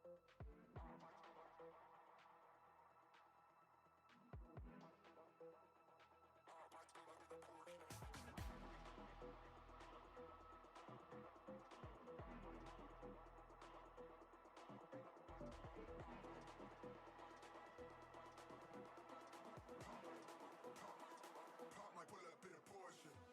Pop might pull up in a Porsche.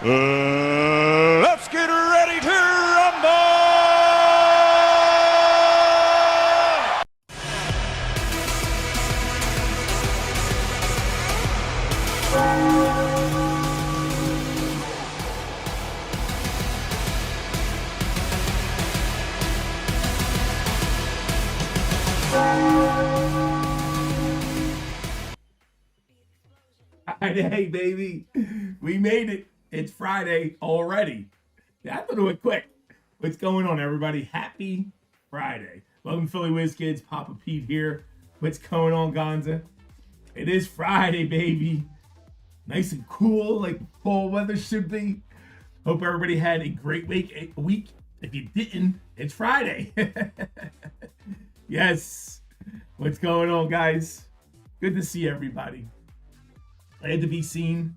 Let's get ready to rumble! Friday, baby. We made it. It's Friday already. Yeah, I thought it went quick. What's going on, everybody? Happy Friday. Welcome, Philly Whiz Kids. Papa Pete here. What's going on, Gonza? It is Friday, baby. Nice and cool, like fall weather should be. Hope everybody had a great week. If you didn't, it's Friday. Yes. What's going on, guys? Good to see everybody. Glad to be seen.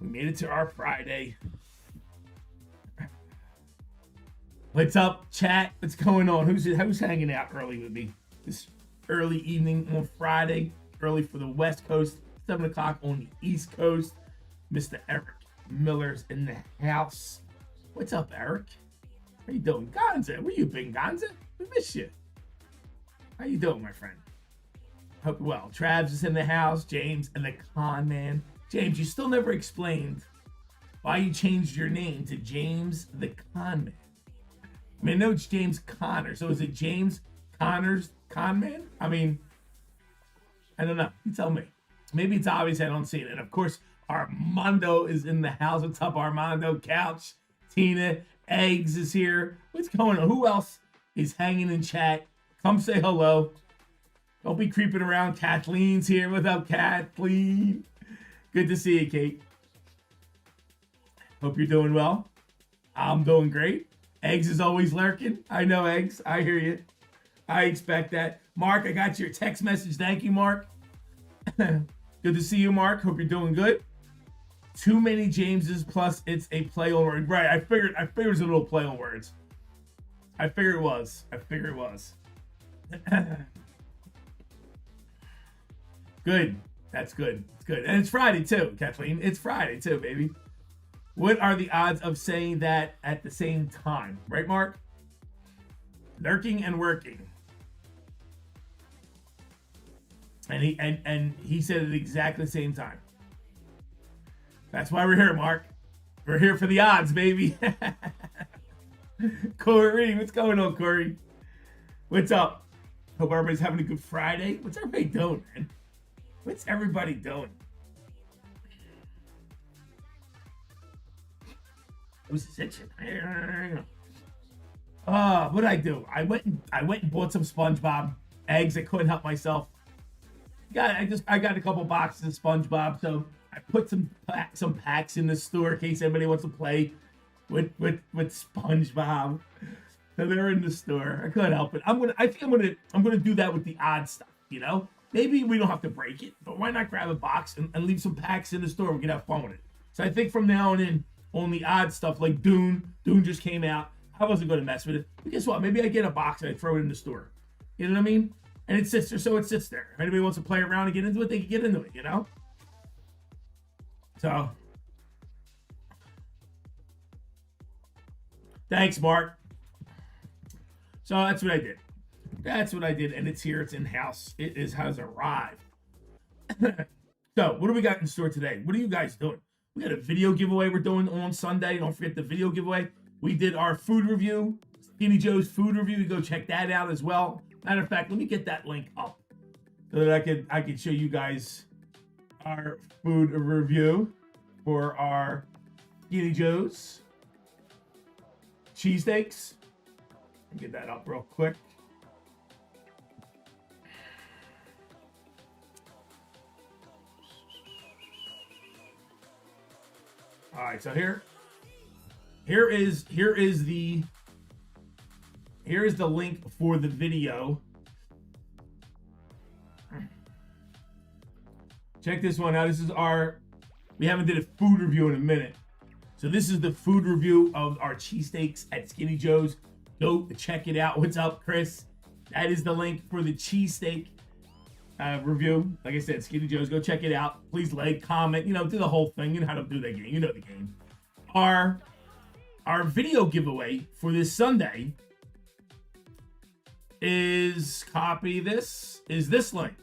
We made it to our Friday. What's up, chat? What's going on? Who's hanging out early with me this early evening on Friday? Early for the West Coast, 7 o'clock on the East Coast. Mr. Eric Miller's in the house. What's up, Eric? How you doing? Gonza, where you been, Gonza? We miss you. How you doing, my friend? Hope you're well. Travs is in the house. James and the Con Man. James, you still never explained why you changed your name to James the Con Man. I mean, I know it's James Connor. So is it James Connor's Con Man? I mean, I don't know. You tell me. Maybe it's obvious I don't see it. And of course, Armando is in the house. What's up, Armando? Couch. Tina. Eggs is here. What's going on? Who else is hanging in chat? Come say hello. Don't be creeping around. Kathleen's here. What's up, Kathleen? Good to see you, Kate. Hope you're doing well. I'm doing great. Eggs is always lurking. I know, Eggs. I hear you. I expect that. Mark, I got your text message. Thank you, Mark. Good to see you, Mark. Hope you're doing good. Too many Jameses, plus it's a play on words. Right, I figured it was a little play on words. I figured it was. Good. That's good. It's good. And it's Friday too, Kathleen. It's Friday too, baby. What are the odds of saying that at the same time? Right, Mark? Lurking and working. And he said it exactly the same time. That's why we're here, Mark. We're here for the odds, baby. Corey, what's going on, Corey? What's up? Hope everybody's having a good Friday. What's everybody doing, man? What's everybody doing? Who's itching? What'd I do? I went and bought some SpongeBob eggs. I couldn't help myself. I got a couple boxes of SpongeBob, so I put some packs in the store in case anybody wants to play with SpongeBob. So they're in the store. I couldn't help it. I think I'm gonna do that with the odd stuff. You know, maybe we don't have to break it, but why not grab a box and leave some packs in the store? We can have fun with it. So I think from now on in, on the odd stuff like Dune just came out. I wasn't gonna mess with it. But guess what? Maybe I get a box and I throw it in the store. You know what I mean? And it sits there, so it sits there. If anybody wants to play around and get into it, they can get into it. You know. So, thanks, Mark. So that's what I did. And it's here. It's in house. It has arrived. So, what do we got in store today? What are you guys doing? We got a video giveaway we're doing on Sunday. Don't forget the video giveaway. We did our food review, Skinny Joe's food review. You go check that out as well. Matter of fact, let me get that link up so that I could show you guys our food review for our Skinny Joe's cheesesteaks. Get that up real quick. All right, so here is the link for the video. Check this one out. We haven't did a food review in a minute. So this is the food review of our cheesesteaks at Skinny Joe's. Go check it out. What's up, Chris? That is the link for the cheesesteak review. Like I said, Skinny Joe's. Go check it out. Please like, comment, do the whole thing. You know how to do that game. You know the game. our video giveaway for this Sunday is, copy this, is this link.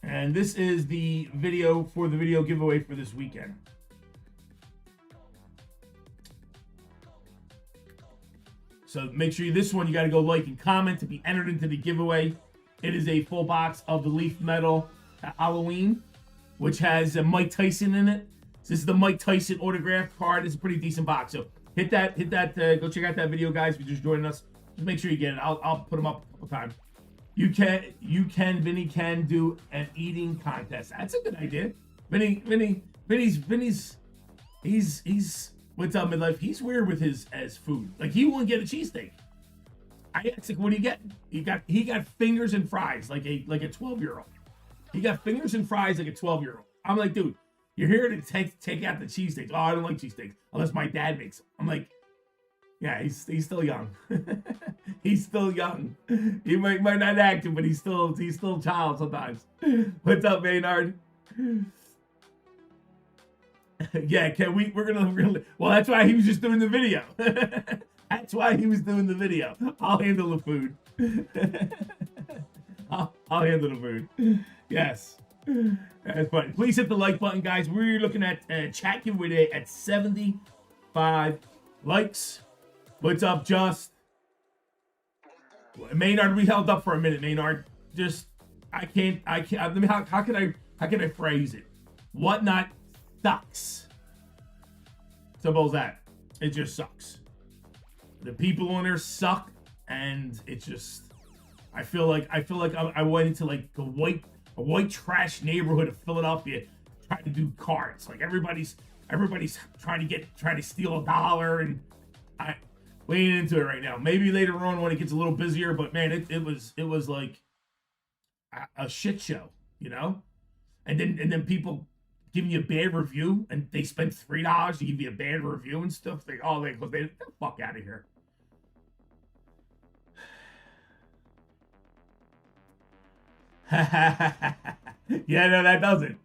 And this is the video for the video giveaway for this weekend. So make sure this one, you got to go like and comment to be entered into the giveaway. It is a full box of the Leaf Metal Halloween, which has Mike Tyson in it. So this is the Mike Tyson autographed card. It's a pretty decent box. So hit that. Go check out that video, guys. If you're just joining us, just make sure you get it. I'll put them up a couple times. Vinny can do an eating contest. That's a good idea. Vinny's what's up, midlife? He's weird with his food. Like, he won't get a cheesesteak. I asked, like, what do you get? He got fingers and fries like a 12-year-old. He got fingers and fries like a 12-year-old. I'm like, dude, you're here to take out the cheesesteaks. Oh, I don't like cheesesteaks unless my dad makes them. I'm like, yeah, he's still young. He's still young. He might not act it, but he's still a child sometimes. What's up, Maynard? Yeah, we're gonna. Well, that's why he was just doing the video. That's why he was doing the video. I'll handle the food. I'll handle the food. Yes. That's funny. Please hit the like button, guys. We're looking at chat giveaway day at 75 likes. What's up, Just? Maynard, we held up for a minute, Maynard. Just, I can't. I mean, how can I phrase it? Whatnot sucks. Simple as that. It just sucks. The people on there suck, and it's just. I feel like I went into like a white trash neighborhood of Philadelphia, trying to do cards. Like everybody's trying to steal $1, and we ain't into it right now. Maybe later on when it gets a little busier, but man, it was like a shit show, you know? And then people giving you a bad review, and they spend $3 to give you a bad review and stuff. They get the fuck out of here. Yeah, no, that doesn't.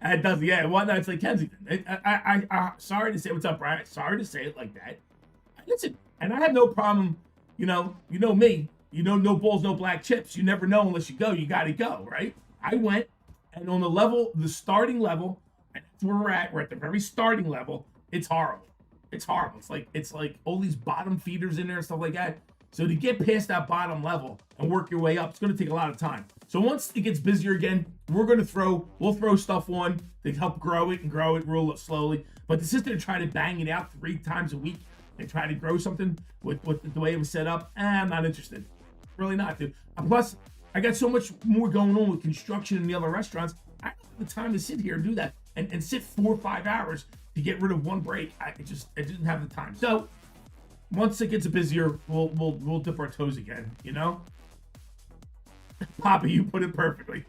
That doesn't. Yeah, Whatnot, it's like Kensington. I sorry to say, what's up, Brian? Sorry to say it like that. Listen, and I have no problem, you know me, no balls, no black chips. You never know unless you go. You got to go, right? I went, and on the starting level, and that's where we're at. We're at the very starting level. It's horrible. It's horrible. It's like all these bottom feeders in there and stuff like that. So to get past that bottom level and work your way up, it's going to take a lot of time. So once it gets busier again, we'll throw stuff on to help grow it real slowly. But to sit there and try to bang it out 3 times a week and try to grow something with the way it was set up, I'm not interested. Really not, dude. Plus, I got so much more going on with construction and the other restaurants. I don't have the time to sit here and do that and sit 4 or 5 hours to get rid of one break. I didn't have the time. So once it gets busier, we'll dip our toes again, you know? Poppy, you put it perfectly.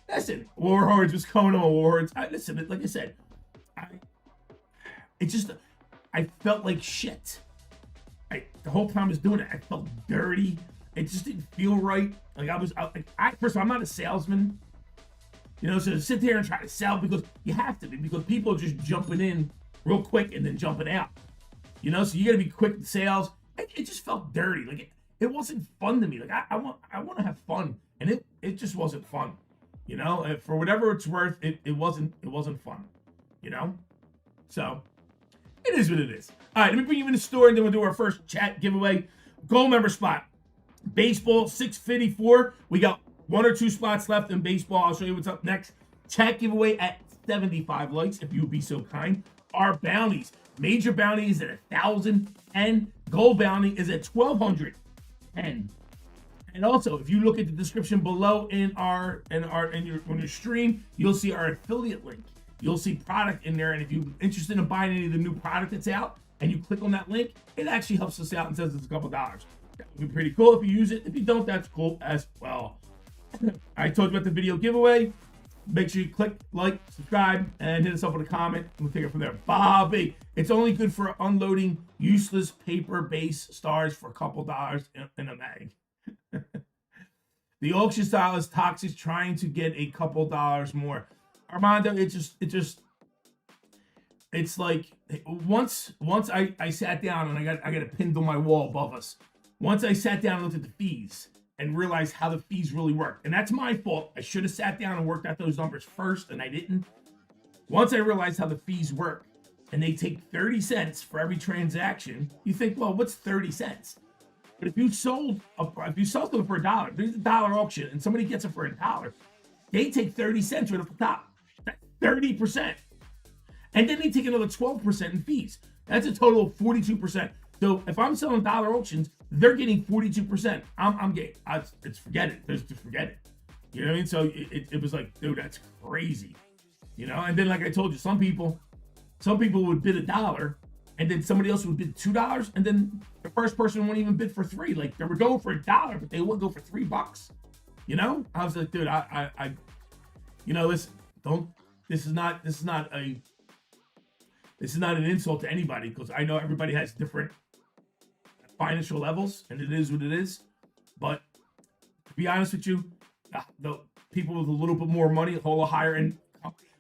Listen, Warhordes was coming on Warhordes. Listen, like I said, I felt like shit. The whole time I was doing it, I felt dirty. It just didn't feel right. Like first of all, I'm not a salesman. So to sit there and try to sell, because you have to be, because people are just jumping in real quick and then jumping out. So you got to be quick with sales. It just felt dirty. Like it wasn't fun to me. Like I want to have fun, and it just wasn't fun. For whatever it's worth, it wasn't fun. So it is what it is. All right, let me bring you in the store, and then we'll do our first chat giveaway. Gold member spot. Baseball 654. We got 1 or 2 spots left in baseball. I'll show you what's up next. Chat giveaway at 75 likes, if you would be so kind. Our bounties. Major bounty is at 1,000, and gold bounty is at 1,210. And also, if you look at the description below on your stream, you'll see our affiliate link. You'll see product in there, and if you're interested in buying any of the new product that's out, and you click on that link, it actually helps us out and says it's a couple dollars. That would be pretty cool if you use it. If you don't, that's cool as well. I told you about the video giveaway. Make sure you click, like, subscribe, and hit us up with a comment. We'll take it from there. Bobby. It's only good for unloading useless paper-based stars for a couple dollars in a mag. The auction style is toxic, trying to get a couple dollars more. Armando, it's like once I sat down and I got it pinned on my wall above us. Once I sat down and looked at the fees and realized how the fees really work. And that's my fault. I should have sat down and worked out those numbers first, and I didn't. Once I realized how the fees work, and they take 30 cents for every transaction, you think, well, what's 30 cents? But if you sold them for $1, there's a dollar auction, and somebody gets it for $1, they take 30 cents right off the top. That's 30%. And then they take another 12% in fees. That's a total of 42%. So if I'm selling dollar auctions, they're getting 42%. I'm getting, it's forget it. Just forget it. You know what I mean? So it was like, dude, that's crazy. You know? And then, like I told you, some people would bid $1, and then somebody else would bid $2, and then the first person wouldn't even bid for $3. Like, they were going for $1, but they wouldn't go for $3. You know? I was like, dude, I you know, listen, this is not an insult to anybody, because I know everybody has different financial levels, and it is what it is. But to be honest with you, the people with a little bit more money, a whole higher, and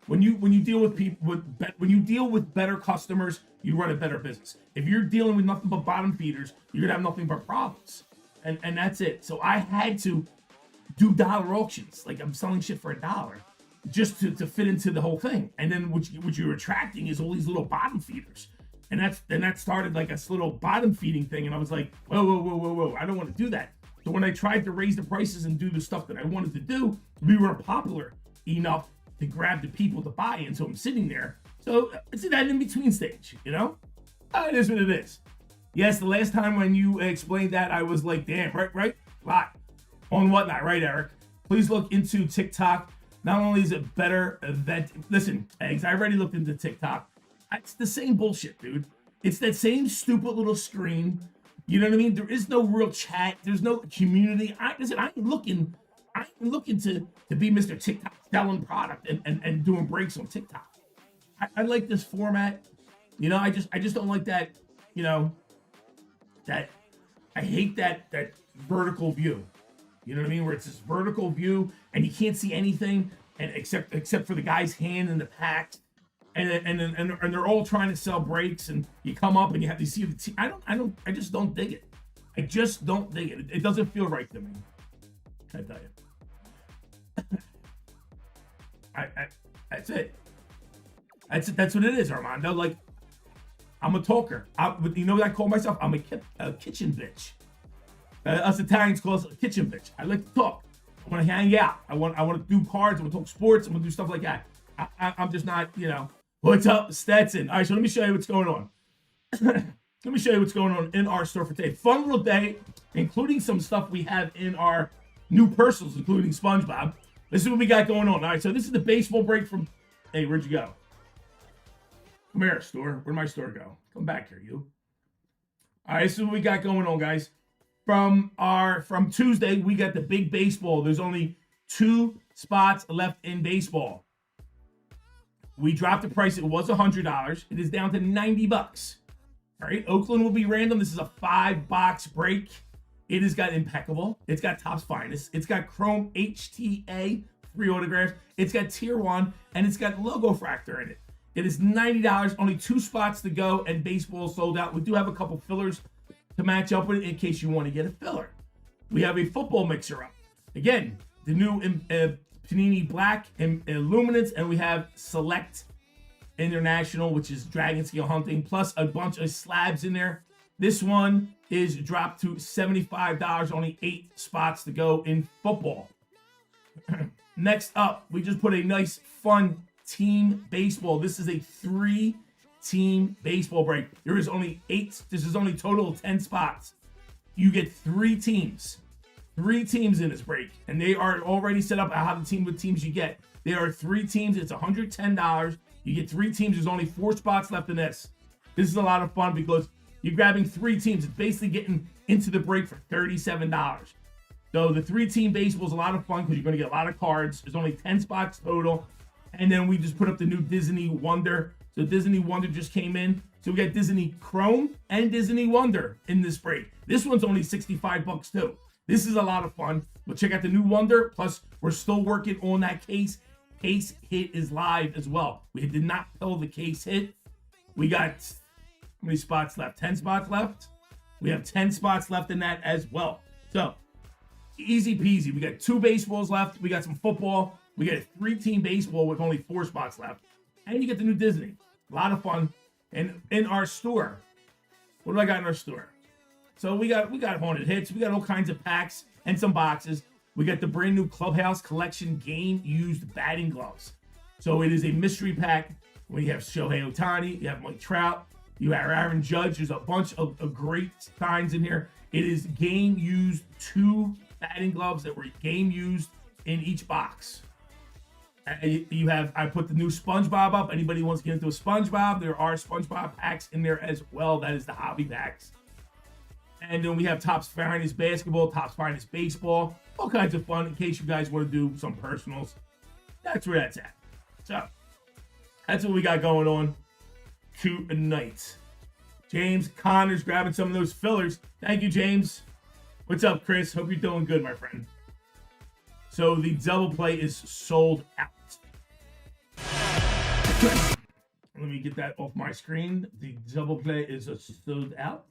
when you deal with people when you deal with better customers, you run a better business. If you're dealing with nothing but bottom feeders, you're gonna have nothing but problems, and that's it. So I had to do dollar auctions, like I'm selling shit for $1, just to fit into the whole thing. And then what you're attracting is all these little bottom feeders. And that started like a little bottom feeding thing. And I was like, whoa, I don't want to do that. So when I tried to raise the prices and do the stuff that I wanted to do, we weren't popular enough to grab the people to buy in. So I'm sitting there. So it's that in-between stage, you know? It is what it is. Yes, the last time when you explained that, I was like, damn, right? Lot. On Whatnot, right, Eric? Please look into TikTok. Not only is it better that, listen, Eggs, I already looked into TikTok. It's the same bullshit, dude. It's that same stupid little screen. You know what I mean? There is no real chat. There's no community. I ain't looking to be Mr. TikTok selling product and doing breaks on TikTok. I like this format. You know, I just don't like that, you know, that I hate that vertical view. You know what I mean? Where it's this vertical view and you can't see anything and except for the guy's hand in the pack. And they're all trying to sell breaks, and you come up and you have to see the team. I just don't dig it. I just don't dig it. It doesn't feel right to me. I tell you. That's it. That's what it is, Armando. Like, I'm a talker. You know what I call myself? I'm a kitchen bitch. Us Italians call us a kitchen bitch. I like to talk. I want to hang out. I want to do cards. I want to talk sports. I want to do stuff like that. I'm just not, you know. What's up, Stetson? All right, so let me show you what's going on. Let me show you what's going on in our store for today. Fun little day, including some stuff we have in our new personals, including SpongeBob. This is what we got going on. All right, so this is the baseball break from... Hey, where'd you go? Come here, store. Where'd my store go? Come back here, you. All right, this is what we got going on, guys. From Tuesday, we got the big baseball. There's only 2 spots left in baseball. We dropped the price. It was $100. It is down to $90. All right. Oakland will be random. This is a 5-box break. It has got impeccable. It's got Topps Finest. It's got Chrome HTA, 3 autographs. It's got Tier 1, and it's got Logo Fractor in it. It is $90. Only 2 spots to go, and baseball is sold out. We do have a couple fillers to match up with it in case you want to get a filler. We have a football mixer up. Again, the new Panini Black and Illuminance, and we have Select International, which is Dragon Scale Hunting, plus a bunch of slabs in there. This one is dropped to $75, only 8 spots to go in football. Next up, we just put a nice, fun team baseball. This is a 3-team baseball break. There is only 8. This is only total of 10 spots. You get 3 teams. 3 teams in this break, and they are already set up how the teams you get. There are 3 teams. It's $110. You get 3 teams. There's only 4 spots left in this. This is a lot of fun because you're grabbing 3 teams. It's basically getting into the break for $37. So the 3-team baseball is a lot of fun because you're going to get a lot of cards. There's only 10 spots total. And then we just put up the new Disney Wonder. So Disney Wonder just came in. So we got Disney Chrome and Disney Wonder in this break. This one's only $65 too. This is a lot of fun. We'll check out the new Wonder. Plus, we're still working on that case. Case hit is live as well. We did not pull the case hit. We got how many spots left? 10 spots left. We have 10 spots left in that as well. So easy peasy. We got 2 baseballs left. We got some football. We got a 3-team baseball with only 4 spots left. And you get the new Disney. A lot of fun. And in our store, what do I got in our store? So we got haunted hits. We got all kinds of packs and some boxes. We got the brand new Clubhouse Collection game used batting gloves. So it is a mystery pack. We have Shohei Ohtani, you have Mike Trout, you have Aaron Judge. There's a bunch of great signs in here. It is game used 2 batting gloves that were game used in each box. You have, I put the new SpongeBob up. Anybody who wants to get into a SpongeBob, there are SpongeBob packs in there as well. That is the hobby packs. And then we have Topps Finest Basketball, Topps Finest Baseball, all kinds of fun in case you guys want to do some personals. That's where that's at. So that's what we got going on tonight. James Connor's grabbing some of those fillers. Thank you, James. What's up, Chris? Hope you're doing good, my friend. So the double play is sold out. Let me get that off my screen. The double play is sold out.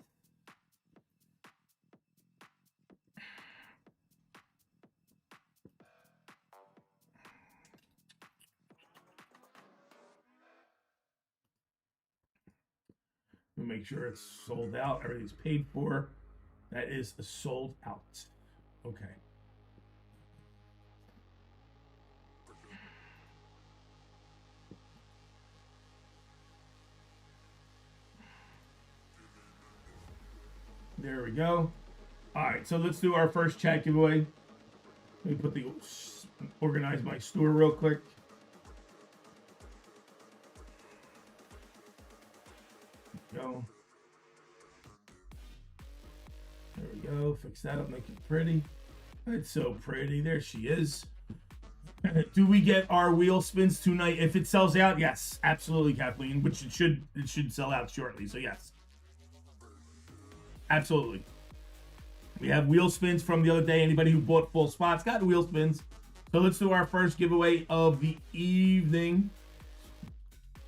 Let me make sure it's sold out. Everything's paid for. That is sold out. Okay. There we go. All right, so let's do our first chat giveaway. Let me organize my store real quick. Go. There we go. Fix that up, make it pretty. It's so pretty. There she is. Do we get our wheel spins tonight? If it sells out, yes, absolutely, Kathleen. Which it should sell out shortly. So yes, absolutely. We have wheel spins from the other day. Anybody who bought full spots got wheel spins. So let's do our first giveaway of the evening.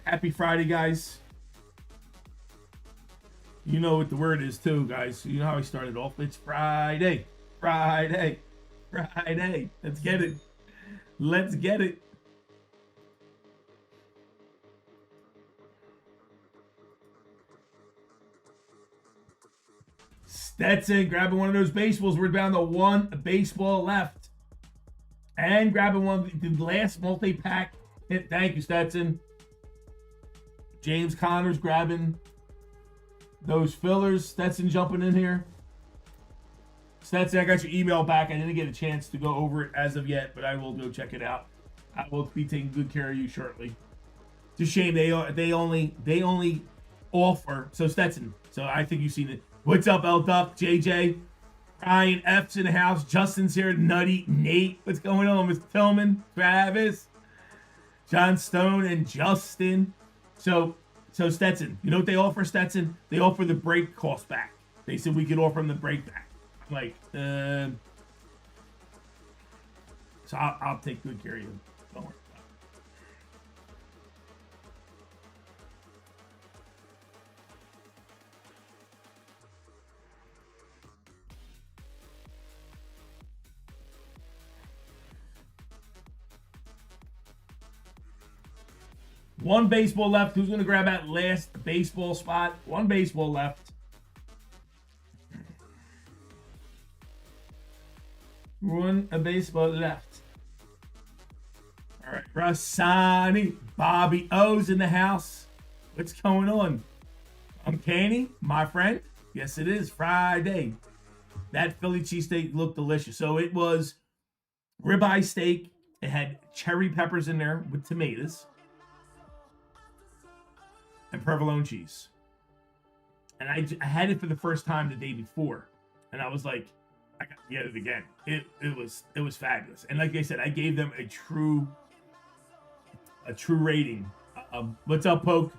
Happy Friday, guys. You know what the word is too, guys. You know how I started off. It's Friday. Friday. Friday. Let's get it. Let's get it. Stetson grabbing one of those baseballs. We're down to 1 baseball left. And grabbing one of the last multi-pack hit. Thank you, Stetson. James Connors grabbing those fillers. Stetson jumping in here. Stetson, I got your email back. I didn't get a chance to go over it as of yet, but I will go check it out. I will be taking good care of you shortly. It's a shame they only offer. So Stetson, so I think you've seen it. What's up, L Duff, JJ, Ryan F's in the house. Justin's here. Nutty, Nate. What's going on, Mr. Tillman, Travis, John Stone, and Justin. So Stetson, you know what they offer, Stetson? They offer the break cost back. They said we could offer them the break back. I'm like, so I'll take good care of you. Don't worry about it. One baseball left. Who's going to grab that last baseball spot? One baseball left. A baseball left. All right, Rassani, Bobby O's in the house. What's going on? I'm Kenny, my friend. Yes, it is Friday. That Philly cheesesteak looked delicious. So it was ribeye steak. It had cherry peppers in there with tomatoes and provolone cheese. And I had it for the first time the day before. And I was like, I got to get it again. It was fabulous. And like I said, I gave them a true rating. What's up, Poke?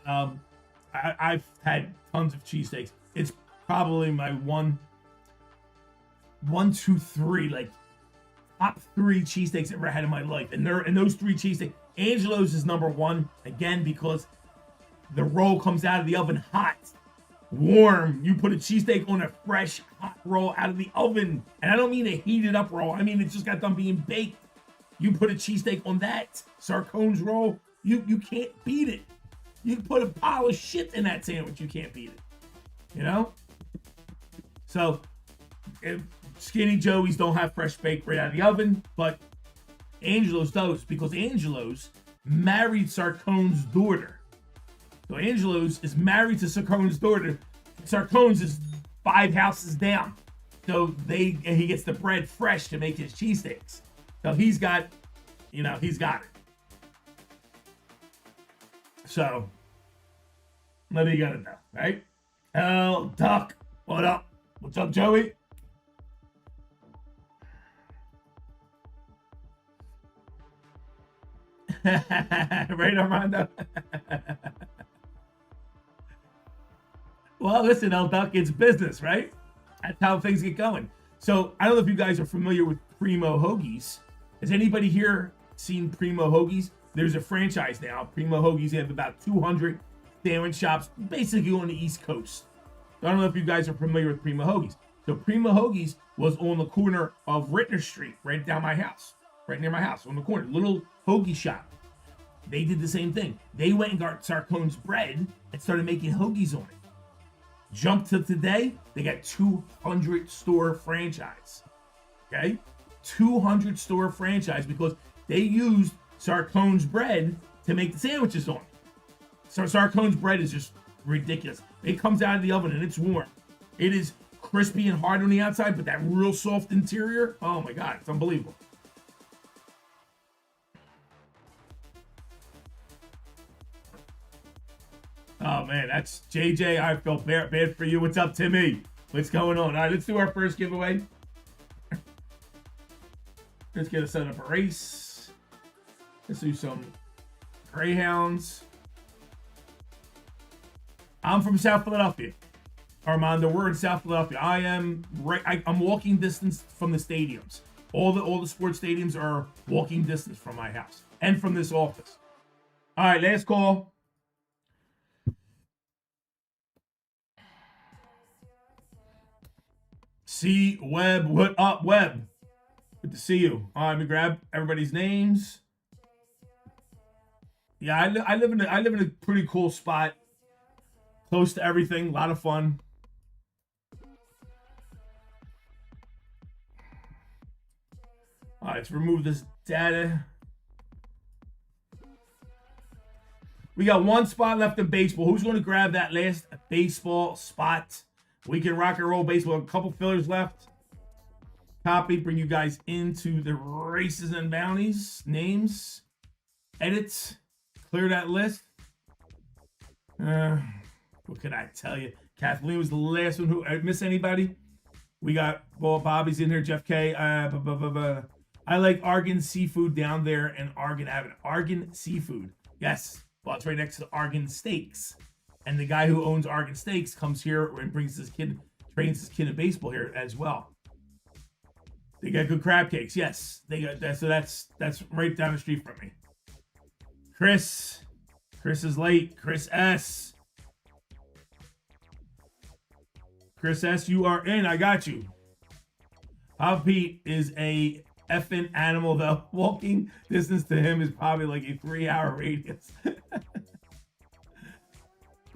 I've had tons of cheesesteaks. It's probably my one, two, three, like top 3 cheesesteaks I've ever had in my life. And those 3 cheesesteaks, Angelo's is number 1, again, because the roll comes out of the oven hot, warm. You put a cheesesteak on a fresh, hot roll out of the oven. And I don't mean a heated up roll. I mean, it just got done being baked. You put a cheesesteak on that Sarcone's roll, you can't beat it. You put a pile of shit in that sandwich, you can't beat it. You know? So, Skinny Joey's don't have fresh baked right out of the oven, but Angelo's does, because Angelo's married Sarcone's daughter. So Angelo's is married to Sarcone's daughter. Sarcone's is 5 houses down. So he gets the bread fresh to make his cheesesteaks. So he's got it. So, what do you gotta know, right? Oh, Duck, what up? What's up, Joey? Right, Armando? Well, listen, El Duck, it's business, right? That's how things get going. So, I don't know if you guys are familiar with Primo Hoagies. Has anybody here seen Primo Hoagies? There's a franchise now. Primo Hoagies, they have about 200 sandwich shops, basically on the East Coast. So I don't know if you guys are familiar with Primo Hoagies. So Primo Hoagies was on the corner of Rittner Street, right down my house, right near my house, on the corner, little hoagie shop. They did the same thing. They went and got Sarcone's bread and started making hoagies on it. Jump to today, they got 200 store franchise. Okay? 200 store franchise because they used Sarcone's bread to make the sandwiches on. So Sarcone's bread is just ridiculous. It comes out of the oven and it's warm. It is crispy and hard on the outside, but that real soft interior, oh my God, it's unbelievable. Oh man, that's JJ. I felt bad for you. What's up, Timmy? What's going on? All right, let's do our first giveaway. Let's get set up a race. Let's do some Greyhounds. I'm from South Philadelphia. Armando, we're in South Philadelphia. I am right. I'm walking distance from the stadiums. All the sports stadiums are walking distance from my house and from this office. All right, last call. C Webb, what up, Webb? Good to see you. All right, let me grab everybody's names. Yeah, I live in a pretty cool spot, close to everything. A lot of fun. All right, let's remove this data. We got one spot left in baseball. Who's going to grab that last baseball spot? We can rock and roll baseball. A couple fillers left. Copy, bring you guys into the races and bounties. Names, edits, clear that list. What can I tell you? Kathleen was the last one. Who miss anybody? We got Bobby's in here. Jeff K. I like Argan Seafood down there in Argan Avenue. Argan Seafood. Yes. Well, it's right next to Argan Steaks. And the guy who owns Argan Steaks comes here and brings his kid, trains his kid in baseball here as well. They got good crab cakes. Yes. They got that. So that's right down the street from me. Chris is late. Chris S. Chris S, you are in. I got you. Papa Pete is a effing animal, though. Walking distance to him is probably like a 3-hour radius.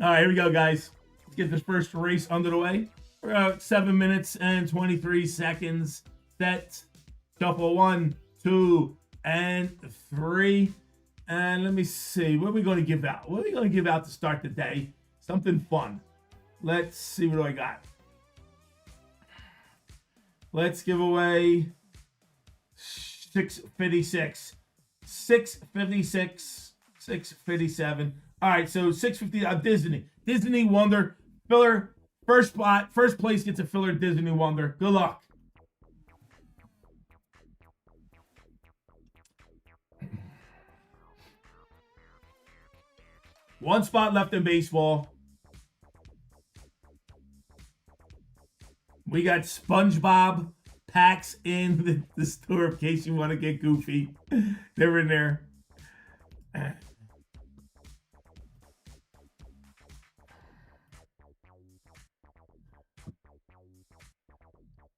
All right, here we go, guys. Let's get this first race under the way. We're about 7 minutes and 23 seconds. Set. Shuffle 1, 2, and 3. And let me see. What are we going to give out? What are we going to give out to start the day? Something fun. Let's see. What do I got? Let's give away 656, 656, 657. All right, so 650. Disney Wonder filler. First spot, first place gets a filler Disney Wonder. Good luck. One spot left in baseball. We got SpongeBob packs in the store in case you want to get goofy. They're in there.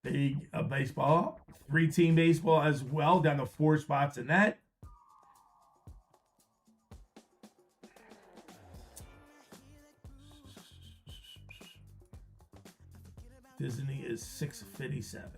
Big baseball. 3-team baseball as well, down to 4 spots in that. Disney is 657.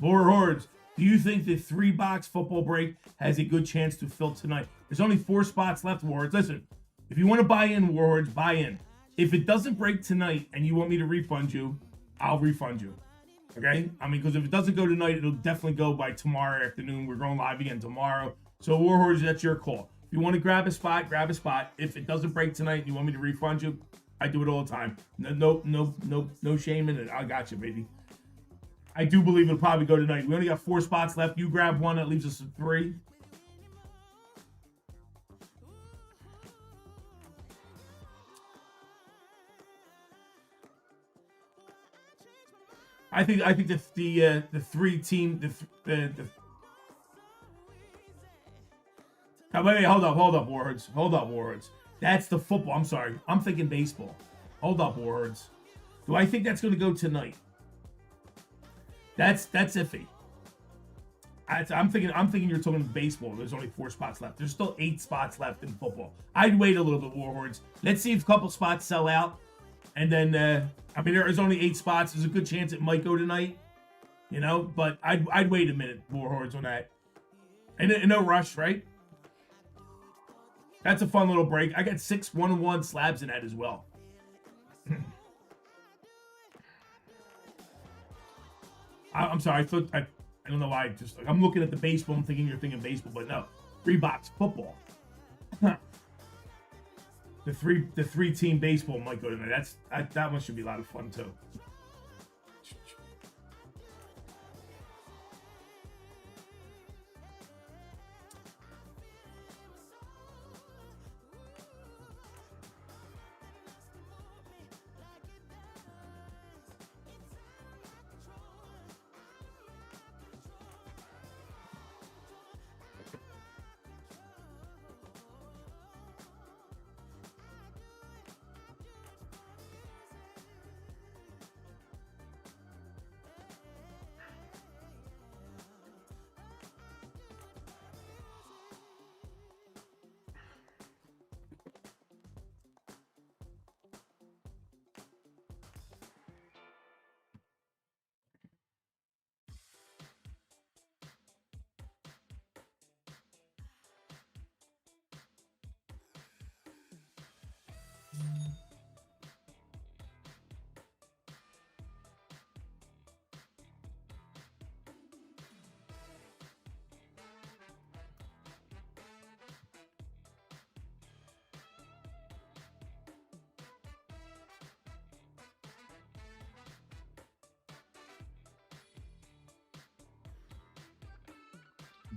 More Hordes, do you think the 3-box football break has a good chance to fill tonight? There's only 4 spots left, Warhordes. Listen, if you want to buy in, Warhordes, buy in. If it doesn't break tonight and you want me to refund you, I'll refund you. Okay? I mean, because if it doesn't go tonight, it'll definitely go by tomorrow afternoon. We're going live again tomorrow. So, Warhordes, that's your call. If you want to grab a spot, grab a spot. If it doesn't break tonight and you want me to refund you, I do it all the time. No shame in it. I got you, baby. I do believe it'll probably go tonight. We only got 4 spots left. You grab one, that leaves us with 3. I think the 3-team wait, hold up, Warhordes. That's the football. I'm sorry. I'm thinking baseball. Hold up, Warhordes. Do I think that's going to go tonight? That's iffy. I'm thinking you're talking baseball. There's only 4 spots left. There's still 8 spots left in football. I'd wait a little bit, Warhordes. Let's see if a couple spots sell out, and then I mean there is only 8 spots. There's a good chance it might go tonight, you know. But I'd wait a minute, Warhordes, on that. And no rush, right? That's a fun little break. I got 6 1-1 slabs in that as well. I'm sorry. I don't know why. I'm looking at the baseball. I'm thinking you're thinking baseball, but no. 3-box football. The 3-team baseball might go tonight. That one should be a lot of fun too.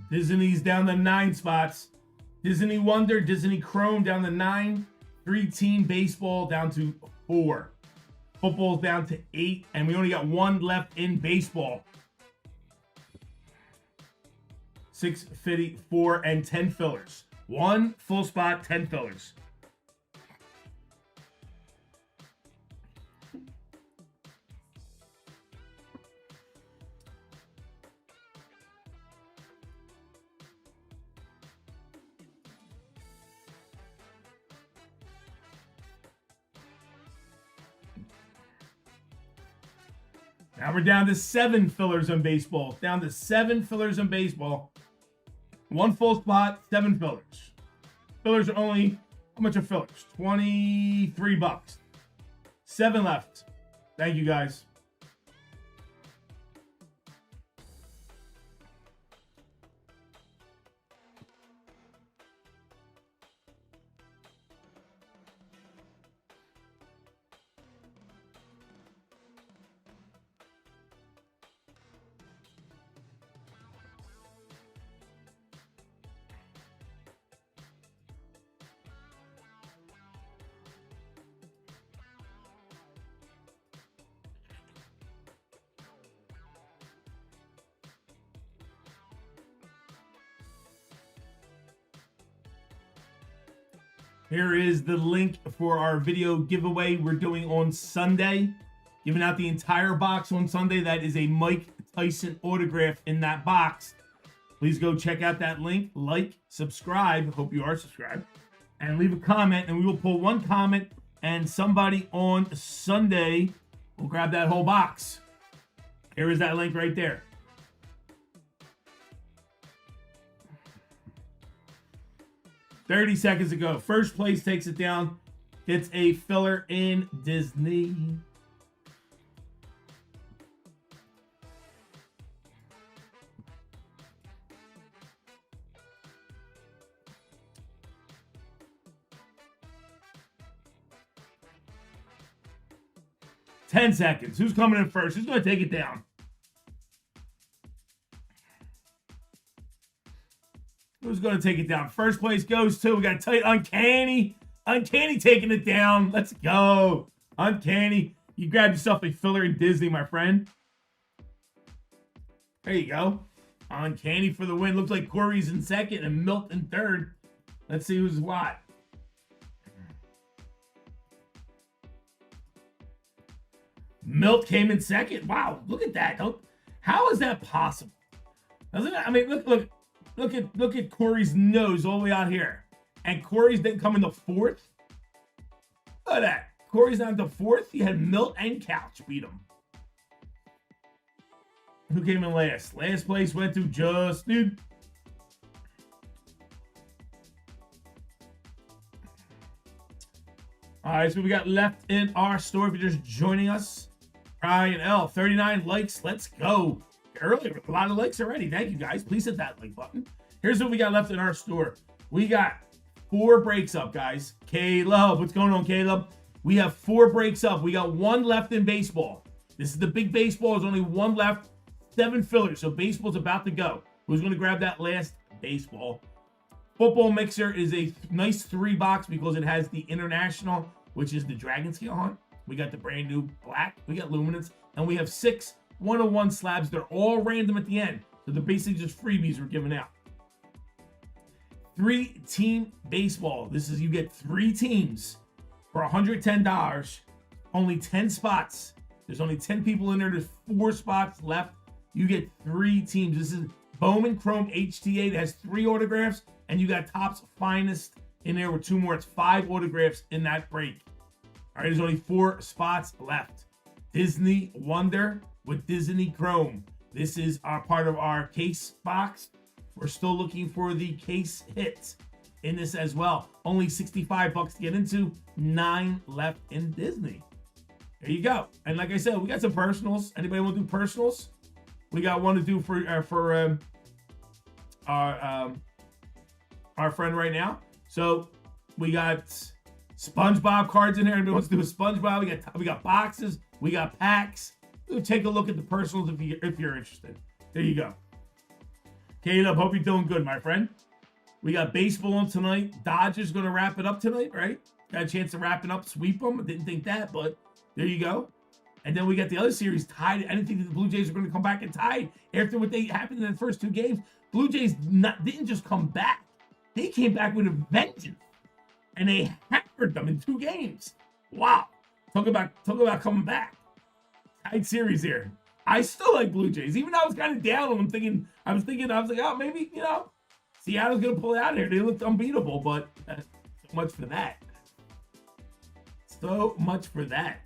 Disney's down to 9 spots. Disney Wonder, Disney Chrome down to 9. 3-team baseball down to 4. Football's down to 8, and we only got 1 left in baseball. 654 and 10 fillers. 1 full spot, 10 fillers. Now we're down to 7 fillers in baseball. Down to 7 fillers in baseball. 1 full spot, 7 fillers. Fillers are only, how much are fillers? $23. 7 left. Thank you, guys. Here is the link for our video giveaway we're doing on Sunday. Giving out the entire box on Sunday. That is a Mike Tyson autograph in that box. Please go check out that link. Like, subscribe. Hope you are subscribed. And leave a comment. And we will pull 1 comment. And somebody on Sunday will grab that whole box. Here is that link right there. $30 seconds ago. First place takes it down. Gets a filler in Disney. $10 seconds. Who's coming in first? Who's going to take it down? Who's going to take it down? First place goes to, we got tight Uncanny. Uncanny taking it down. Let's go. Uncanny. You grab yourself a filler in Disney, my friend. There you go. Uncanny for the win. Looks like Corey's in second and Milt in third. Let's see who's what. Milt came in second. Wow, look at that. How is that possible? Doesn't it? I mean, look at Corey's nose all the way out here. And Corey's didn't come in the 4th. Look at that. Corey's not in the 4th. He had Milt and Couch beat him. Who came in last? Last place went to Justin. All right, so we got left in our store. If you're just joining us, Ryan L, 39 likes. Let's go. Earlier, a lot of likes already. Thank you, guys. Please hit that like button. Here's what we got left in our store. We got 4 breaks up, guys. Caleb, what's going on, Caleb? We have 4 breaks up. We got 1 left in baseball. This is the big baseball. There's only 1 left. 7 fillers. So baseball's about to go. Who's going to grab that last baseball? Football Mixer is a nice 3 box because it has the international, which is the Dragon Scale Hunt. We got the brand new black. We got Luminance. And we have 6 101 slabs. They're all random at the end. So they're basically just freebies we're giving out. 3-team baseball. This is, you get 3 teams for $110. Only 10 spots. There's only 10 people in there. There's 4 spots left. You get 3 teams. This is Bowman Chrome HTA that has 3 autographs. And you got Topps Finest in there with 2 more. It's 5 autographs in that break. All right, there's only 4 spots left. Disney Wonder with Disney Chrome. This is our part of our case box. We're still looking for the case hits in this as well. Only $65 to get into. 9 left in Disney. There you go. And like I said, we got some personals. Anybody want to do personals? We got one to do for our friend right now. So we got SpongeBob cards in here. Anybody wants to do a SpongeBob? We got boxes. We got packs. We'll take a look at the personals if you're interested. There you go. Caleb, hope you're doing good, my friend. We got baseball on tonight. Dodgers going to wrap it up tonight, right? Got a chance to wrap it up, sweep them. I didn't think that, but there you go. And then we got the other series tied. I didn't think that the Blue Jays were going to come back and tie after what they happened in the first 2 games. Blue Jays didn't just come back. They came back with a vengeance. And they hammered them in 2 games. Wow. Talk about coming back. Tight series here. I still like Blue Jays. Even though I was kind of down on them, I was like, oh, maybe, Seattle's going to pull it out here. They looked unbeatable, but so much for that. So much for that.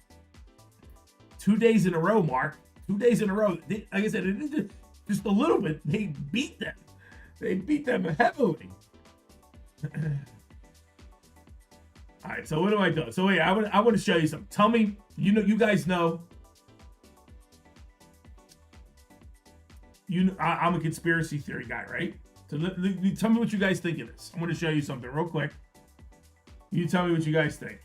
2 days in a row, Mark. 2 days in a row. Like I said, it is just a little bit. They beat them. They beat them heavily. All right, so what do I do? So wait, I want to show you something. Tell me, you guys know. I'm a conspiracy theory guy, right? So tell me what you guys think of this. I'm going to show you something real quick. You tell me what you guys think.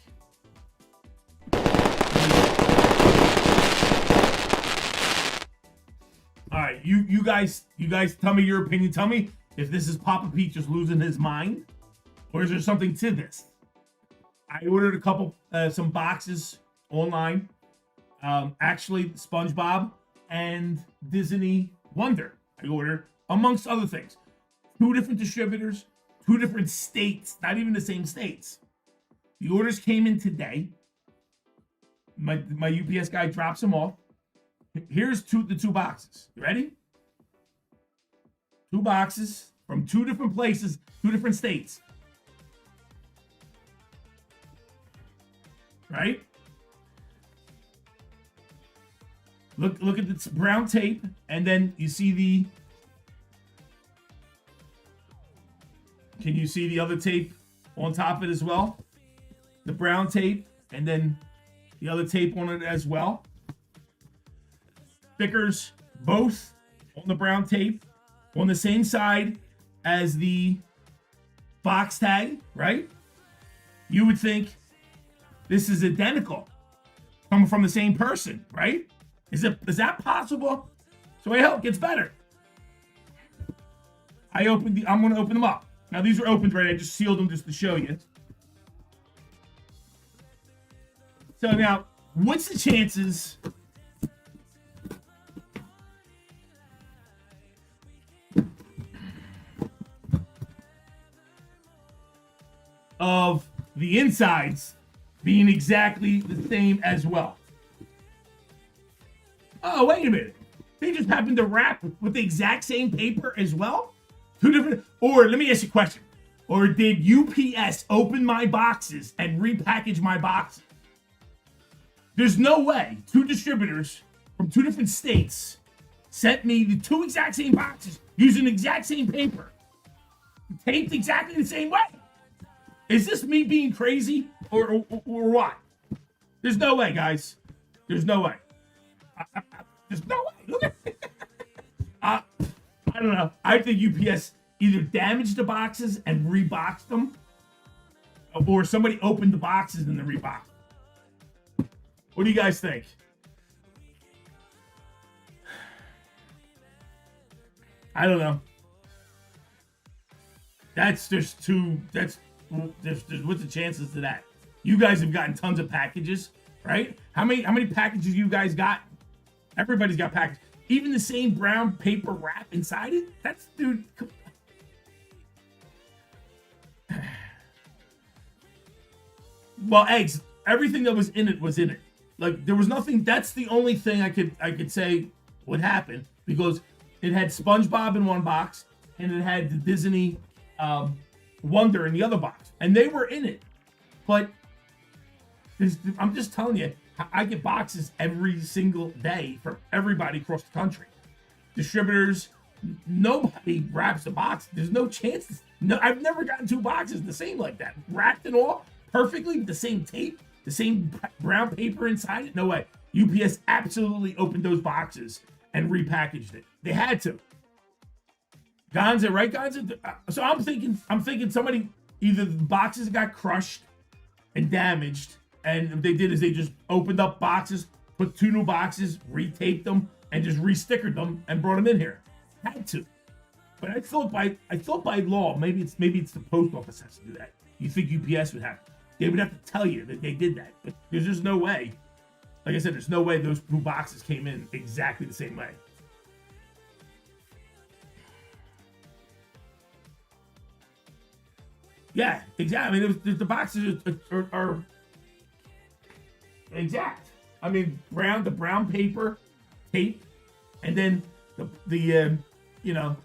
All right, you guys tell me your opinion. Tell me if this is Papa Pete just losing his mind, or is there something to this? I ordered some boxes online. Actually, SpongeBob and Disney Wonder. I ordered, amongst other things. 2 different distributors, 2 different states, not even the same states. The orders came in today. My UPS guy drops them off. Here's the 2 boxes. You ready? 2 boxes from 2 different places, 2 different states. Right? Look at this brown tape, and then you see the. Can you see the other tape on top of it as well? The brown tape, and then the other tape on it as well. Stickers, both on the brown tape, on the same side as the box tag, right? You would think this is identical, coming from the same person, right? Is that possible? So I hope it gets better. I'm going to open them up. Now these are opened right. I just sealed them just to show you. So now, what's the chances of the insides being exactly the same as well? Oh, wait a minute. They just happened to wrap with the exact same paper as well? 2 different, or let me ask you a question. Or did UPS open my boxes and repackage my boxes? There's no way 2 distributors from 2 different states sent me the 2 exact same boxes using the exact same paper, taped exactly the same way. Is this me being crazy or what? There's no way, guys. There's no way. There's no way. Look at it. I don't know. I think UPS either damaged the boxes and reboxed them, or somebody opened the boxes and then reboxed them. What do you guys think? I don't know. What's the chances of that? You guys have gotten tons of packages, right? How many packages you guys got? Everybody's got packages. Even the same brown paper wrap inside it? That's, dude. Well, eggs. Everything that was in it was in it. Like, there was nothing. That's the only thing I could say would happen, because it had SpongeBob in one box and it had the Disney Wonder in the other box, and they were in it. But I'm just telling you, I get boxes every single day from everybody across the country. Distributors, nobody wraps a box. There's no chance. No, I've never gotten 2 boxes the same like that, wrapped and all perfectly with the same tape, the same brown paper inside it. No way. UPS absolutely opened those boxes and repackaged it. They had to. Gonza, right, Gonza? So I'm thinking somebody, either the boxes got crushed and damaged, and what they did is they just opened up boxes, put 2 new boxes, retaped them, and just re-stickered them and brought them in here. Had to. But I thought by law, maybe it's the post office has to do that. You think UPS would have? They would have to tell you that they did that. But there's just no way. Like I said, there's no way those 2 boxes came in exactly the same way. Yeah, exactly. I mean, the boxes are exact. I mean, the brown paper tape, and then the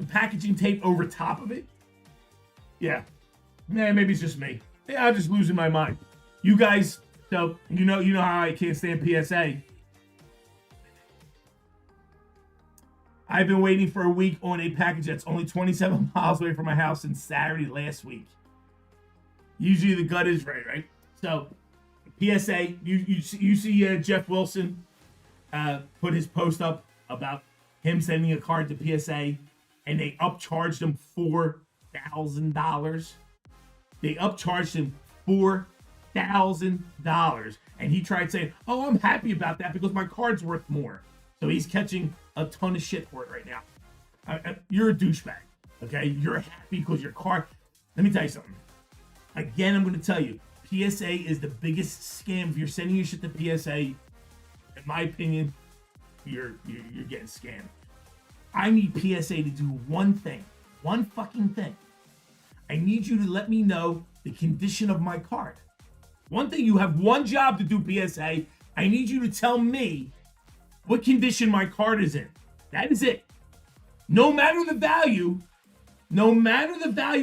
packaging tape over top of it. Yeah, man, maybe it's just me. Yeah, I'm just losing my mind. You guys, so you know how I can't stand PSA. I've been waiting for a week on a package that's only 27 miles away from my house since Saturday last week. Usually the gut is right? So, PSA, you see Jeff Wilson put his post up about him sending a card to PSA, and they upcharged him $4,000. They upcharged him $4,000, and he tried saying, "Oh, I'm happy about that because my card's worth more." So he's catching a ton of shit for it right now. You're a douchebag, okay? You're happy because your card. Let me tell you something. Again, I'm going to tell you, PSA is the biggest scam. If you're sending your shit to PSA, in my opinion, you're getting scammed. I need PSA to do one thing, one fucking thing. I need you to let me know the condition of my card. One thing, you have one job to do, PSA. I need you to tell me what condition my card is in. That is it. No matter the value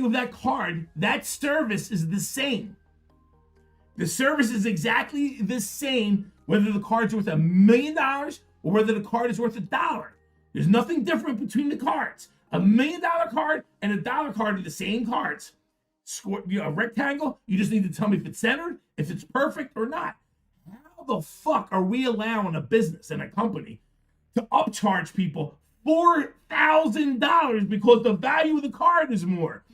of that card, that service is the same. The service is exactly the same whether the card's worth $1 million or whether the card is worth $1. There's nothing different between the cards. $1 million card and $1 card are the same cards. A rectangle, you just need to tell me if it's centered, if it's perfect or not. How the fuck are we allowing a business and a company to upcharge people $4,000 because the value of the card is more?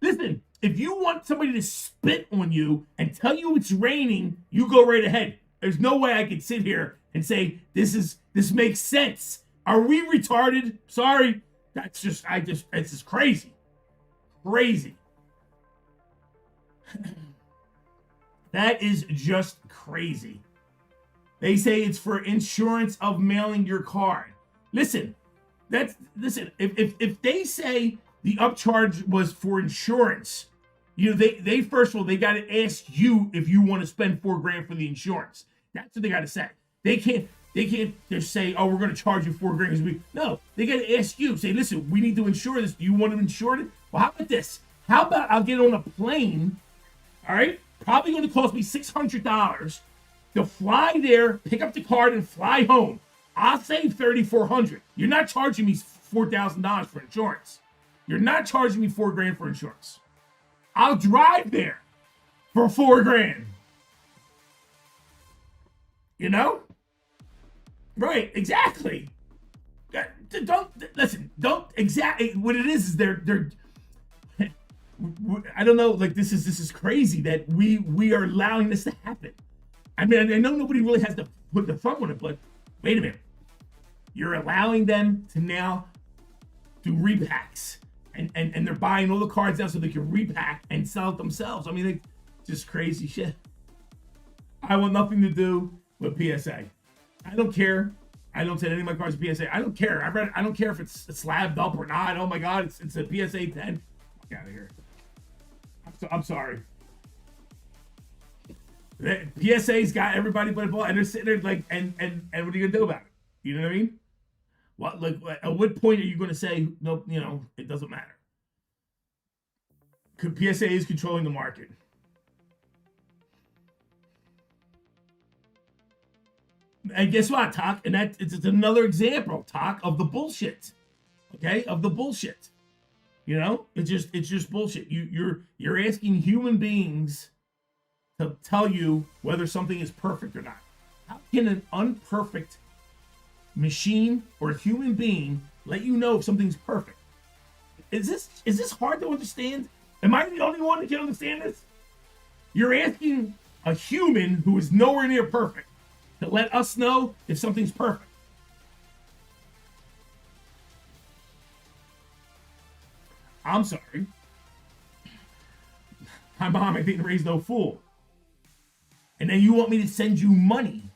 Listen, if you want somebody to spit on you and tell you it's raining, you go right ahead. There's no way I could sit here and say this makes sense. Are we retarded? Sorry. It's just crazy. Crazy. That is just crazy. They say it's for insurance of mailing your card. Listen, if they say the upcharge was for insurance, they first of all, they got to ask you if you want to spend $4,000 for the insurance. That's what they got to say. They can't just say, "Oh, we're going to charge you $4,000 a week." No, they got to ask you. Say, "Listen, we need to insure this. Do you want to insure it?" Well, how about this? How about I'll get on a plane? All right, probably going to cost me $600 to fly there, pick up the card, and fly home. I'll save $3,400. You're not charging me $4,000 for insurance. You're not charging me $4,000 for insurance. I'll drive there for $4,000. You know? Right, exactly. Don't exactly what it is they're I don't know, like this is crazy that we are allowing this to happen. I mean, I know nobody really has to put the thumb on it, but wait a minute. You're allowing them to now do repacks. And they're buying all the cards now so they can repack and sell it themselves. I mean, like, just crazy shit. I want nothing to do with PSA. I don't care. I don't send any of my cards to PSA. I don't care. I don't care if it's slabbed up or not. Oh my God, it's a PSA 10. Get out of here. I'm sorry. PSA's got everybody but a ball, and they're sitting there like, and what are you gonna do about it? You know what I mean? What, like, at what point are you gonna say no? You know, it doesn't matter. PSA is controlling the market. And guess what, Talk? And it's another example, Talk, of the bullshit. Okay, of the bullshit. You know, it's just bullshit. You're asking human beings to tell you whether something is perfect or not. How can an unperfect machine or human being let you know if something's perfect? Is this hard to understand? Am I the only one that can understand this? You're asking a human who is nowhere near perfect to let us know if something's perfect. I'm sorry. My mom ain't being raised no fool. And then you want me to send you money.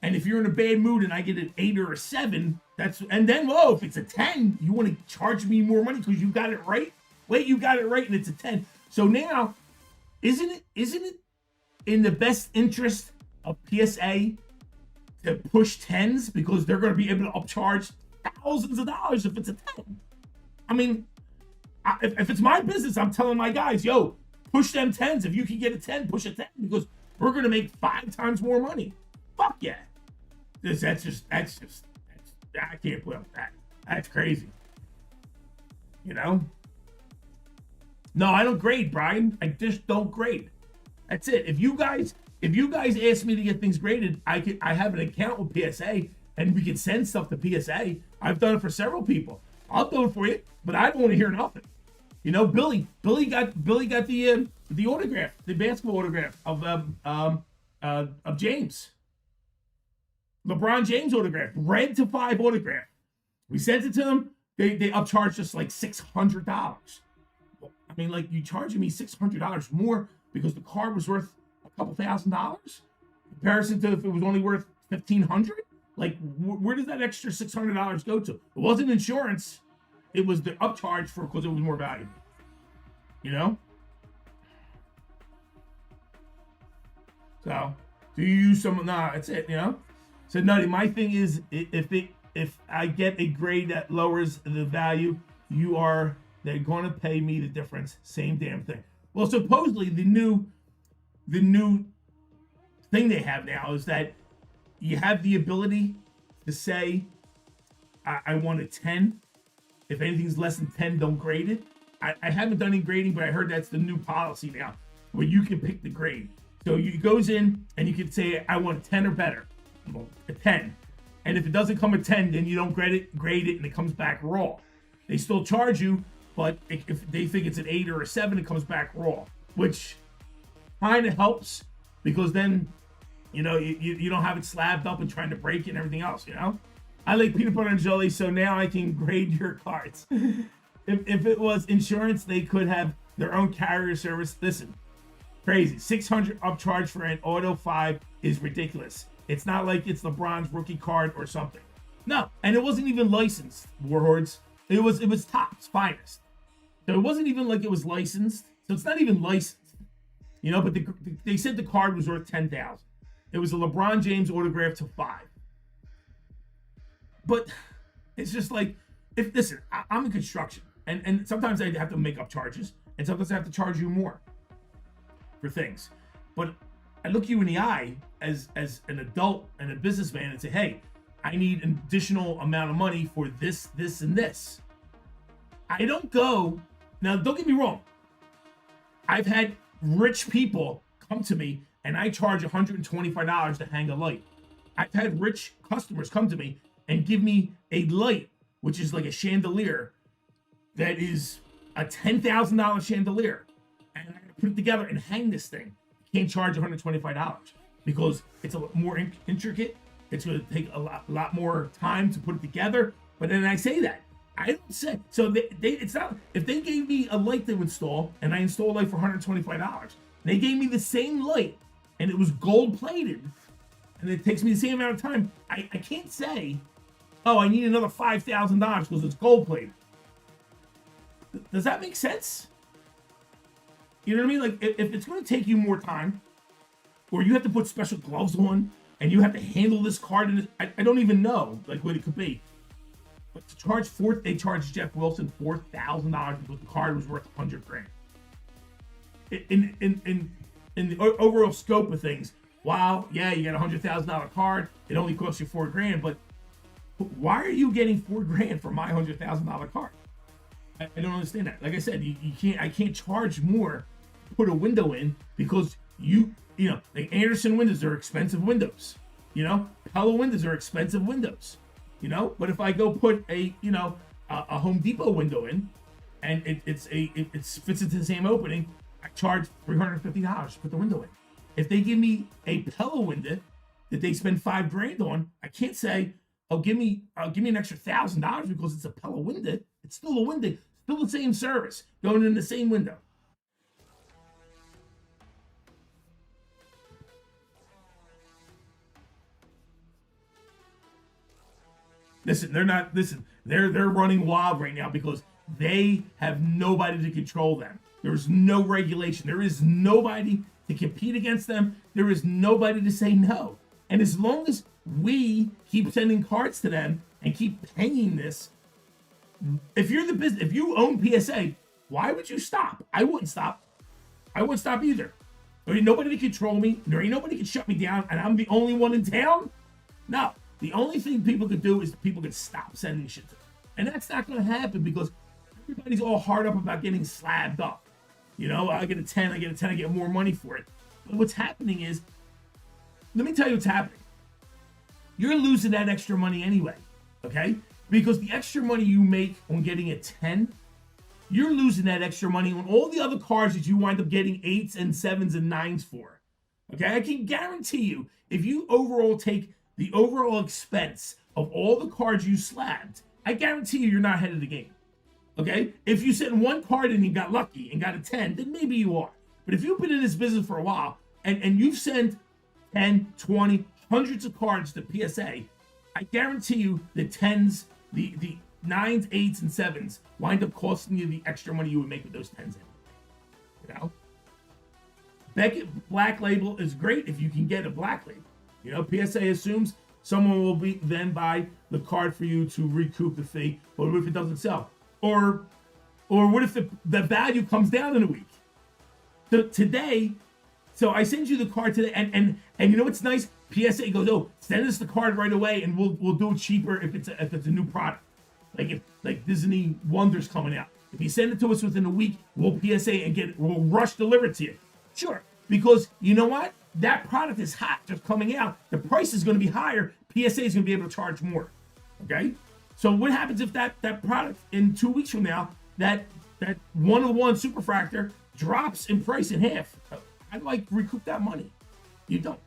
And if you're in a bad mood and I get an 8 or a 7, and then, whoa, if it's a 10, you want to charge me more money because you got it right? Wait, you got it right and it's a 10. So now, isn't it in the best interest of PSA to push 10s because they're going to be able to upcharge thousands of dollars if it's a 10? I mean, if it's my business, I'm telling my guys, yo, push them 10s. If you can get a 10, push a 10 because we're going to make 5 times more money. Fuck yeah. I can't put up with that. That's crazy. You know? No, I don't grade, Brian. I just don't grade. That's it. If you guys ask me to get things graded, I have an account with PSA and we can send stuff to PSA. I've done it for several people. I'll do it for you, but I don't want to hear nothing. You know, Billy got the autograph, the basketball autograph of James. LeBron James autograph, red to 5 autograph. We sent it to them. They upcharged us like $600. I mean, like, you charging me $600 more because the card was worth a couple $1,000 in comparison to if it was only worth $1,500. Like, where does that extra $600 go to? It wasn't insurance. It was the upcharge because it was more valuable. You know? So, do you use some? Nah, that's it. You know. So, Nutty, my thing is, if I get a grade that lowers the value, they're going to pay me the difference. Same damn thing. Well, supposedly the new thing they have now is that you have the ability to say, I want a 10. If anything's less than 10, don't grade it. I haven't done any grading, but I heard that's the new policy now, where you can pick the grade. So it goes in and you can say, I want a 10 or better, a 10. And if it doesn't come a 10, then you don't grade it, and it comes back raw. They still charge you, but if they think it's an 8 or a 7, it comes back raw, which kind of helps because then, you know, you don't have it slabbed up and trying to break it and everything else, you know? I like peanut butter and jelly, so now I can grade your cards. If it was insurance, they could have their own carrier service. Listen, crazy. $600 upcharge for an Auto 5 is ridiculous. It's not like it's LeBron's rookie card or something. No, and it wasn't even licensed, Warhordes. It was Topps Finest. So it wasn't even like it was licensed. So it's not even licensed. You know, but they said the card was worth $10,000. It was a LeBron James autograph to 5. But it's just like, listen, I'm in construction, and sometimes I have to make up charges, and sometimes I have to charge you more for things. But I look you in the eye as an adult and a businessman and say, hey, I need an additional amount of money for this, this, and this. I don't go, now don't get me wrong. I've had rich people come to me and I charge $125 to hang a light. I've had rich customers come to me and give me a light, which is like a chandelier that is a $10,000 chandelier. And I put it together and hang this thing. Can't charge $125 because it's a more intricate. It's going to take a lot more time to put it together. But then I say that. I don't say, so it's not, if they gave me a light to install and I install a light for $125, they gave me the same light and it was gold plated and it takes me the same amount of time, I can't say, oh, I need another $5,000 because it's gold plated. Does that make sense? You know what I mean? Like, if it's going to take you more time, or you have to put special gloves on, and you have to handle this card, and I don't even know, like, what it could be. But to they charged Jeff Wilson $4,000 because the card was worth $100,000. In the overall scope of things, wow, yeah, you got a $100,000 card, it only costs you $4,000, but why are you getting $4,000 for my $100,000 card? I don't understand that. Like I said, I can't charge more to put a window in because you know, like Anderson windows are expensive windows. You know, Pella windows are expensive windows. You know, but if I go put a Home Depot window in, and it fits into the same opening, I charge $350 to put the window in. If they give me a Pella window that they spend $5,000 on, I can't say, oh, give me an extra $1,000 because it's a Pella window. It's still a window, still the same service, going in the same window. They're running wild right now because they have nobody to control them. There's no regulation. There is nobody to compete against them. There is nobody to say no. And as long as we keep sending cards to them and keep paying this, if you're the business, if you own PSA, why would you stop? I wouldn't stop. I wouldn't stop either. There ain't nobody to control me. There ain't nobody to shut me down, and I'm the only one in town. No. The only thing people could do is people could stop sending shit to them. And that's not going to happen because everybody's all hard up about getting slabbed up. You know, I get a 10, I get more money for it. But what's happening is, let me tell you what's happening. You're losing that extra money anyway, okay? Because the extra money you make on getting a 10, you're losing that extra money on all the other cards that you wind up getting 8s and 7s and 9s for. Okay, I can guarantee you, if you overall take the overall expense of all the cards you slabbed, I guarantee you're not ahead of the game. Okay, if you sent one card and you got lucky and got a 10, then maybe you are. But if you've been in this business for a while and you've sent 10, 20, hundreds of cards to PSA, I guarantee you the 10s, the 9s, 8s, and 7s wind up costing you the extra money you would make with those 10s. You know? Beckett Black Label is great if you can get a Black Label. You know, PSA assumes someone will then buy the card for you to recoup the fee. But what if it doesn't sell? Or what if the value comes down in a week? So today, I send you the card today, and you know what's nice? PSA goes, oh, send us the card right away, and we'll do it cheaper if it's a new product. Like Disney Wonder's coming out. If you send it to us within a week, we'll PSA and we'll rush deliver it to you. Sure, because you know what? That product is hot, just coming out. The price is going to be higher. PSA is going to be able to charge more. Okay? So what happens if that product in 2 weeks from now, that 101 Superfractor drops in price in half? I'd like to recoup that money. You don't.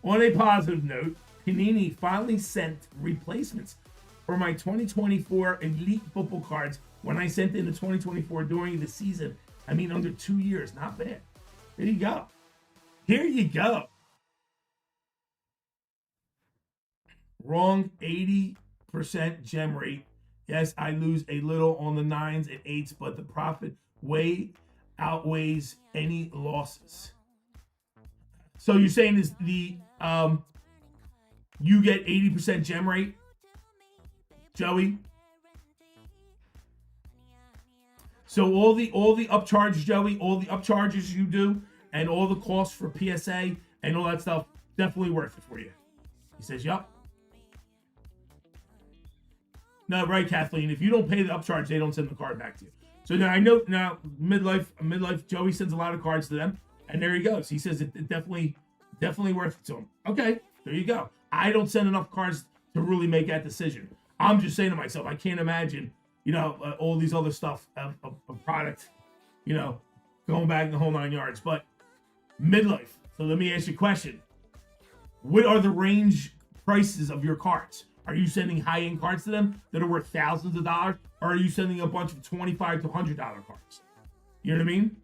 On a positive note, Panini finally sent replacements for my 2024 Elite Football cards when I sent in the 2024 during the season. I mean, under 2 years. Not bad. There you go. Here you go. Wrong 80% gem rate. Yes, I lose a little on the 9s and 8s, but the profit way outweighs any losses. So you're saying is the you get 80% gem rate, Joey? So all the upcharges, Joey, all the upcharges you do, and all the costs for PSA and all that stuff, definitely worth it for you. He says, yup. No, right, Kathleen. If you don't pay the upcharge, they don't send the card back to you. So now I know now midlife Joey sends a lot of cards to them, and there he goes. He says it definitely worth it to him. Okay, there you go. I don't send enough cards to really make that decision. I'm just saying to myself, I can't imagine, all these other stuff of product, going back the whole 9 yards. But midlife. So let me ask you a question. What are the range prices of your cards? Are you sending high-end cards to them that are worth thousands of dollars? Or are you sending a bunch of $25 to $100 cards? You know what I mean?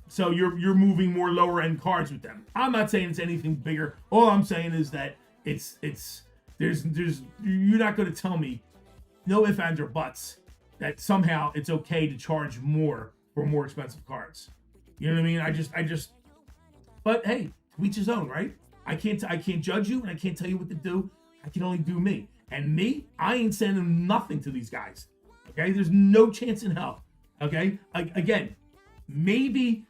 So you're moving more lower end cards with them. I'm not saying it's anything bigger. All I'm saying is that there's you're not going to tell me, no ifs, ands, or buts, that somehow it's okay to charge more for more expensive cards. You know what I mean? I just but hey, to each his own, right? I can't judge you and I can't tell you what to do. I can only do me. And me, I ain't sending nothing to these guys. Okay? There's no chance in hell. Okay? Again, maybe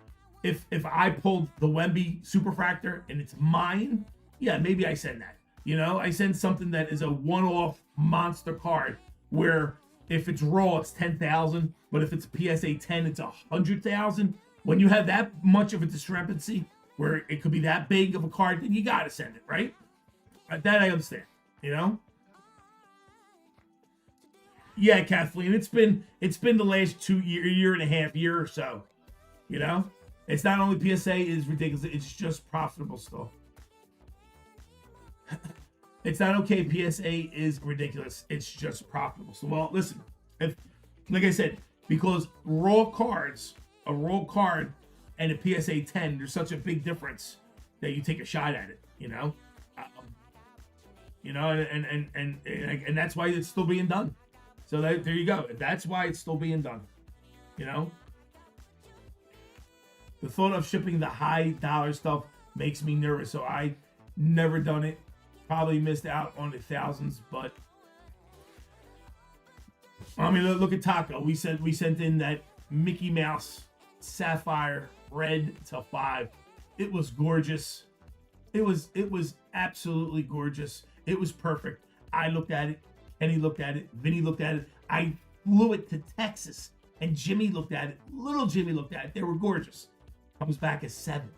if I pulled the Wemby Superfractor and it's mine, yeah, maybe I send that. I send something that is a one-off monster card where if it's raw, it's 10,000, but if it's a PSA 10, it's 100,000. When you have that much of a discrepancy where it could be that big of a card, then you gotta send it, right? That I understand, Yeah, Kathleen, it's been the last year and a half year or so. It's not only PSA is ridiculous, it's just profitable still. It's not okay. PSA is ridiculous. It's just profitable. So, well, listen, like I said, because a raw card and a PSA 10, there's such a big difference that you take a shot at it, and that's why it's still being done. So there you go. That's why it's still being done, The thought of shipping the high dollar stuff makes me nervous. So I never done it. Probably missed out on the thousands, but I mean, look at Taco. We sent in that Mickey Mouse sapphire red to 5. It was gorgeous. It was absolutely gorgeous. It was perfect. I looked at it. Kenny looked at it. Vinny looked at it. I flew it to Texas, and Jimmy looked at it. Little Jimmy looked at it. They were gorgeous. Comes back as 7.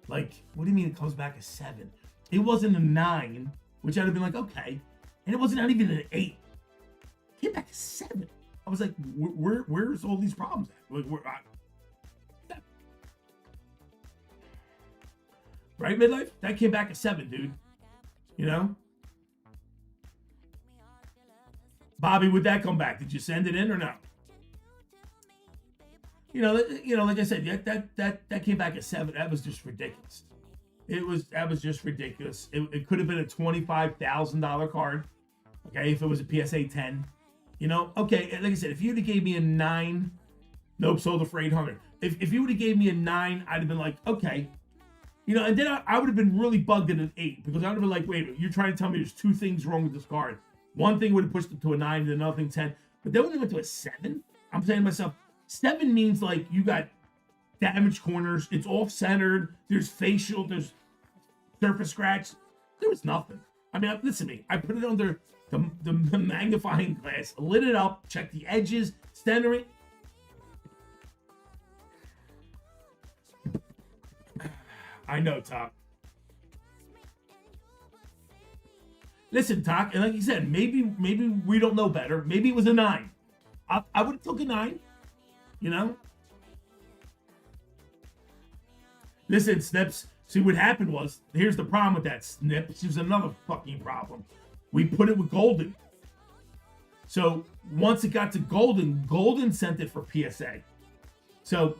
Like, what do you mean it comes back as 7? It wasn't a 9, which I'd have been like, okay. And it wasn't not even an 8. It came back as 7. I was like, where's all these problems at? Like, right, Midlife? That came back as 7, dude. You know? Bobby, would that come back? Did you send it in or no? You know, like I said, that came back at 7. That was just ridiculous. That was just ridiculous. It could have been a $25,000 card. Okay, if it was a PSA 10. You know, okay, like I said, if you would have gave me a 9, nope, sold it for 800. If you would have gave me a 9, I'd have been like, okay. You know, and then I would have been really bugged at an 8 because I would have been like, wait, you're trying to tell me there's 2 things wrong with this card. One thing would have pushed it to a 9 and another thing 10. But then when it went to a 7, I'm saying to myself, 7 means like you got damaged corners. It's off-centered. There's facial. There's surface scratch. There was nothing. I mean, listen to me. I put it under the magnifying glass, lit it up, checked the edges, centering. I know, Top. Listen, Talk, and like you said, maybe we don't know better. Maybe it was a 9. I would have took a 9. You know? Listen, Snips. See, what happened was, here's the problem with that, Snips. Here's another fucking problem. We put it with Golden. So, once it got to Golden, Golden sent it for PSA. So,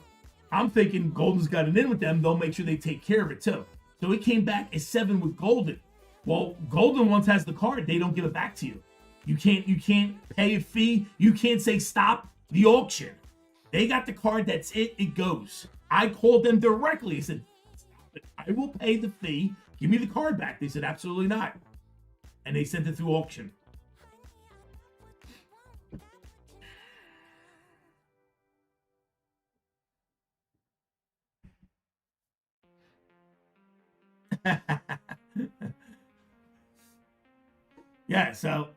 I'm thinking Golden's got it in with them. They'll make sure they take care of it, too. So, it came back as 7 with Golden. Well, Golden once has the card, they don't give it back to you. You can't pay a fee. You can't say stop the auction. They got the card, that's it, it goes. I called them directly. I said, I will pay the fee. Give me the card back. They said, absolutely not. And they sent it through auction. Yeah, so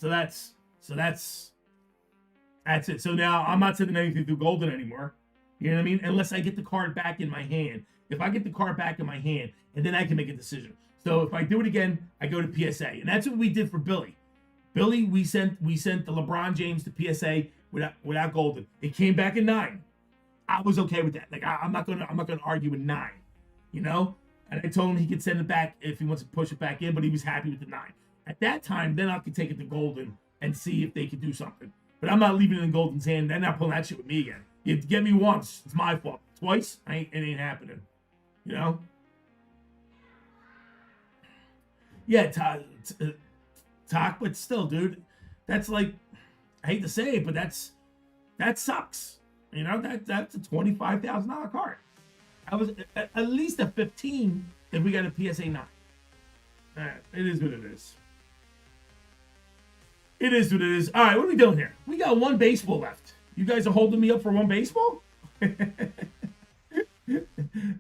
that's it. So now I'm not sending anything through Golden anymore. You know what I mean? Unless I get the card back in my hand. If I get the card back in my hand, and then I can make a decision. So if I do it again, I go to PSA. And that's what we did for Billy. Billy, we sent the LeBron James to PSA without Golden. It came back in 9. I was okay with that. Like I'm not gonna argue with 9. You know? And I told him he could send it back if he wants to push it back in, but he was happy with the 9. At that time, then I could take it to Golden and see if they could do something. But I'm not leaving it in Golden's hand. They're not pulling that shit with me again. You get me once, it's my fault. Twice, it ain't happening. You know? Yeah, talk, but still, dude, that's like, I hate to say it, but that sucks. You know, that's a $25,000 card. I was at least a 15 if we got a PSA 9. It is what it is. It is what it is. All right, what are we doing here? We got 1 baseball left. You guys are holding me up for 1 baseball?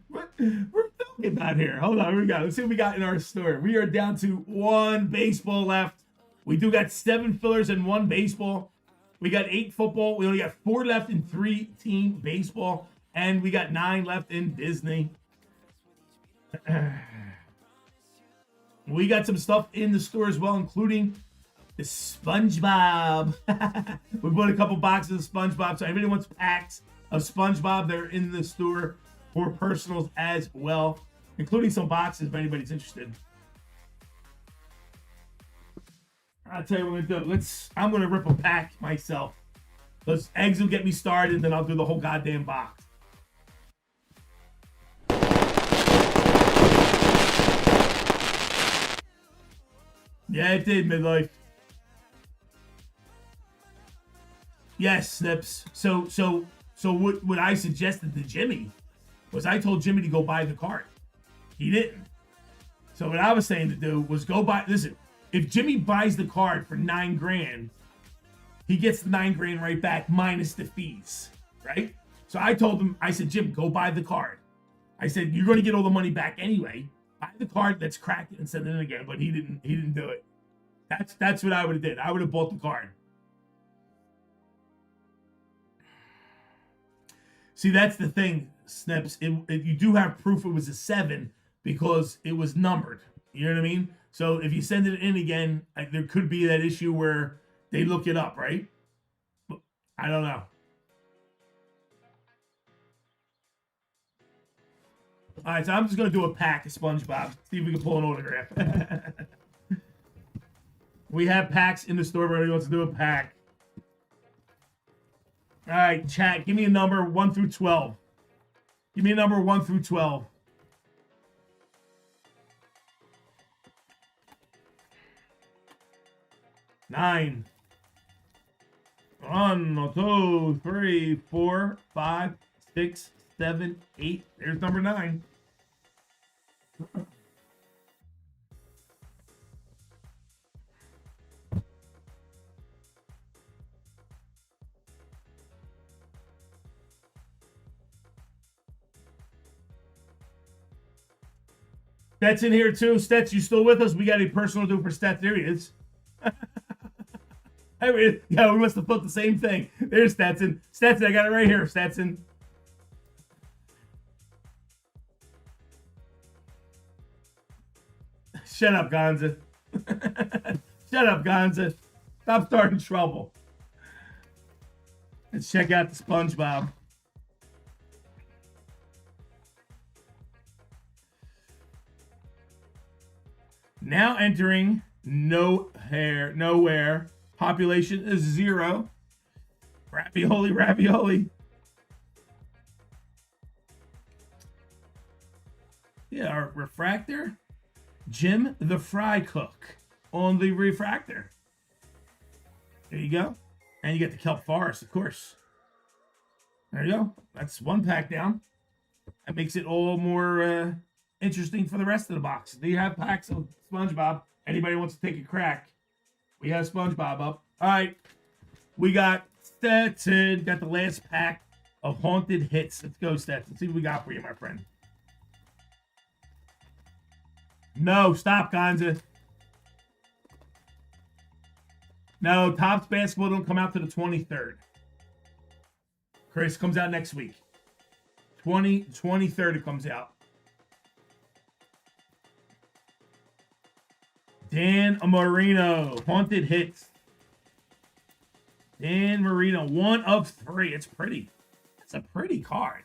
What we're talking about here? Hold on, here we go. Let's see what we got in our store. We are down to 1 baseball left. We do got 7 fillers and 1 baseball. We got 8 football. We only got 4 left in 3-team baseball. And we got 9 left in Disney. We got some stuff in the store as well, including the SpongeBob. We bought a couple boxes of SpongeBob. So everybody wants packs of SpongeBob. They're in the store for personals as well, including some boxes if anybody's interested. I'll tell you what I'm gonna do. I'm gonna rip a pack myself. Those eggs will get me started, then I'll do the whole goddamn box. Yeah, it did, Midlife. Yes, Snips. So what I suggested to Jimmy was I told Jimmy to go buy the card. He didn't. So what I was saying to do was go buy. Listen, if Jimmy buys the card for $9,000, he gets the $9,000 right back minus the fees, right? So I told him, I said, Jim, go buy the card. I said, you're going to get all the money back anyway. Buy the card, let's crack it and send it in again. But he didn't do it. That's what I would have did. I would have bought the card. See, that's the thing, Snips. You do have proof it was a 7 because it was numbered. You know what I mean? So if you send it in again, there could be that issue where they look it up, right? But I don't know. All right, so I'm just going to do a pack of SpongeBob. See if we can pull an autograph. We have packs in the store, but everybody wants to do a pack. All right, chat, give me a number 1 through 12. Give me a number 1 through 12. Nine. 1, 2, 3, 4, 5, 6, 7, 8. There's number 9. Stet's in here too. Stet's, you still with us? We got a personal do for Stet. There he is. Yeah, we must have put the same thing. There's Stetson. Stetson, I got it right here, Stetson. Shut up, Gonza. Shut up, Gonza. Stop starting trouble. Let's check out the SpongeBob. Now entering nowhere. Population is 0. Ravioli, ravioli. Yeah, our refractor. Jim the Fry Cook on the refractor. There you go. And you get the Kelp Forest, of course. There you go. That's one pack down. That makes it all more interesting for the rest of the box. Do you have packs of SpongeBob? Anybody wants to take a crack? We have SpongeBob up. All right. We got Stetson. Got the last pack of Haunted Hits. Let's go, Stetson. Let's see what we got for you, my friend. No, stop, Gonza. No, Topps Basketball don't come out to the 23rd. Chris, comes out next week. 23rd it comes out. Dan Marino, Haunted Hits. Dan Marino, 1 of 3. It's pretty. It's a pretty card.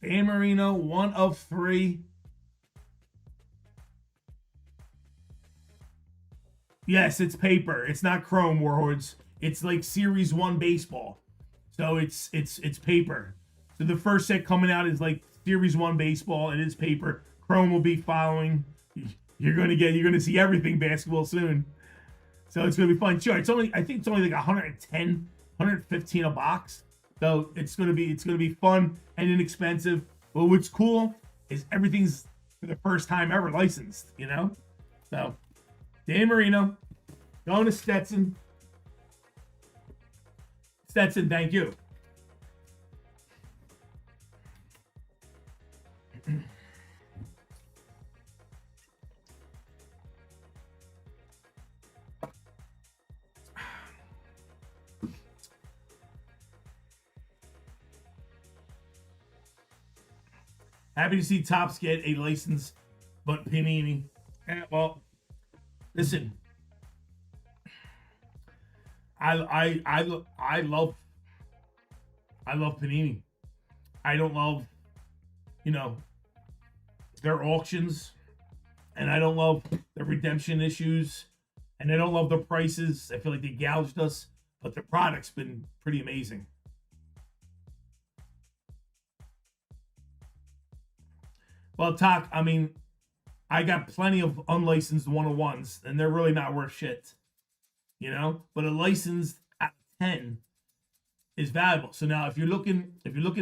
Dan Marino, 1 of 3. Yes, it's paper. It's not chrome, Warhordes. It's like Series 1 baseball. So it's paper. So the first set coming out is like Series 1 baseball. It is paper. Chrome will be following. You're gonna see everything basketball soon. So it's gonna be fun. Sure, I think it's only like 110, 115 a box. So it's gonna be fun and inexpensive. But what's cool is everything's for the first time ever licensed, you know? So Dan Marino, going to Stetson. Stetson, thank you. Happy to see Topps get a license, but Panini. Well, listen. I love Panini. I don't love, their auctions, and I don't love the redemption issues, and I don't love the prices. I feel like they gouged us, but the product's been pretty amazing. Well, Talk, I mean, I got plenty of unlicensed 101s, and they're really not worth shit. But a licensed out of 10 is valuable. So now if you're looking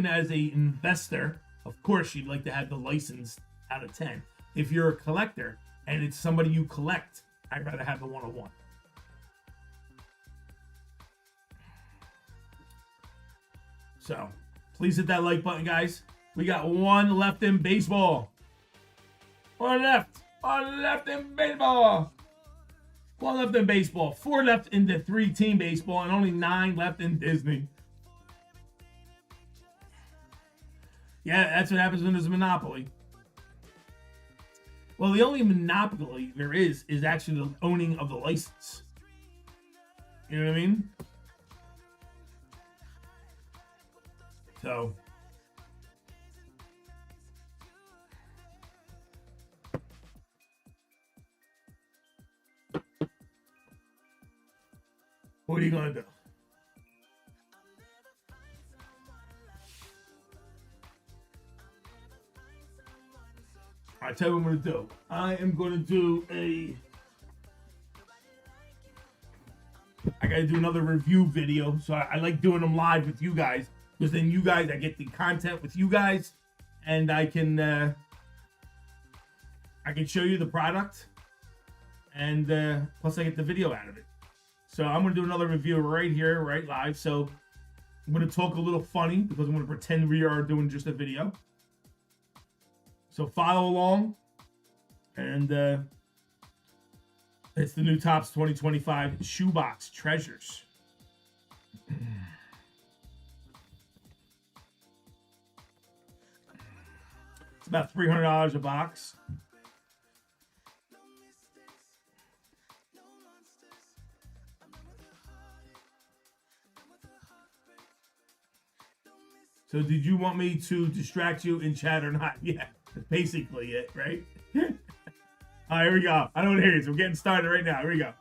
as an investor, of course you'd like to have the licensed out of 10. If you're a collector and it's somebody you collect, I'd rather have the 101. So please hit that like button, guys. We got one left in baseball. One left in baseball. One left in baseball. 4 left in the 3-team baseball, and only 9 left in Disney. Yeah, that's what happens when there's a monopoly. Well, the only monopoly there is actually the owning of the license. You know what I mean? So, what are you going to do? I tell you what I'm going to do. I am going to do I got to do another review video. So I like doing them live with you guys. Because then you guys, I get the content with you guys. And I can show you the product. And plus I get the video out of it. So I'm going to do another review right here, right live. So I'm going to talk a little funny because I'm going to pretend we are doing just a video. So follow along, and it's the new Topps 2025 Shoebox Treasures. It's about $300 a box. So did you want me to distract you in chat or not? Yeah. That's basically it, right? All right, here we go. I don't hear you, so we're getting started right now. Here we go.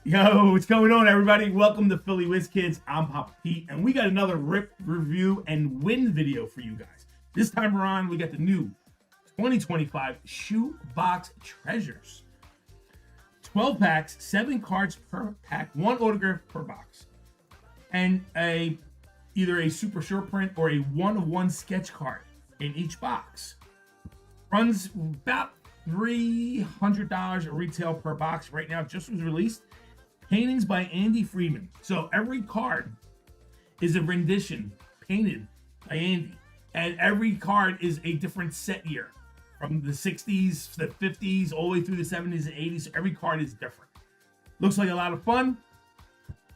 Yo, what's going on, everybody? Welcome to Philly Whiz Kids. I'm Papa Pete, and we got another rip, review, and win video for you guys. This time around, we got the new 2025 Shoebox Treasures. 12 packs, 7 cards per pack, 1 autograph per box, and either a super short print or a 1-of-1 sketch card in each box. Runs about $300 at retail per box right now. Just was released. Paintings by Andy Freeman. So every card is a rendition painted by Andy. And every card is a different set year. From the 60s, the 50s, all the way through the 70s and 80s. So every card is different. Looks like a lot of fun.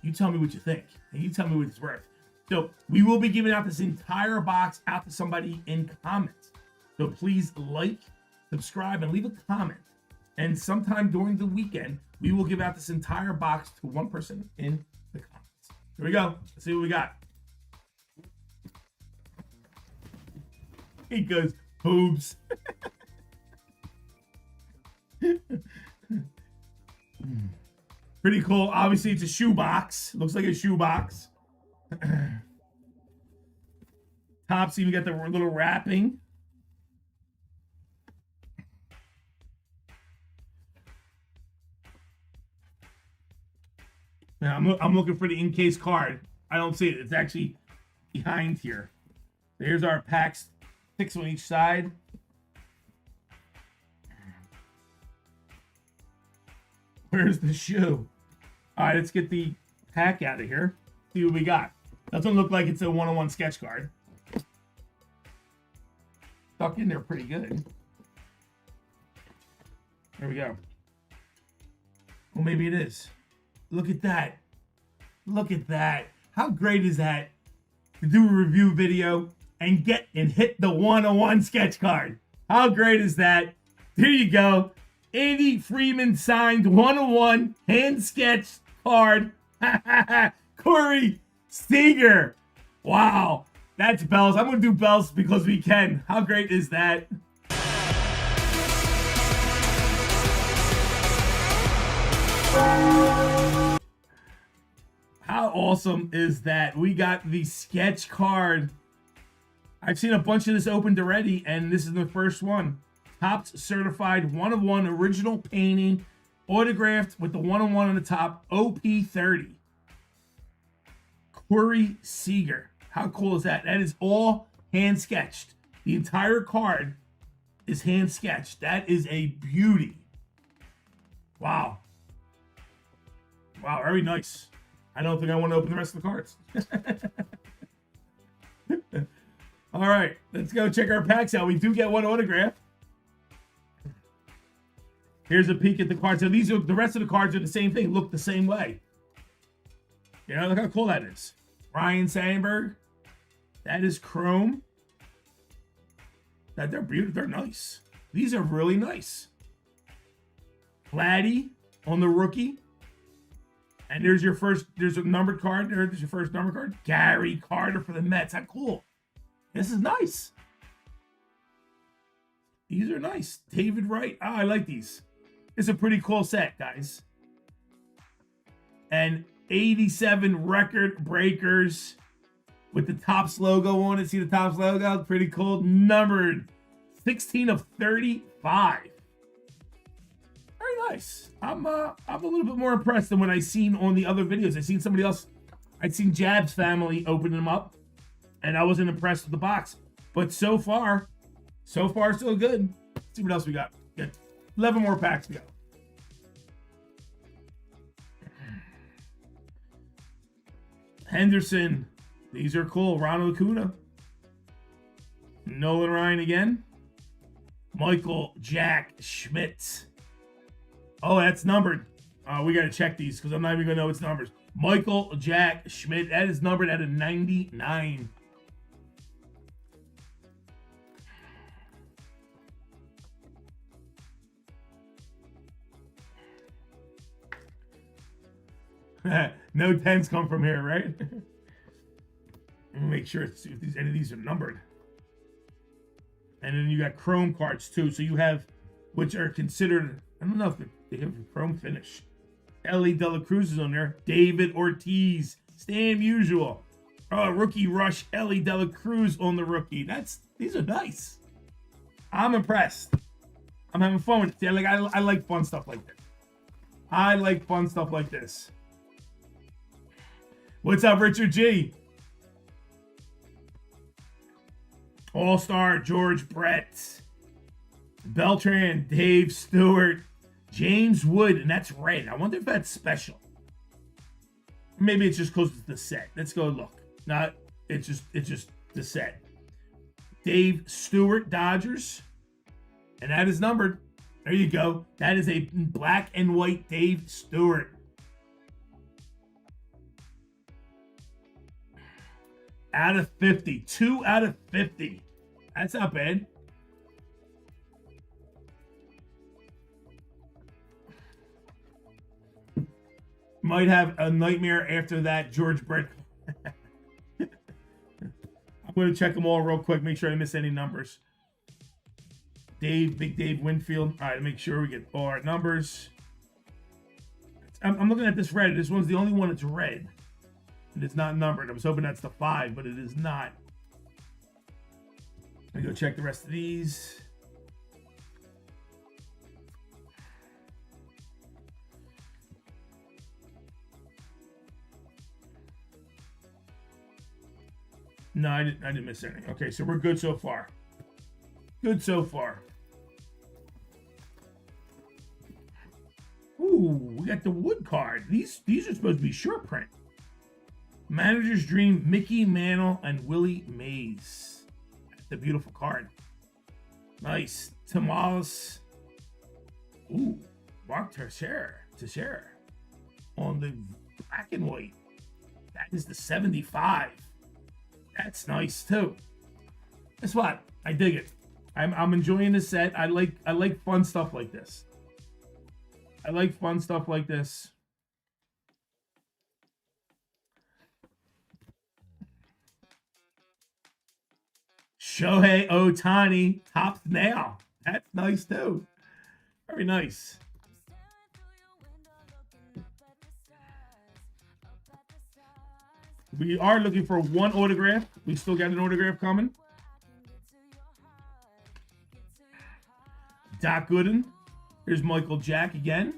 You tell me what you think. And you tell me what it's worth. So we will be giving out this entire box out to somebody in comments. So please like, subscribe, and leave a comment. And sometime during the weekend, we will give out this entire box to one person in the comments. Here we go. Let's see what we got. He goes, boobs. Pretty cool. Obviously, it's a shoebox. Looks like a shoebox. Topps even got the little wrapping. Now I'm looking for the in-case card. I don't see it. It's actually behind here. Here's our packs, 6 on each side. Where's the shoe? All right, let's get the pack out of here. See what we got. Doesn't look like it's a 1-on-1 sketch card. Stuck in there pretty good. There we go. Well, maybe it is. Look at that. Look at that. How great is that to do a review video and hit the 1-on-1 sketch card? How great is that? There you go. Andy Freeman signed 1-on-1 hand sketched card. Corey Seager. Wow. That's bells. I'm going to do bells because we can. How great is that? How awesome is that? We got the sketch card. I've seen a bunch of this opened already, and this is the first one. Topps certified 1-of-1 original painting, autographed with the 1-on-1 on the top, OP30. Corey Seager. How cool is that? That is all hand sketched. The entire card is hand sketched. That is a beauty. Wow. Wow, very nice. I don't think I want to open the rest of the cards. All right, let's go check our packs out. We do get one autograph. Here's a peek at the cards. So these are the rest of the cards are the same thing, look the same way. You know, look how cool that is. Ryan Sandberg. That is chrome. They're beautiful. They're nice. These are really nice. Vladdy on the rookie. And there's your first, there's a numbered card. There's your first numbered card. Gary Carter for the Mets. How cool. This is nice. These are nice. David Wright. Oh, I like these. It's a pretty cool set, guys. And 87 record breakers with the Topps logo on it. See the Topps logo? Pretty cool. Numbered 16 of 35. Very nice. I'm a little bit more impressed than what I seen on the other videos. I seen somebody else. I'd seen Jab's family open them up, and I wasn't impressed with the box. But so far, so good. Let's see what else we got. Good. 11 more packs to go. Henderson. These are cool. Ronald Acuna. Nolan Ryan again. Michael Jack Schmidt. Oh, that's numbered. We got to check these because I'm not even going to know its numbers. Michael Jack Schmidt. That is numbered at a 99. No 10s come from here, right? Let me make sure if any of these are numbered. And then you got chrome cards too. So you have, which are considered, I don't know if they have a chrome finish. Ellie De La Cruz is on there. David Ortiz. Stan Musial. Rookie rush. Ellie De La Cruz on the rookie. These are nice. I'm impressed. I'm having fun with it. I like fun stuff like this. I like fun stuff like this. What's up, Richard G? All-Star George Brett. Beltran, Dave Stewart, James Wood, and that's red. I wonder if that's special. Maybe it's just because it's the set. Let's go look. It's just the set. Dave Stewart, Dodgers. And that is numbered. There you go. That is a black and white Dave Stewart. Out of 50. 2 out of 50. That's not bad. Might have a nightmare after that, George Brett. I'm going to check them all real quick. Make sure I didn't miss any numbers. Big Dave Winfield. All right, make sure we get all our numbers. I'm looking at this red. This one's the only one that's red. And it's not numbered. I was hoping that's the 5, but it is not. Let me go check the rest of these. No, I didn't miss anything. Okay, so we're good so far. Good so far. Ooh, we got the Wood card. These are supposed to be short print. Manager's Dream, Mickey Mantle, and Willie Mays. That's a beautiful card. Nice. Tamales. Ooh, Mark Teixeira on the black and white. That is the 75. That's nice too. Guess what? I dig it. I'm enjoying this set. I like fun stuff like this. I like fun stuff like this. Shohei Ohtani, topped now. That's nice too. Very nice. We are looking for one autograph. We still got an autograph coming. Doc Gooden. Here's Michael Jack again.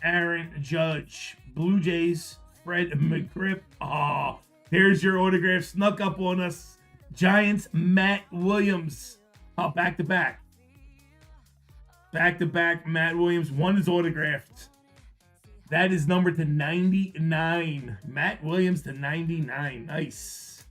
Aaron Judge. Blue Jays. Fred McGriff. Oh, here's your autograph. Snuck up on us. Giants, Matt Williams. Oh, back to back. Back to back, Matt Williams. One is autographed. That is numbered to 99. Matt Williams to 99. Nice.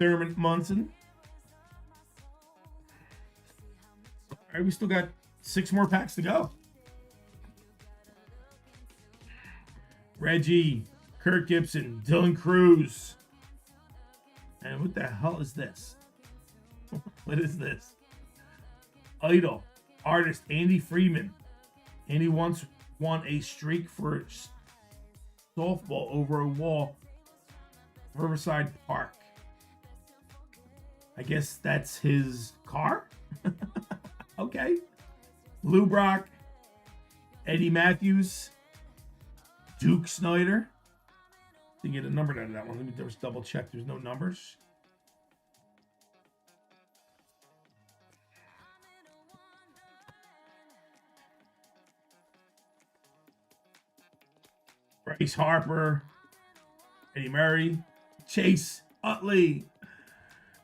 Thurman Munson. All right, we still got 6 more packs to go. Reggie, Kirk Gibson, Dylan Cruz. And what the hell is this? What is this? Idol, artist Andy Freeman. Andy once won a streak for softball over a wall, Riverside Park. I guess that's his car? Okay. Lou Brock, Eddie Matthews, Duke Snyder. Didn't get a number out of that one. Let me just double check. There's no numbers. Bryce Harper, Eddie Murray, Chase Utley.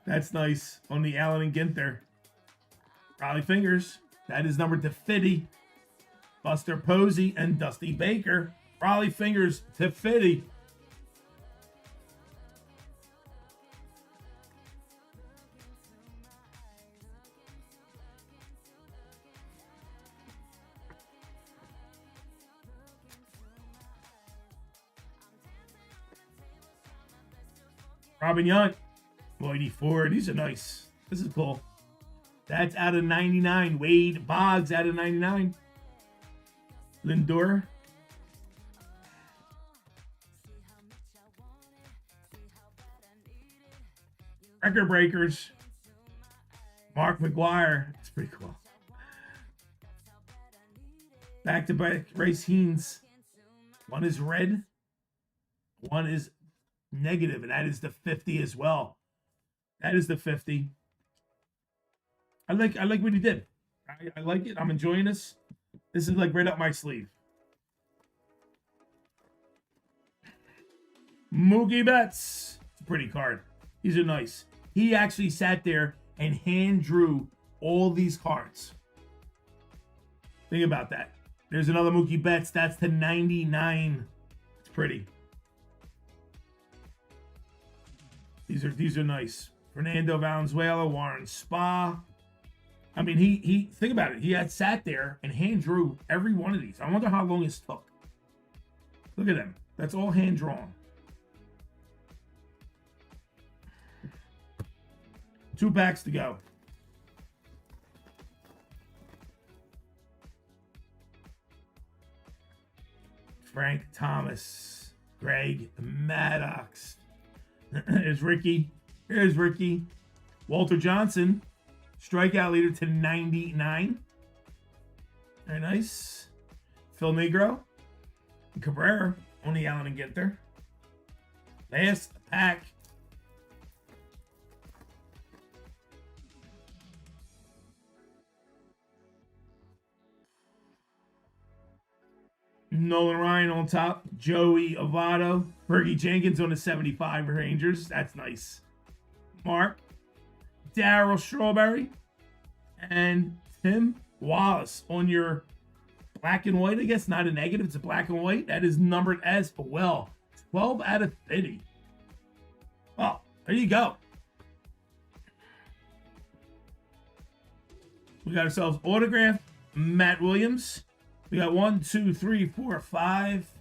That's nice on the Allen and Ginther. Raleigh Fingers. That is numbered to 50. Buster Posey and Dusty Baker. Raleigh Fingers to 50. Robin Yount, Lloydie Ford. These are nice. This is cool. That's out of 99. Wade Boggs out of 99. Lindor. Record breakers. Mark McGuire. That's pretty cool. Back-to-back Race Heens. One is red. One is negative, and that is the 50 as well. That is the 50. I like what he did. I like it. I'm enjoying this. This is like right up my sleeve. Mookie Betts. It's a pretty card. These are nice. He actually sat there and hand drew all these cards. Think about that. There's another Mookie Betts. That's to 99. It's pretty. These are nice. Fernando Valenzuela, Warren Spa. I mean, he think about it. He had sat there and hand drew every one of these. I wonder how long this took. Look at them. That's all hand drawn. 2 packs to go. Frank Thomas, Greg Maddox. There's Ricky. Here's Ricky. Walter Johnson, strikeout leader to 99. Very nice. Phil Negro. And Cabrera on the Allen and Ginther. Last pack. Nolan Ryan on top. Joey Avado. Fergie Jenkins on the 75 Rangers. That's nice. Mark. Darryl Strawberry. And Tim Wallace on your black and white. I guess not a negative. It's a black and white. That is numbered as well. 12 out of 50. Well, there you go. We got ourselves autograph. Matt Williams. We got 1, 2, 3, 4, 5,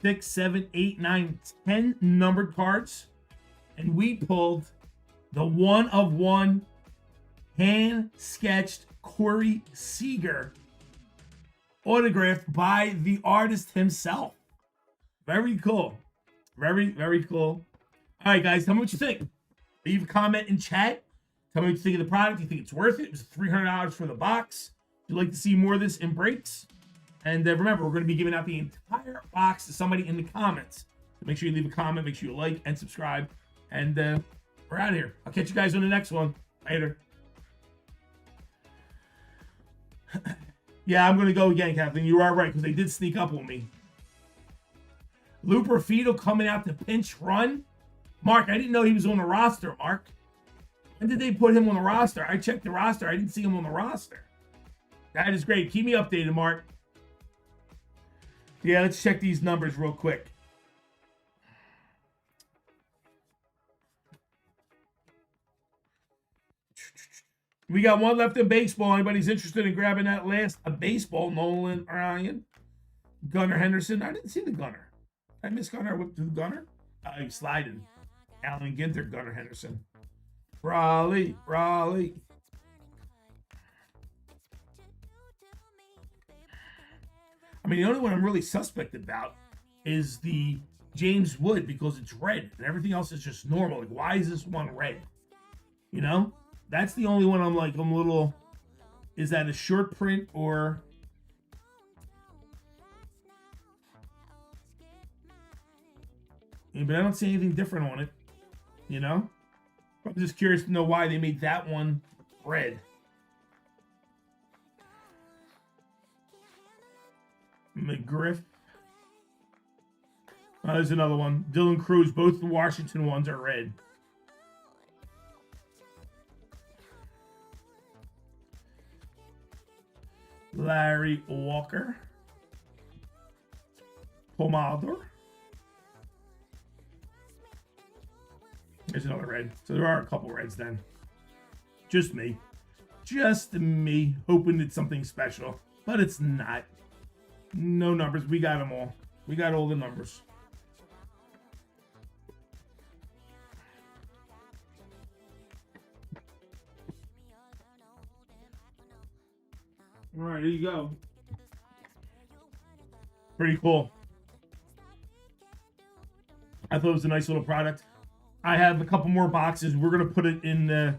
6, 7, 8, 9, 10 numbered cards. And we pulled the 1-of-1 hand-sketched Corey Seager, autographed by the artist himself. Very cool. Very, very cool. All right, guys, tell me what you think. Leave a comment in chat. Tell me what you think of the product. Do you think it's worth it? It was $300 for the box. If you'd like to see more of this in breaks. And remember, we're going to be giving out the entire box to somebody in the comments. So make sure you leave a comment. Make sure you like and subscribe. And we're out of here. I'll catch you guys on the next one. Later. Yeah, I'm going to go again, Kathleen. You are right, because they did sneak up on me. Lou Perfino coming out to pinch run. Mark, I didn't know he was on the roster, Mark. When did they put him on the roster? I checked the roster. I didn't see him on the roster. That is great. Keep me updated, Mark. Yeah, let's check these numbers real quick. We got one left in baseball. Anybody's interested in grabbing that last baseball? Nolan Ryan, Gunnar Henderson. I didn't see the Gunnar. I missed Gunnar. What to the Gunnar? He was sliding. Allen Ginter, Gunnar Henderson. Raleigh. I mean, the only one I'm really suspect about is the James Wood because it's red and everything else is just normal. Like, why is this one red? You know? That's the only one I'm a little, is that a short print or... Yeah, but I don't see anything different on it, you know? I'm just curious to know why they made that one red. McGriff. There's another one. Dylan Cruz. Both the Washington ones are red. Larry Walker. Pomador. There's another red. So there are a couple reds then. Just me. Just me. Hoping it's something special. But it's not. No numbers. We got them all. We got all the numbers. All right, there you go. Pretty cool. I thought it was a nice little product. I have a couple more boxes. We're going to put it in the...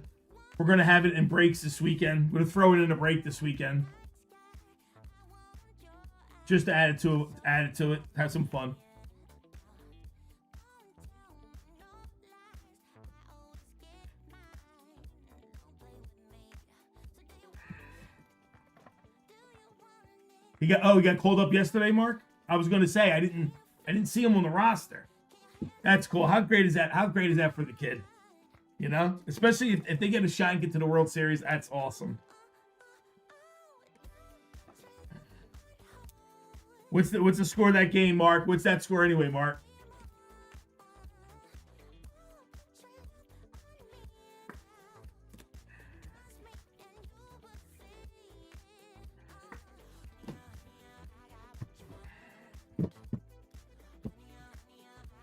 We're going to have it in breaks this weekend. We're going to throw it in a break this weekend. Just to add it to it. Have some fun. He got called up yesterday, Mark? I was going to say I didn't see him on the roster. That's cool. How great is that? How great is that for the kid? You know? Especially if they get a shot and get to the World Series, that's awesome. What's the score of that game, Mark? What's that score anyway, Mark?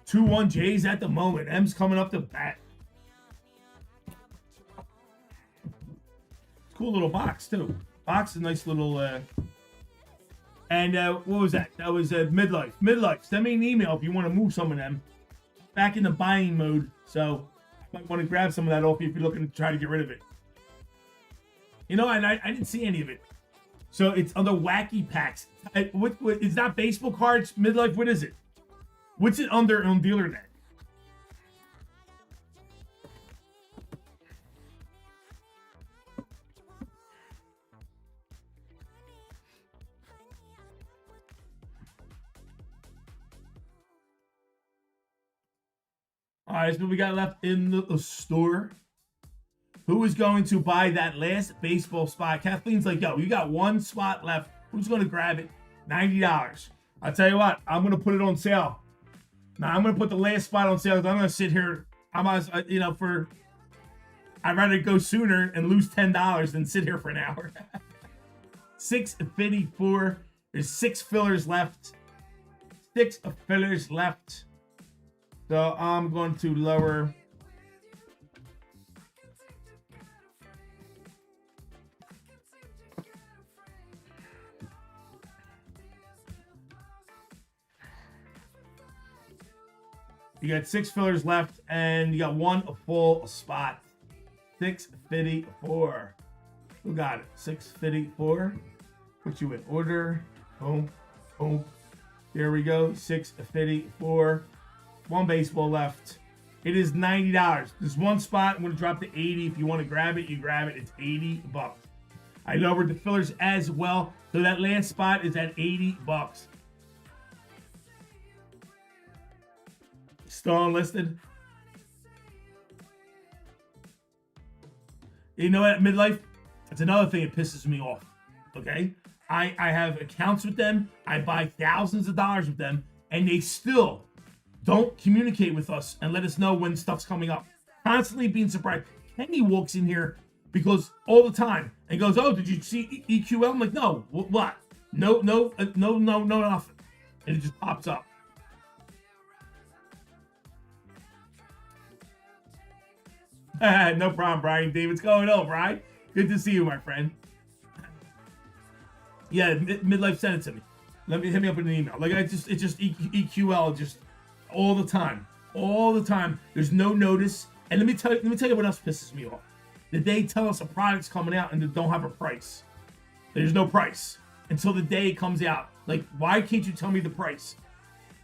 Two-one Jays at the moment. M's coming up to bat. Cool little box too. Box is a nice little. And what was that? That was Midlife. Midlife. Send me an email if you want to move some of them. Back in the buying mode, so I might want to grab some of that off you if you're looking to try to get rid of it. You know, and I didn't see any of it. So it's on the wacky packs. What it's not baseball cards. Midlife. What is it? What's it under on DealerNet? All right, so we got left in the store. Who is going to buy that last baseball spot? Kathleen's like, yo, you got one spot left. Who's going to grab it? $90. I'll tell you what, I'm going to put it on sale. Now, I'm going to put the last spot on sale. I'm going to sit here. I'd rather go sooner and lose $10 than sit here for an hour. 654. There's 6 fillers left. 6 fillers left. So I'm going to lower. You got 6 fillers left, and you got 1 full spot. 654. Who got it? 654. Put you in order. Boom, boom. There we go. 654. 1 baseball left. It is $90. There's 1 spot. I'm going to drop to 80. If you want to grab it, you grab it. It's $80. I lowered the fillers as well, so that last spot is at $80. Still unlisted. You know what, Midlife? That's another thing that pisses me off. Okay? I have accounts with them. I buy thousands of dollars with them, and they still don't communicate with us and let us know when stuff's coming up. Constantly being surprised. Kenny walks in here because all the time. And he goes, "Oh, did you see EQL?" I'm like, "No, what? No, nothing." And it just pops up. No problem, Brian D. What's going on, Brian? Good to see you, my friend. Yeah, Midlife sent it to me. Hit me up in an email. Like it's just EQL just all the time. There's no notice. And let me tell you what else pisses me off. The day tell us a product's coming out and they don't have a price. There's no price until the day it comes out. Like, why can't you tell me the price?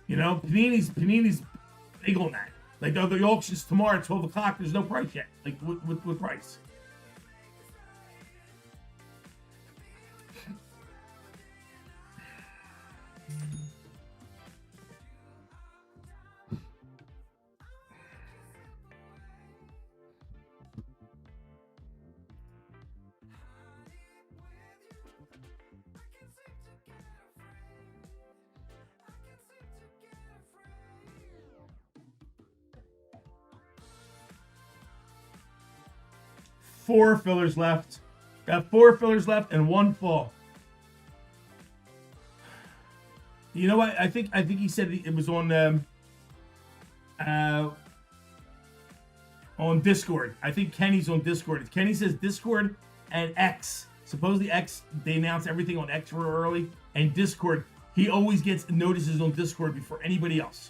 You know, Panini's big on that. Like the auction's tomorrow at 12 o'clock. There's no price yet. Like with price. Four fillers left. Got 4 fillers left and 1 full. You know what? I think he said it was on Discord. I think Kenny's on Discord. Kenny says Discord and X. Supposedly X, they announce everything on X real early. And Discord, he always gets notices on Discord before anybody else.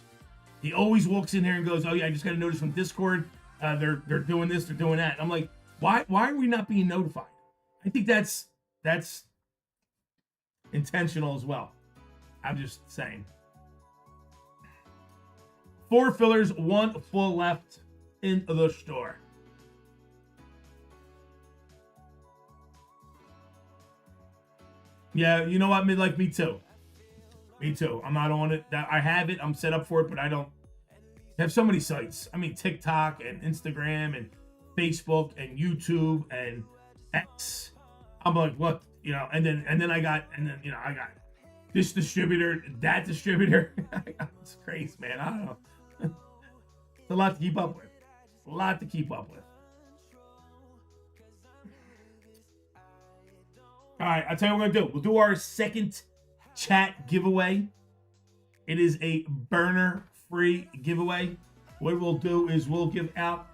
He always walks in there and goes, "Oh yeah, I just got a notice from Discord. They're doing this, they're doing that." And I'm like, why are we not being notified? I think that's intentional as well. I'm just saying. 4 fillers, 1 full left in the store. Yeah, you know what? Like me too. Me too. I'm not on it. I have it. I'm set up for it, but I don't have so many sites. I mean, TikTok and Instagram and Facebook and YouTube and X. I'm like, what? You know, and then I got this distributor, that distributor. It's crazy, man. I don't know. It's a lot to keep up with. All right, I'll tell you what we're gonna do. We'll do our second chat giveaway. It is a burner free giveaway. What we'll do is we'll give out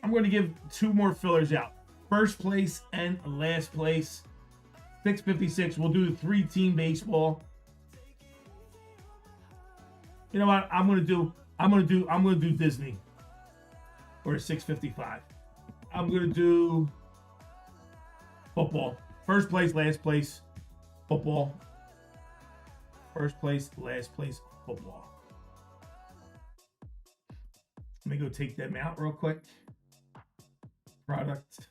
I'm going to give 2 more fillers out. First place and last place. 656. We'll do the 3-team baseball. You know what? I'm going to do Disney. Or 655. I'm going to do football. First place, last place, football. First place, last place, football. Let me go take them out real quick. Product.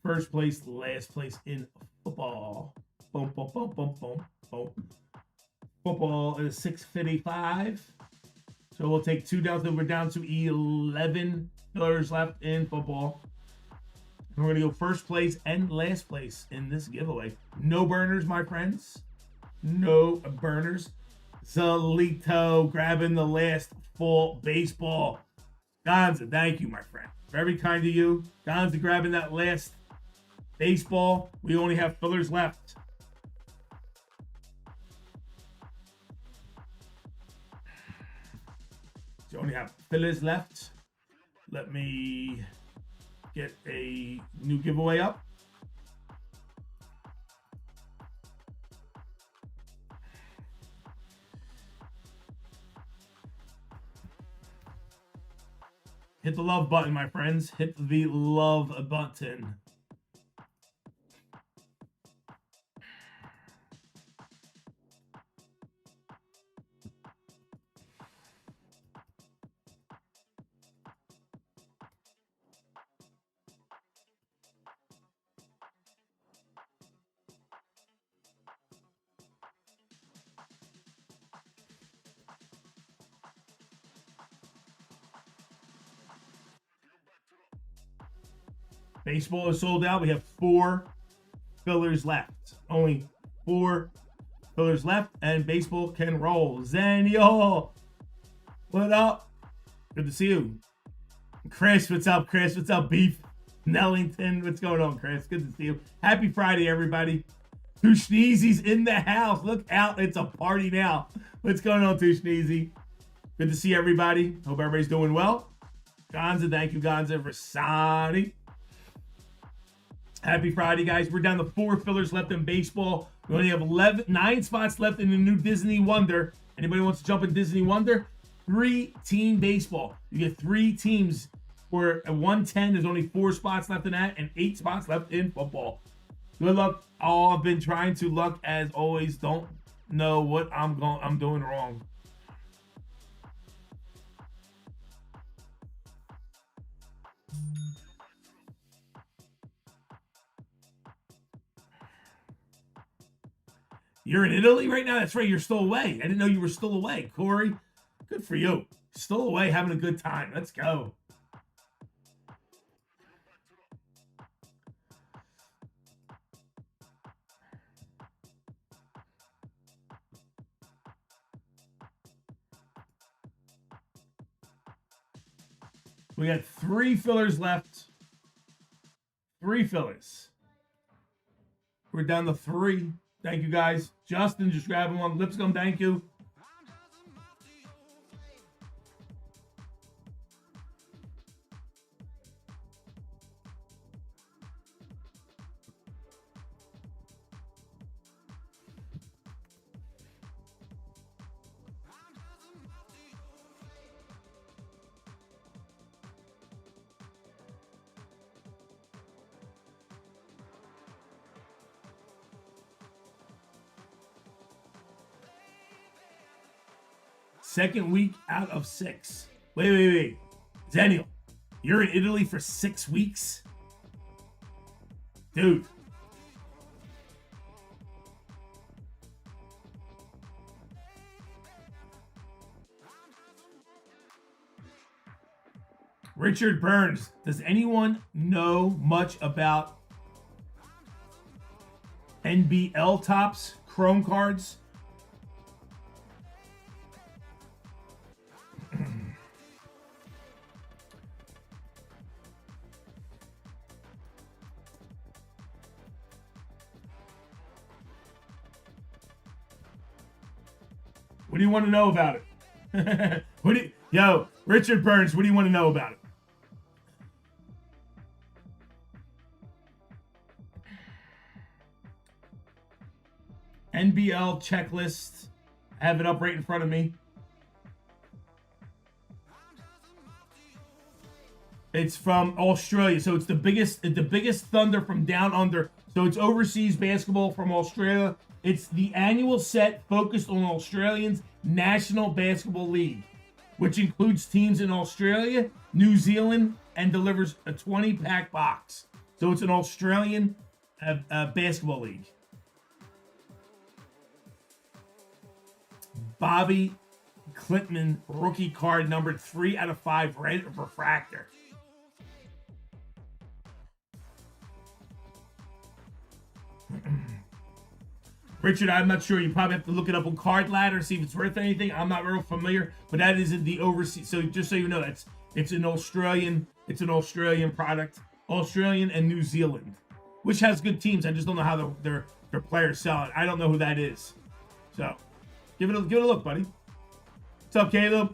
First place, last place in football. Boom, boom, boom, boom, boom, boom. Football is 655. So we'll take 2 down. So we're down to 11 fillers left in football. And we're going to go first place and last place in this giveaway. No burners, my friends. No burners. Zalito grabbing the last full baseball. Gonza, thank you, my friend. Very kind of you. Gonza grabbing that last baseball. We only have fillers left. So only have fillers left. Let me get a new giveaway up. Hit the love button, my friends. Hit the love button. Baseball is sold out. We have 4 fillers left. Only 4 fillers left, and baseball can roll. Zenio, what up? Good to see you. Chris, what's up, Chris? What's up, Beef? Nellington, what's going on, Chris? Good to see you. Happy Friday, everybody. Tushneezy's in the house. Look out, it's a party now. What's going on, Tushneezy? Good to see everybody. Hope everybody's doing well. Gonza, thank you, Gonza, for Sani. Happy Friday, guys. We're down to 4 fillers left in baseball. We only have 9 spots left in the new Disney Wonder. Anybody wants to jump in Disney Wonder? 3-team baseball. You get 3 teams for a 110. There's only 4 spots left in that and 8 spots left in football. Good luck. All I've been trying to luck as always. Don't know what I'm doing wrong. You're in Italy right now? That's right. You're still away. I didn't know you were still away, Corey. Good for you. Still away, having a good time. Let's go. We got 3 fillers left. 3 fillers. We're down to 3. Thank you, guys. Justin, just grabbing one. Lipscomb, thank you. Second week out of 6. Wait. Zenial, you're in Italy for 6 weeks? Dude. Richard Burns, does anyone know much about NBL Topps Chrome cards? What do you want to know about it? Yo, Richard Burns, what do you want to know about it? NBL checklist. I have it up right in front of me. It's from Australia, so it's the biggest thunder from down under. So it's overseas basketball from Australia. It's the annual set focused on Australians' National Basketball League, which includes teams in Australia, New Zealand, and delivers a 20-pack box. So it's an Australian basketball league. Bobby Clintman, rookie card numbered 3/5, red refractor. Richard, I'm not sure. You probably have to look it up on Card Ladder, see if it's worth anything. I'm not real familiar, but that is in the overseas. So just so you know, it's an Australian product, Australian and New Zealand, which has good teams. I just don't know how their players sell it. I don't know who that is. So give it a look, buddy. What's up, Caleb?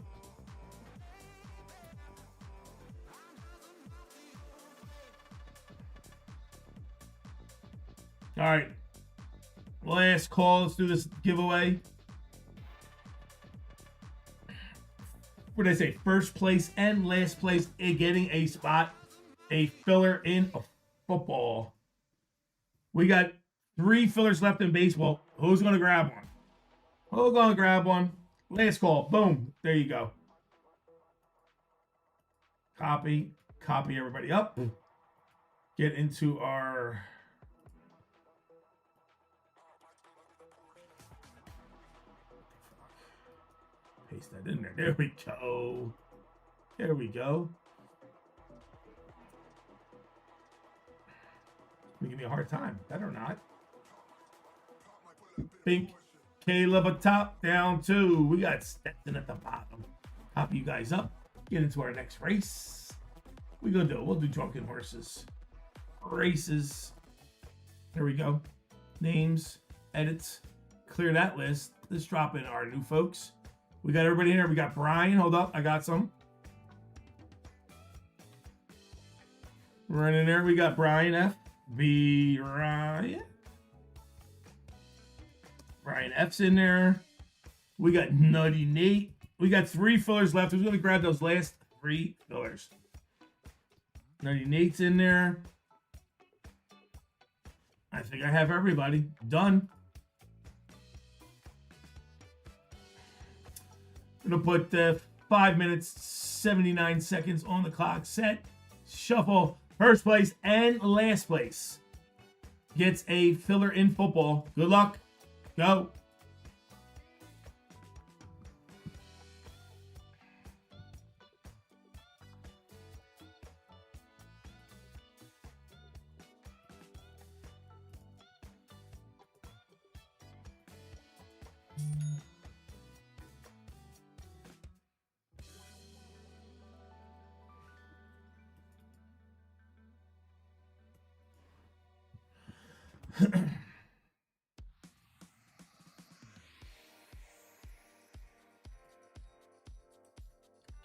All right. Last call. Let's do this giveaway. What did I say? First place and last place in getting a spot, a filler in a football. We got 3 fillers left in baseball. Who's going to grab one? Who's going to grab one? Last call. Boom. There you go. Copy everybody up. Get into our... Paste that in there. There we go. There we go. Give me a hard time. Better not. Pink. Caleb up top, down 2. We got Stetson at the bottom. Copy you guys up. Get into our next race. we gonna do? We'll do drunken horses. Races. There we go. Names, edits. Clear that list. Let's drop in our new folks. We got everybody in here. We got Brian. Hold up. I got some. Right in there. We got Brian F. B. Ryan. Brian F's in there. We got Nutty Nate. We got 3 fillers left. Who's going to grab those last 3 fillers? Nutty Nate's in there. I think I have everybody. Done. I'm going to put 5 minutes, 79 seconds on the clock. Set. Shuffle. First place and last place gets a filler in football. Good luck. Go.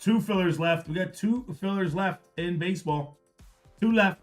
Two fillers left. We got 2 fillers left in baseball. 2 left.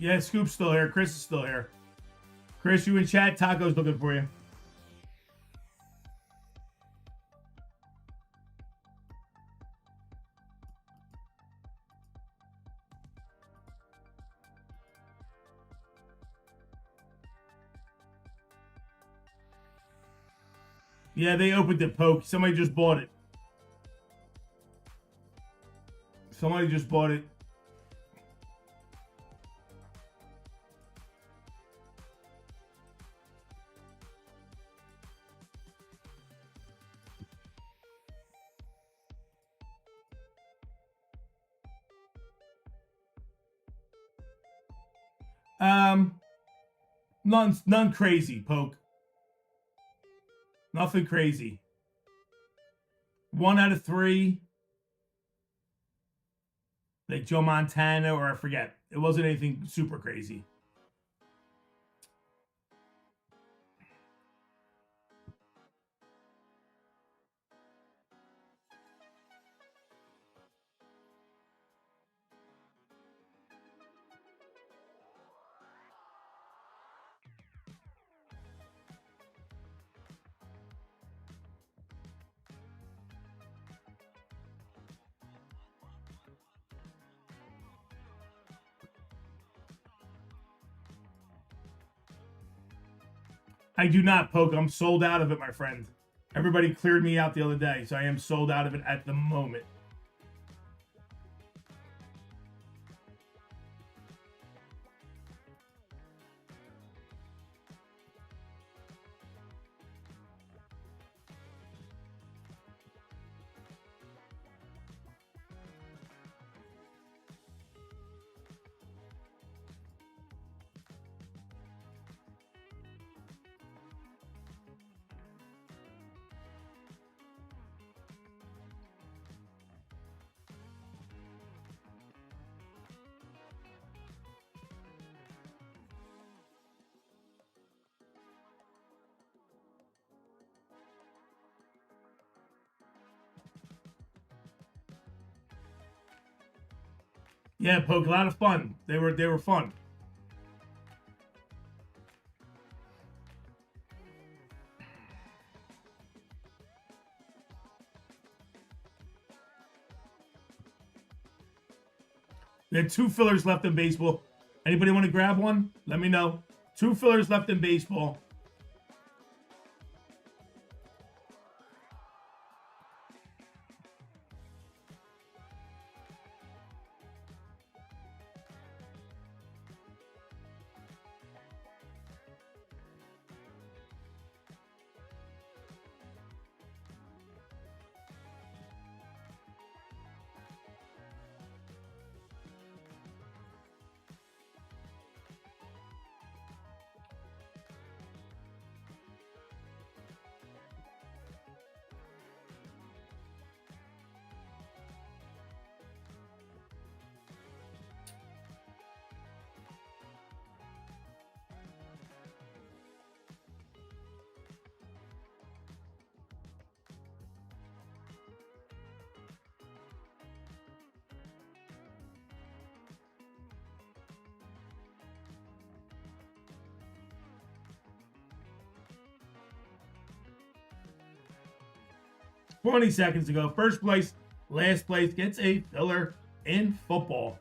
Yeah, Scoop's still here. Chris is still here. Chris, you in chat? Taco's looking for you. Yeah, they opened it, Poke. Somebody just bought it. Somebody just bought it. None crazy, Poke. Nothing crazy. 1 out of 3. Like Joe Montana, or I forget. It wasn't anything super crazy. I do not, Poke. I'm sold out of it, my friend. Everybody cleared me out the other day, so I am sold out of it at the moment. Yeah, Poke, a lot of fun. They were fun. We had 2 fillers left in baseball. Anybody want to grab one? Let me know. 2 fillers left in baseball. $20 seconds to go. First place, last place gets a filler in football.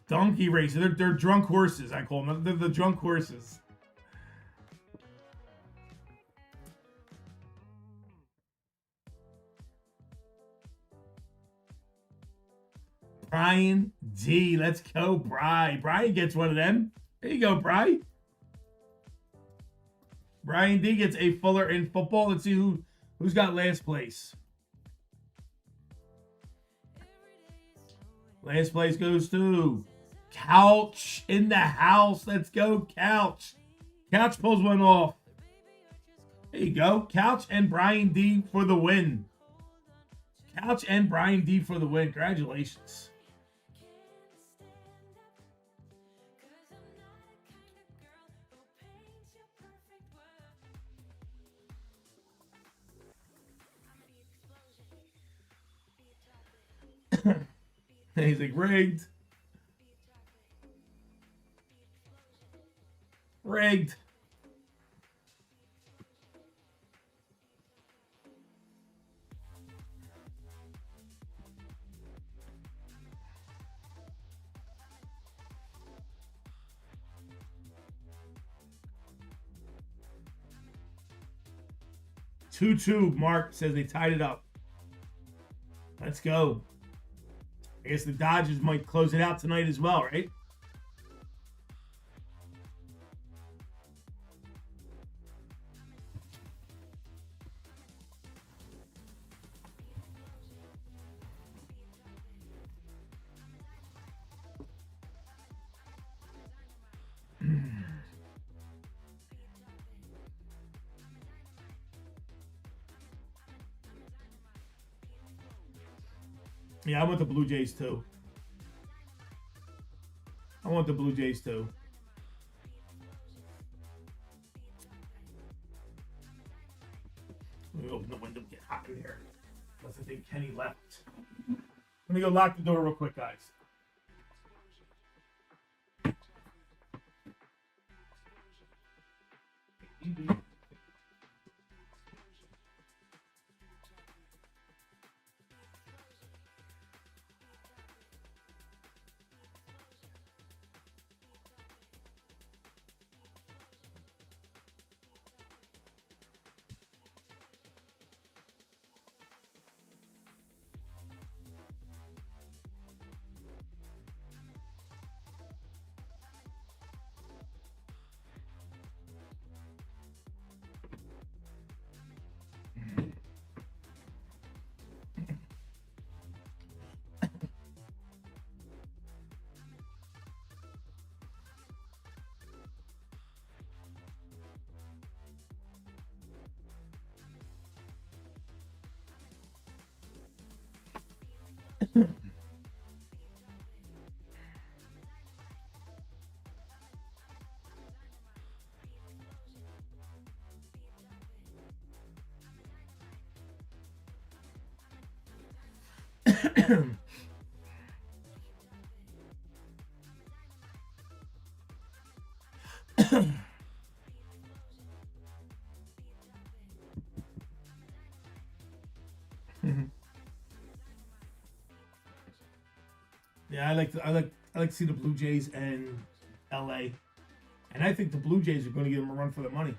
Donkey race. They're drunk horses, I call them. They're the drunk horses. Brian D. Let's go, Bry. Brian gets one of them. There you go, Bry. Brian D gets a fuller in football. Let's see who's got last place. Last place goes to Couch in the house. Let's go, Couch. Couch pulls one off. There you go. Couch and Brian D for the win. Couch and Brian D for the win. Congratulations. He's like, rigged. Rigged. Two. Mark says they tied it up. Let's go. I guess the Dodgers might close it out tonight as well, right? Yeah, I want the Blue Jays too. Let me open the window and get hot in here. Unless I think Kenny left. Let me go lock the door real quick, guys. Yeah, I like to see the Blue Jays and LA. And I think the Blue Jays are going to give them a run for their money.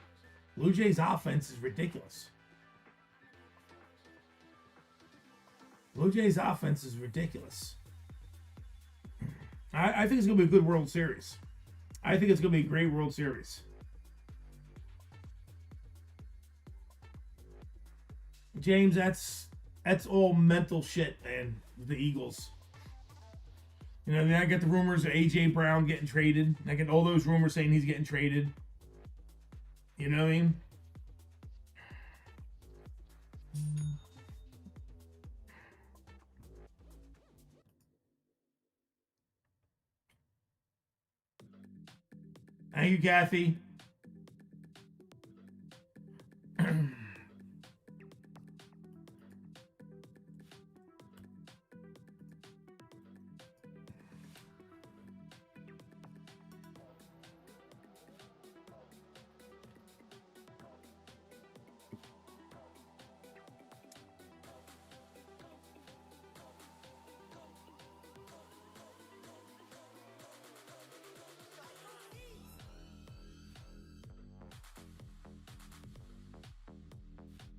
Blue Jays offense is ridiculous. Blue Jays offense is ridiculous. I think it's going to be a good World Series. I think it's going to be a great World Series. James, that's all mental shit, man. The Eagles. You know, then I get the rumors of A.J. Brown getting traded. I get all those rumors saying he's getting traded. You know what I mean? Thank you, Kathy.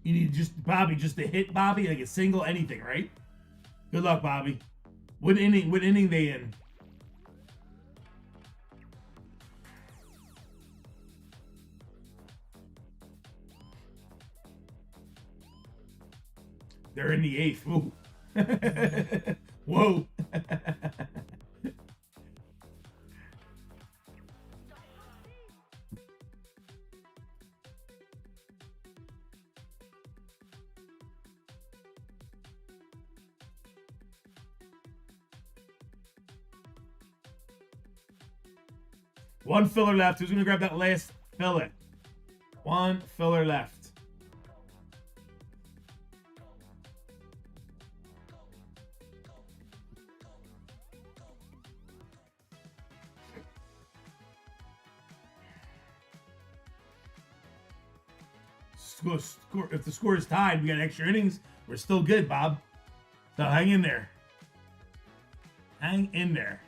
You need just to hit Bobby, like a single, anything, right? Good luck, Bobby. What inning they in? They're in the 8th. Ooh. Whoa. One filler left. Who's going to grab that last filler? One filler left. Score. If the score is tied, we got extra innings. We're still good, Bob. So hang in there. Hang in there.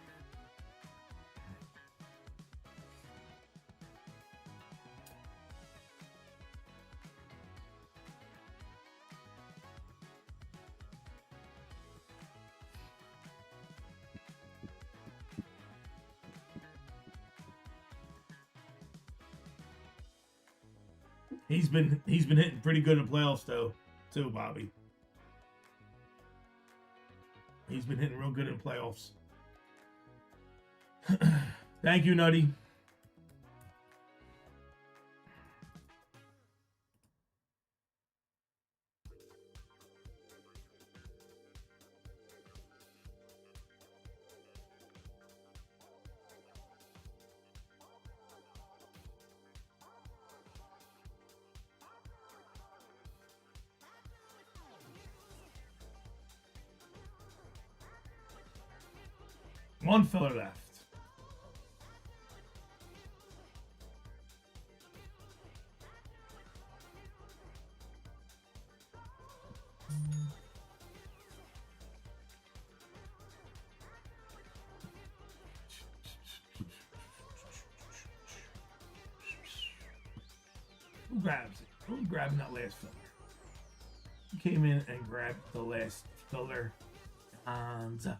He's been hitting pretty good in playoffs though, too, Bobby. He's been hitting real good in playoffs. Thank you, Nutty. One filler left. Who grabs it? Who's grabbing that last filler? Who came in and grabbed the last filler? Gonza.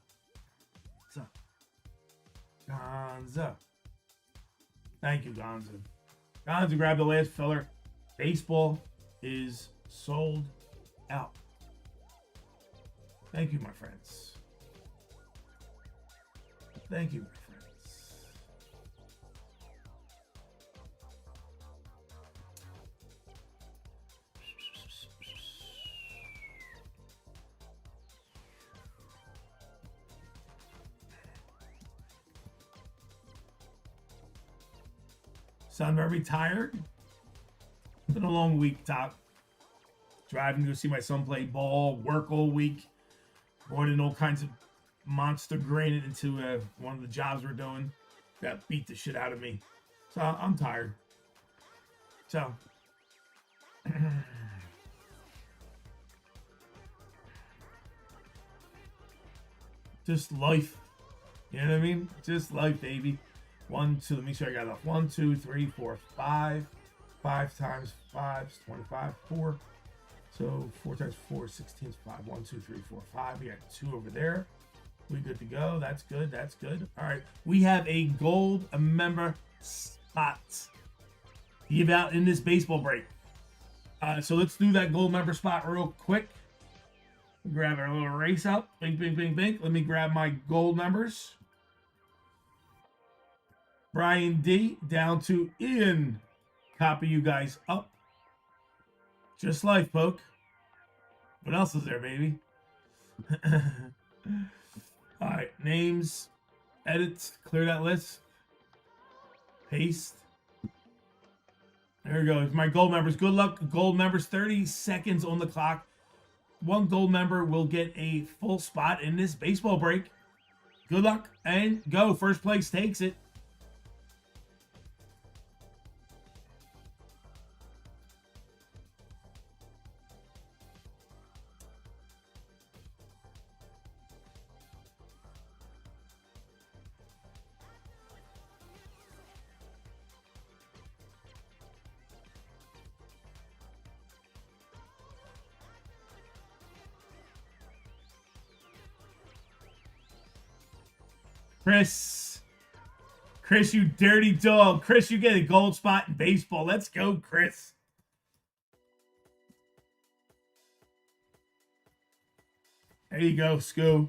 Gonza. Thank you, Gonza. Gonza grabbed the last filler. Baseball is sold out. Thank you, my friends. Thank you, my friends. Sound very tired. It's been a long week, Top. Driving to go see my son play ball, work all week. brought in all kinds of monster granite into one of the jobs we're doing. That beat the shit out of me. So I'm tired. So just life. You know what I mean? Just life, baby. 1, 2, let me show you guys off. 1, 2, 3, 4, 5. 5 times 5 is 25. 4. So 4 times 4 is 16 is 5. 1, 2, 3, 4, 5. We got 2 over there. We good to go. That's good. That's good. All right. We have a gold member spot to give out in this baseball break. So let's do that gold member spot real quick. Grab our little race up. Bing, bing, bing, bing. Let me grab my gold members. Brian D. down to Ian. Copy you guys up. Just life, poke. What else is there, baby? All right, names, edit, clear that list, paste. There we go. My gold members. Good luck, gold members. 30 seconds on the clock. 1 gold member will get a full spot in this baseball break. Good luck and go. First place takes it. Chris, you dirty dog. Chris, you get a gold spot in baseball. Let's go, Chris. There you go, Scoo.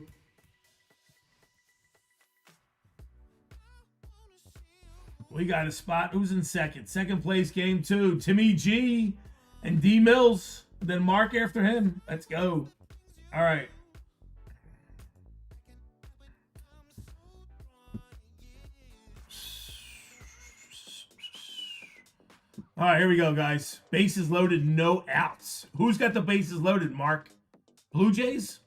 We got a spot. Who's in second? Second place, game 2. Timmy G and D Mills. Then Mark after him. Let's go. All right. All right, here we go, guys. Bases loaded, no outs. Who's got the bases loaded, Mark? Blue Jays?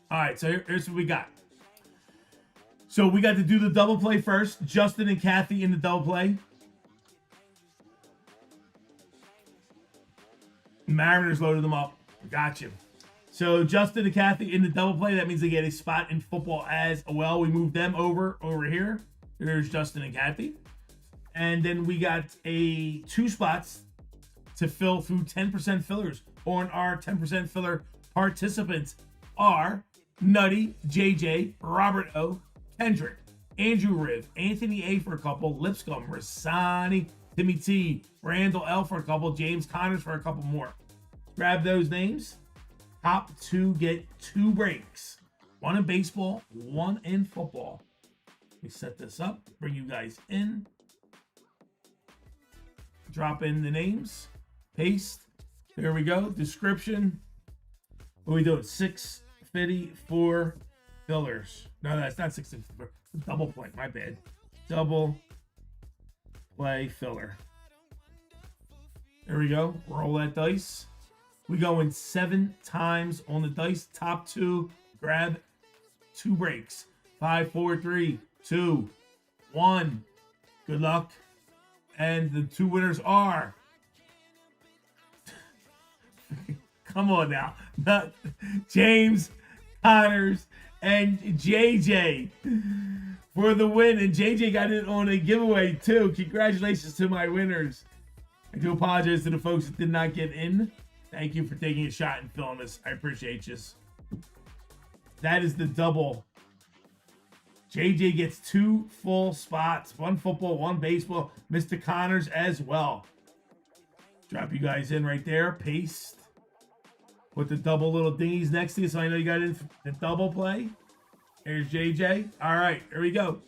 All right, so here's what we got. So we got to do the double play first. Justin and Kathy in the double play. Mariners loaded them up. Gotcha. So Justin and Kathy in the double play. That means they get a spot in football as well. We move them over here. There's Justin and Kathy. And then we got 2 spots to fill through 10% fillers. On our 10% filler participants are Nutty, JJ, Robert O, Kendrick, Andrew Riv, Anthony A for a couple, Lipscomb, Rasani, Timmy T, Randall L for a couple, James Connors for a couple more. Grab those names. Top 2 get 2 breaks. 1 in baseball, 1 in football. We set this up, bring you guys in. Drop in the names, paste. There we go. Description. What are we doing? 654 fillers. No, that's not 654. Double play. My bad. Double play filler. There we go. Roll that dice. We go in 7 times on the dice. Top 2 grab 2 breaks. 5, 4, 3, 2, 1. Good luck. And the 2 winners are... Come on now. James Connors and JJ for the win. And JJ got in on a giveaway too. Congratulations to my winners. I do apologize to the folks that did not get in. Thank you for taking a shot and filling this. I appreciate you. That is the double. JJ gets 2 full spots. 1 football, 1 baseball. Mr. Connors as well. Drop you guys in right there. Paste. Put the double little dingies next to you so I know you got in the double play. Here's JJ. All right, here we go.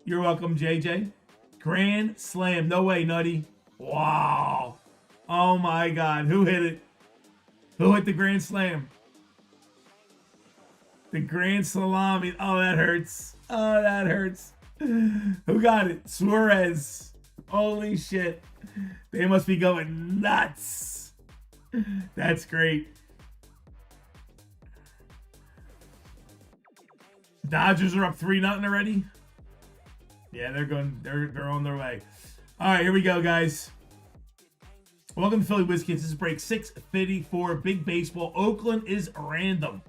You're welcome, JJ. Grand slam. No way, Nutty. Wow. Oh, my God. Who hit it? Who hit the grand slam? The grand salami. Oh, that hurts. Oh, that hurts. Who got it? Suarez. Holy shit. They must be going nuts. That's great. Dodgers are up 3-0 already. Yeah, they're going. They're on their way. All right, here we go, guys. Welcome to Philly WizKids. This is break 654. Big baseball. Oakland is random.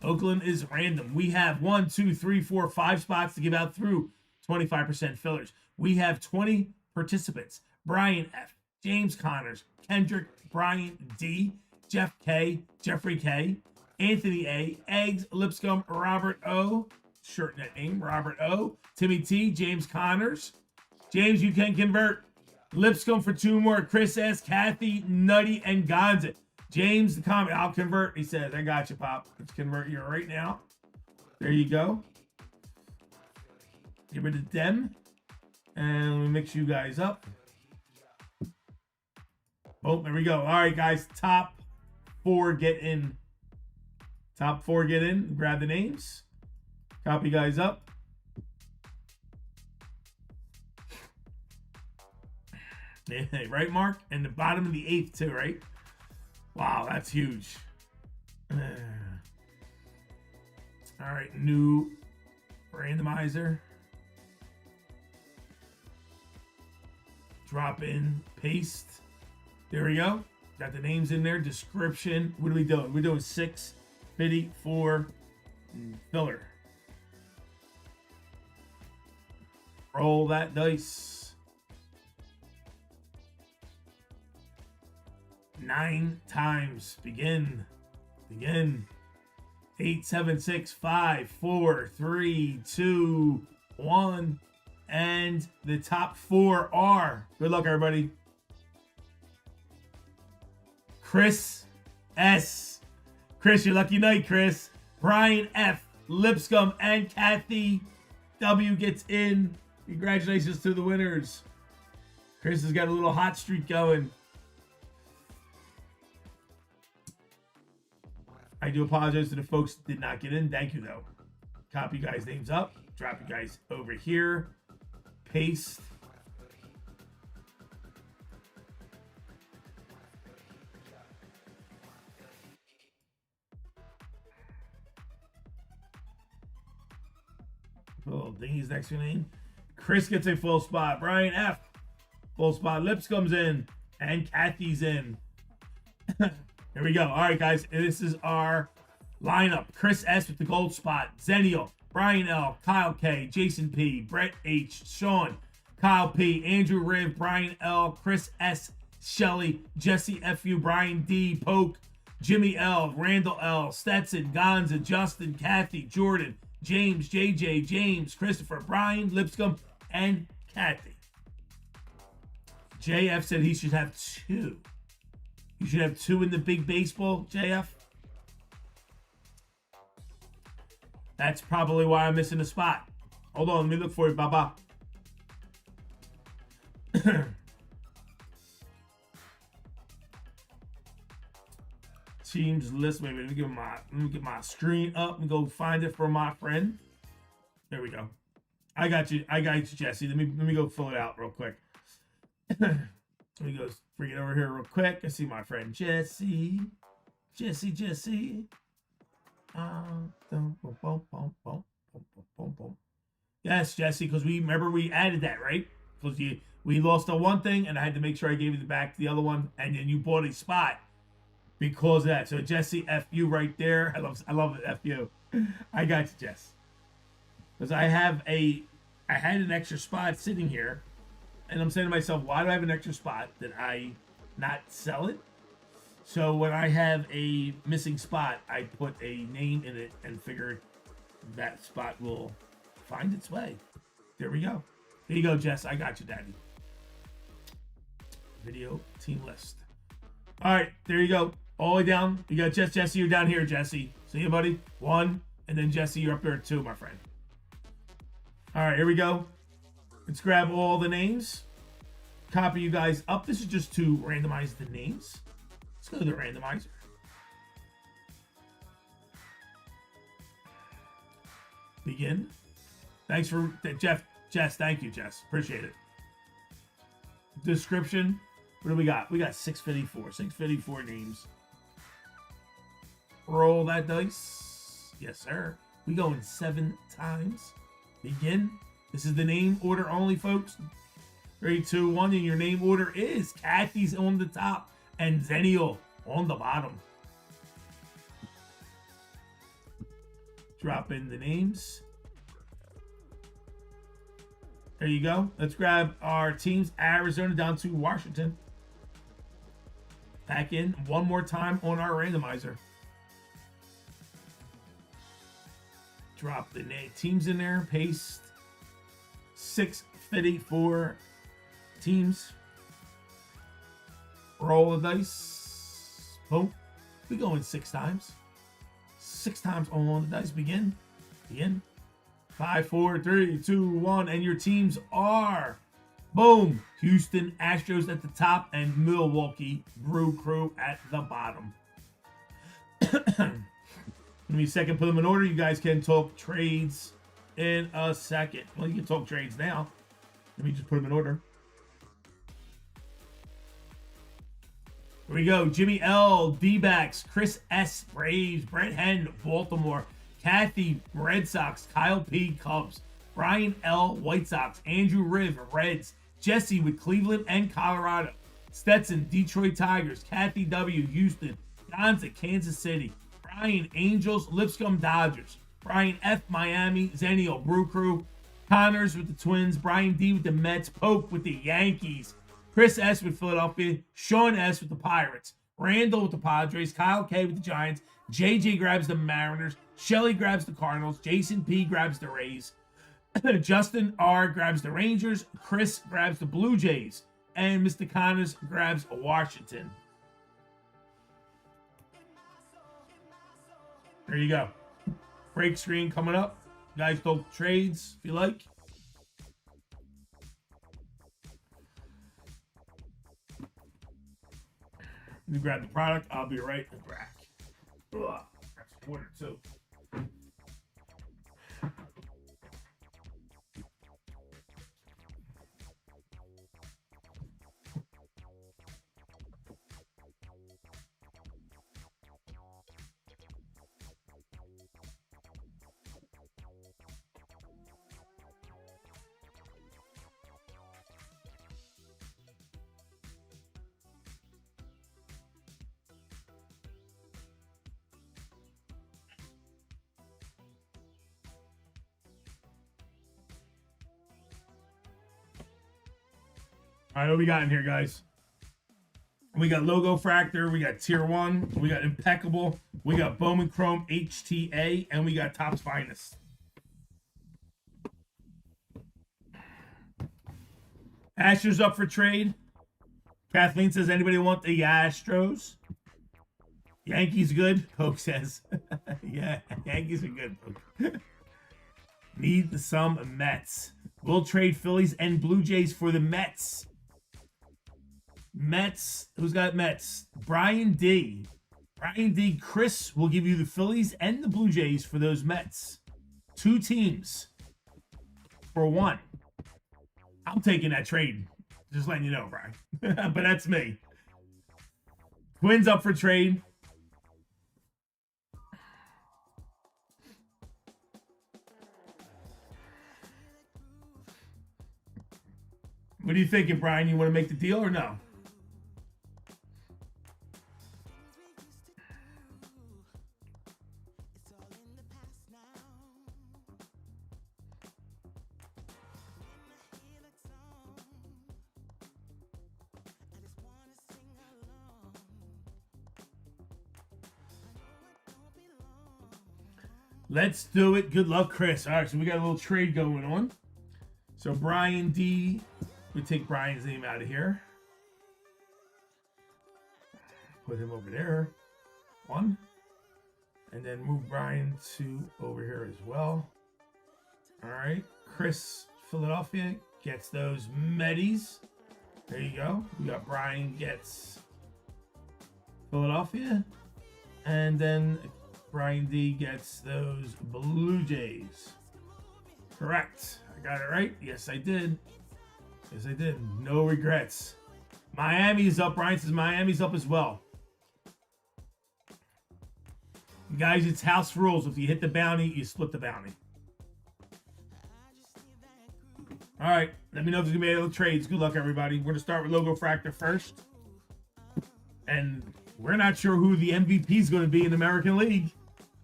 Oakland is random. We have 1, 2, 3, 4, 5 spots to give out through 25% fillers. We have 20 participants. Brian F, James Connors, Kendrick, Brian D, Jeff K, Jeffrey K, Anthony A, Eggs, Lipscomb, Robert O, short net name, Robert O, Timmy T, James Connors. James, you can convert. Lipscomb for 2 more. Chris S, Kathy, Nutty, and Gonza. James, the comment, I'll convert. He says, I got you, Pop. Let's convert you right now. There you go. Get rid of them. And let me mix you guys up. Oh, there we go. All right, guys. Top 4 get in. Top 4 get in. Grab the names. Copy guys up. Yeah, right, Mark? And the bottom of the 8th, too, right? Wow, that's huge. All right, new randomizer. Drop in, paste. There we go. Got the names in there. Description. What are we doing? We're doing 654 filler. Roll that dice. 9 times. Begin. 8, 7, 6, 5, 4, 3, 2, 1. And the top 4 are, good luck, everybody. Chris S. Chris, your lucky night, Chris. Brian F. Lipscomb and Kathy W. gets in. Congratulations to the winners. Chris has got a little hot streak going. I do apologize to the folks that did not get in. Thank you, though. Copy you guys' names up. Drop you guys over here. Paste. Oh, Dingy's next to your name. Chris gets a full spot. Brian F. Full spot. Lipscomb's in. And Kathy's in. Here we go. All right, guys. This is our lineup. Chris S. with the gold spot. Zenial. Brian L. Kyle K. Jason P. Brett H. Sean. Kyle P. Andrew Riv. Brian L. Chris S. Shelley. Jesse F.U. Brian D. Poke. Jimmy L. Randall L. Stetson. Gonza. Justin. Kathy. Jordan. James. JJ. James. Christopher. Brian. Lipscomb. And Kathy. JF said he should have 2. You should have 2 in the big baseball, JF. That's probably why I'm missing a spot. Hold on, let me look for you, Baba. Teams list. Wait, let me get my screen up and go find it for my friend. There we go. I got you, Jesse. Let me go fill it out real quick. Let me go bring it over here real quick. I see my friend Jesse. Jesse. Yes, Jesse, because we added that, right? Because we lost the one thing, and I had to make sure I gave you back to the other one, and then you bought a spot because of that. So Jesse, F you right there. I love it, F you. I got you, Jess. Because I had an extra spot sitting here. And I'm saying to myself, why do I have an extra spot? Did I not sell it? So when I have a missing spot, I put a name in it and figure that spot will find its way. There we go. There you go, Jess. I got you, Daddy. Video team list. All right, there you go. All the way down. You got Jesse. You're down here, Jesse. See you, buddy. 1. And then Jesse, you're up there 2, my friend. All right, here we go. Let's grab all the names. Copy you guys up. This is just to randomize the names. Let's go to the randomizer. Begin. Thanks for Jess. Thank you, Jess. Appreciate it. Description. What do we got? We got 654. 654 names. Roll that dice. Yes, sir. We going 7 times. Begin. This is the name order only, folks. 3, 2, 1, and your name order is Kathy's on the top and Zenial on the bottom. Drop in the names. There you go. Let's grab our teams. Arizona down to Washington. Back in one more time on our randomizer. Drop the teams in there. Paste. 654 teams. Roll the dice. Boom. We going 6 times. 6 times on the dice. Begin. 5, 4, 3, 2, 1. And your teams are, boom, Houston Astros at the top and Milwaukee Brew Crew at the bottom. Give me a second, put them in order. You guys can talk trades in a second. Well, you can talk trades now. Let me just put them in order. Here we go. Jimmy L, D-backs, Chris S, Braves, Brett Henn, Baltimore, Kathy, Red Sox, Kyle P, Cubs, Brian L, White Sox, Andrew Riv, Reds, Jesse with Cleveland and Colorado, Stetson, Detroit Tigers, Kathy W, Houston, Gonza, Kansas City, Brian, Angels, Lipscomb, Dodgers, Brian F, Miami, Zenio, Brew Crew, Connors with the Twins, Brian D with the Mets, Pope with the Yankees, Chris S with Philadelphia, Sean S with the Pirates, Randall with the Padres, Kyle K with the Giants, JJ grabs the Mariners, Shelly grabs the Cardinals, Jason P grabs the Rays, Justin R grabs the Rangers, Chris grabs the Blue Jays, and Mr. Connors grabs Washington. There you go. Break screen coming up. You guys talk trades if you like. You grab the product. I'll be right back. Ugh, that's water too. All right, what we got in here, guys? We got Logo Fractor, we got Tier 1, we got Impeccable, we got Bowman Chrome HTA, and we got Topps Finest. Astros up for trade. Kathleen says, anybody want the Astros? Yankees good, Poke says. Yeah, Yankees are good, Poke. Need some Mets. We'll trade Phillies and Blue Jays for the Mets. Mets. Who's got Mets? Brian D. Brian D. Chris will give you the Phillies and the Blue Jays for those Mets. 2 teams for 1. I'm taking that trade. Just letting you know, Brian. But that's me. Twins up for trade. What are you thinking, Brian? You want to make the deal or no? Let's do it. Good luck, Chris. All right, so we got a little trade going on. So Brian D. We take Brian's name out of here. Put him over there. 1. And then move Brian to over here as well. All right. Chris, Philadelphia, gets those Metis. There you go. We got Brian gets Philadelphia. And then Brian D gets those Blue Jays. Correct. I got it right. Yes, I did. Yes, I did. No regrets. Miami's up. Brian says Miami's up as well. Guys, it's house rules. If you hit the bounty, you split the bounty. All right. Let me know if there's going to be any other trades. Good luck, everybody. We're going to start with Logo Fractor first. And we're not sure who the MVP is going to be in the American League.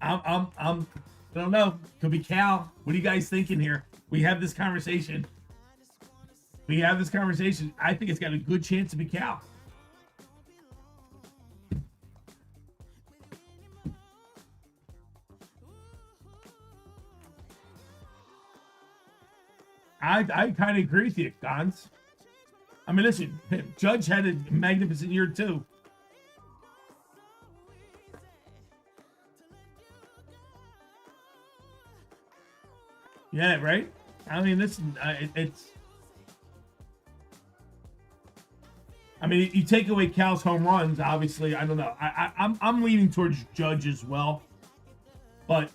I don't know. Could be Cal. What are you guys thinking here? We have this conversation. I think it's got a good chance to be Cal. I kind of agree with you, Gons. I mean, listen, Judge had a magnificent year too. Yeah, right? I mean, listen, it's... I mean, you take away Cal's home runs, obviously, I don't know. I'm leaning towards Judge as well. But...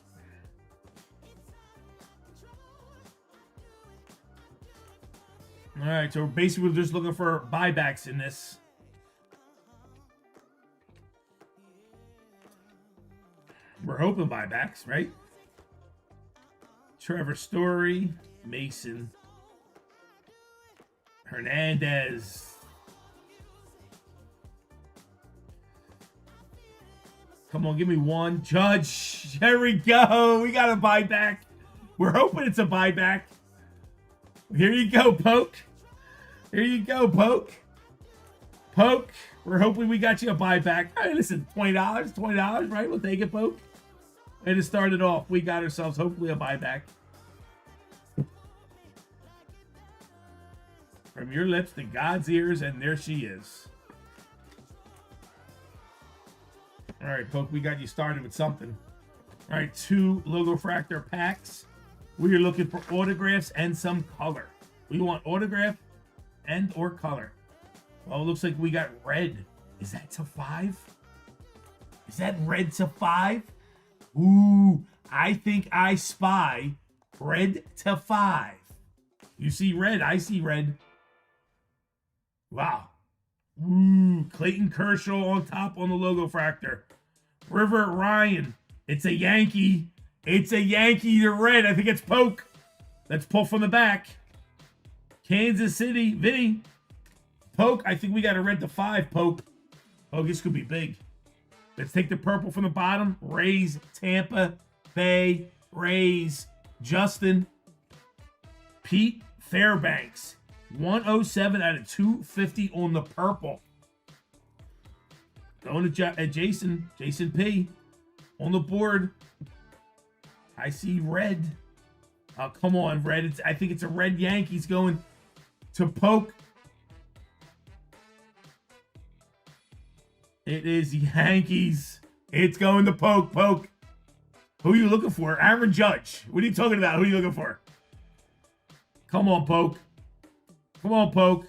all right, so basically we're just looking for buybacks in this. We're hoping buybacks, right? Trevor Story, Mason, Hernandez. Come on, give me one. Judge, there we go. We got a buyback. We're hoping it's a buyback. Here you go, Poke. Here you go, Poke. Poke, we're hoping we got you a buyback. All right, listen, $20, right? We'll take it, Poke. And to start it off, we got ourselves hopefully a buyback. From your lips to God's ears, and there she is. All right, Poke, we got you started with something. All right, 2 Logo Fractor packs. We are looking for autographs and some color. We want autograph and or color. Well, it looks like we got red. Is that to 5? Is that red to 5? Ooh, I think I spy red to 5. You see red, I see red. Wow. Ooh, Clayton Kershaw on top on the Logo Fractor. River Ryan. It's a Yankee. It's a Yankee to red. I think it's Poke. Let's pull from the back. Kansas City, Vinny. Poke, I think we got a red to 5, Poke. Oh, this could be big. Let's take the purple from the bottom. Rays, Tampa Bay, Rays, Justin, Pete Fairbanks. 107 out of 250 on the purple. Going to Jason P. On the board. I see red. Oh, come on, red. I think it's a red Yankees going to Poke. It is Yankees. It's going to Poke. Poke. Who are you looking for? Aaron Judge. What are you talking about? Who are you looking for? Come on, Poke. Come on, Poke.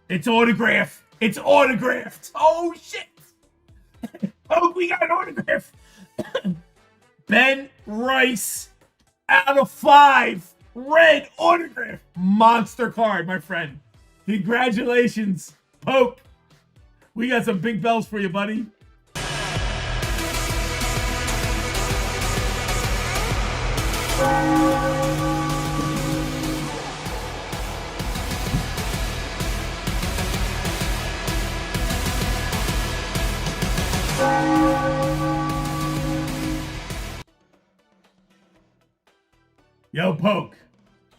It's autograph. It's autographed. Oh, shit. Poke, we got an autograph. Ben Rice out of 5. Red autograph. Monster card, my friend. Congratulations, Poke. We got some big bells for you, buddy. Yo, Poke.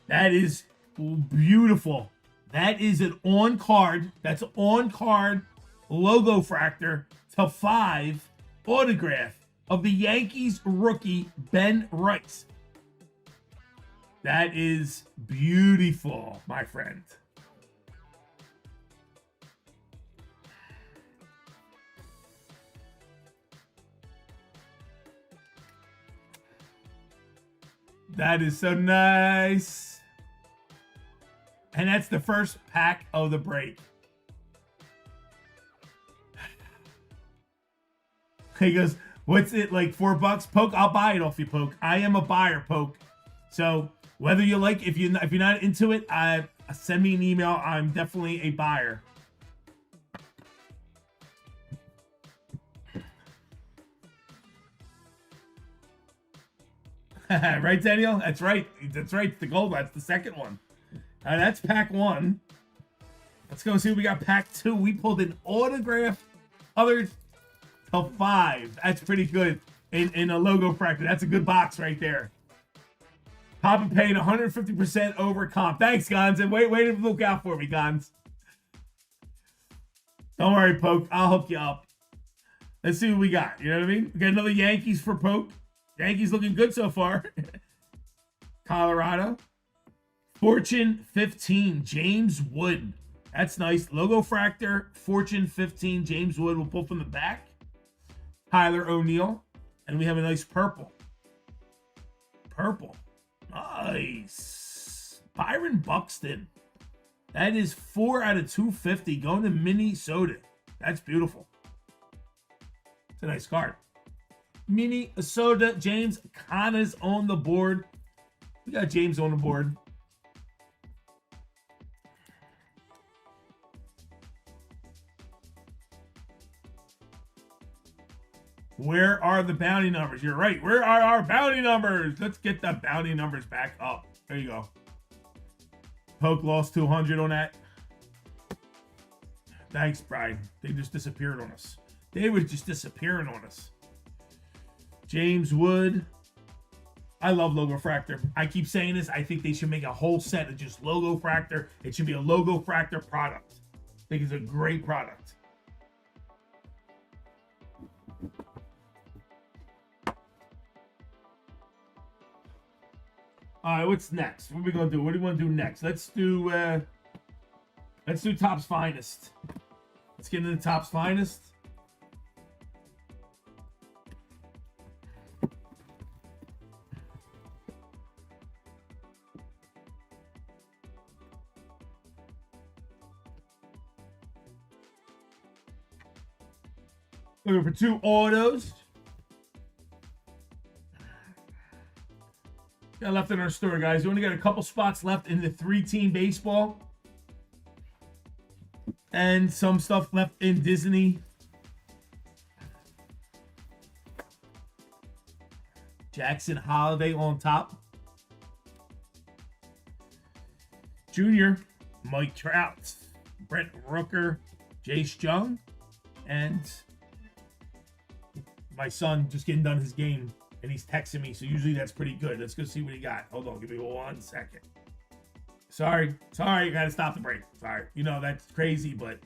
That is beautiful. That is an on card. That's on card Logo Fractor to 5 autograph of the Yankees rookie Ben Rice. That is beautiful, my friend. That is so nice. And that's the first pack of the break. He goes, what's it, like $4? Poke, I'll buy it off you, Poke. I am a buyer, Poke. So whether you like, if you're not into it, send me an email. I'm definitely a buyer. Right, Daniel? That's right. That's right. The gold. That's the second one. That's pack 1. Let's go see what we got. Pack 2. We pulled an autograph others to 5. That's pretty good in a logo fractor. That's a good box right there. Papa paying 150% over comp. Thanks, Gons. And wait to look out for me, Gons. Don't worry, Poke. I'll hook you up. Let's see what we got. You know what I mean? We got another Yankees for Poke. Yankees looking good so far. Colorado. Fortune 15, James Wood. That's nice. Logo fractor, Fortune 15, James Wood. We'll pull from the back. Tyler O'Neill. And we have a nice purple. Purple. Nice. Byron Buxton. That is 4 out of 250 going to Minnesota. That's beautiful. It's a nice card. Minnesota. James Connor's on the board. We got James on the board. Where are the bounty numbers? You're right. Where are our bounty numbers? Let's get the bounty numbers back up. There you go. Poke lost 200 on that. Thanks, Brian. They just disappeared on us. They were just disappearing on us. James Wood. I love Logo Fractor. I keep saying this. I think they should make a whole set of just Logo Fractor. It should be a Logo Fractor product. I think it's a great product. All right, what's next? What are we gonna do? What do you want to do next? Let's do Topps Finest. Let's get into Topps Finest. Looking for 2 autos. Got left in our store, guys. We only got a couple spots left in the 3-team baseball. And some stuff left in Disney. Jackson Holiday on top. Junior, Mike Trout, Brent Rooker, Jace Jung, and my son just getting done his game. And he's texting me, so usually that's pretty good. Let's go see what he got. Hold on, give me 1 second. Sorry, I gotta stop the break. Sorry, you know that's crazy, but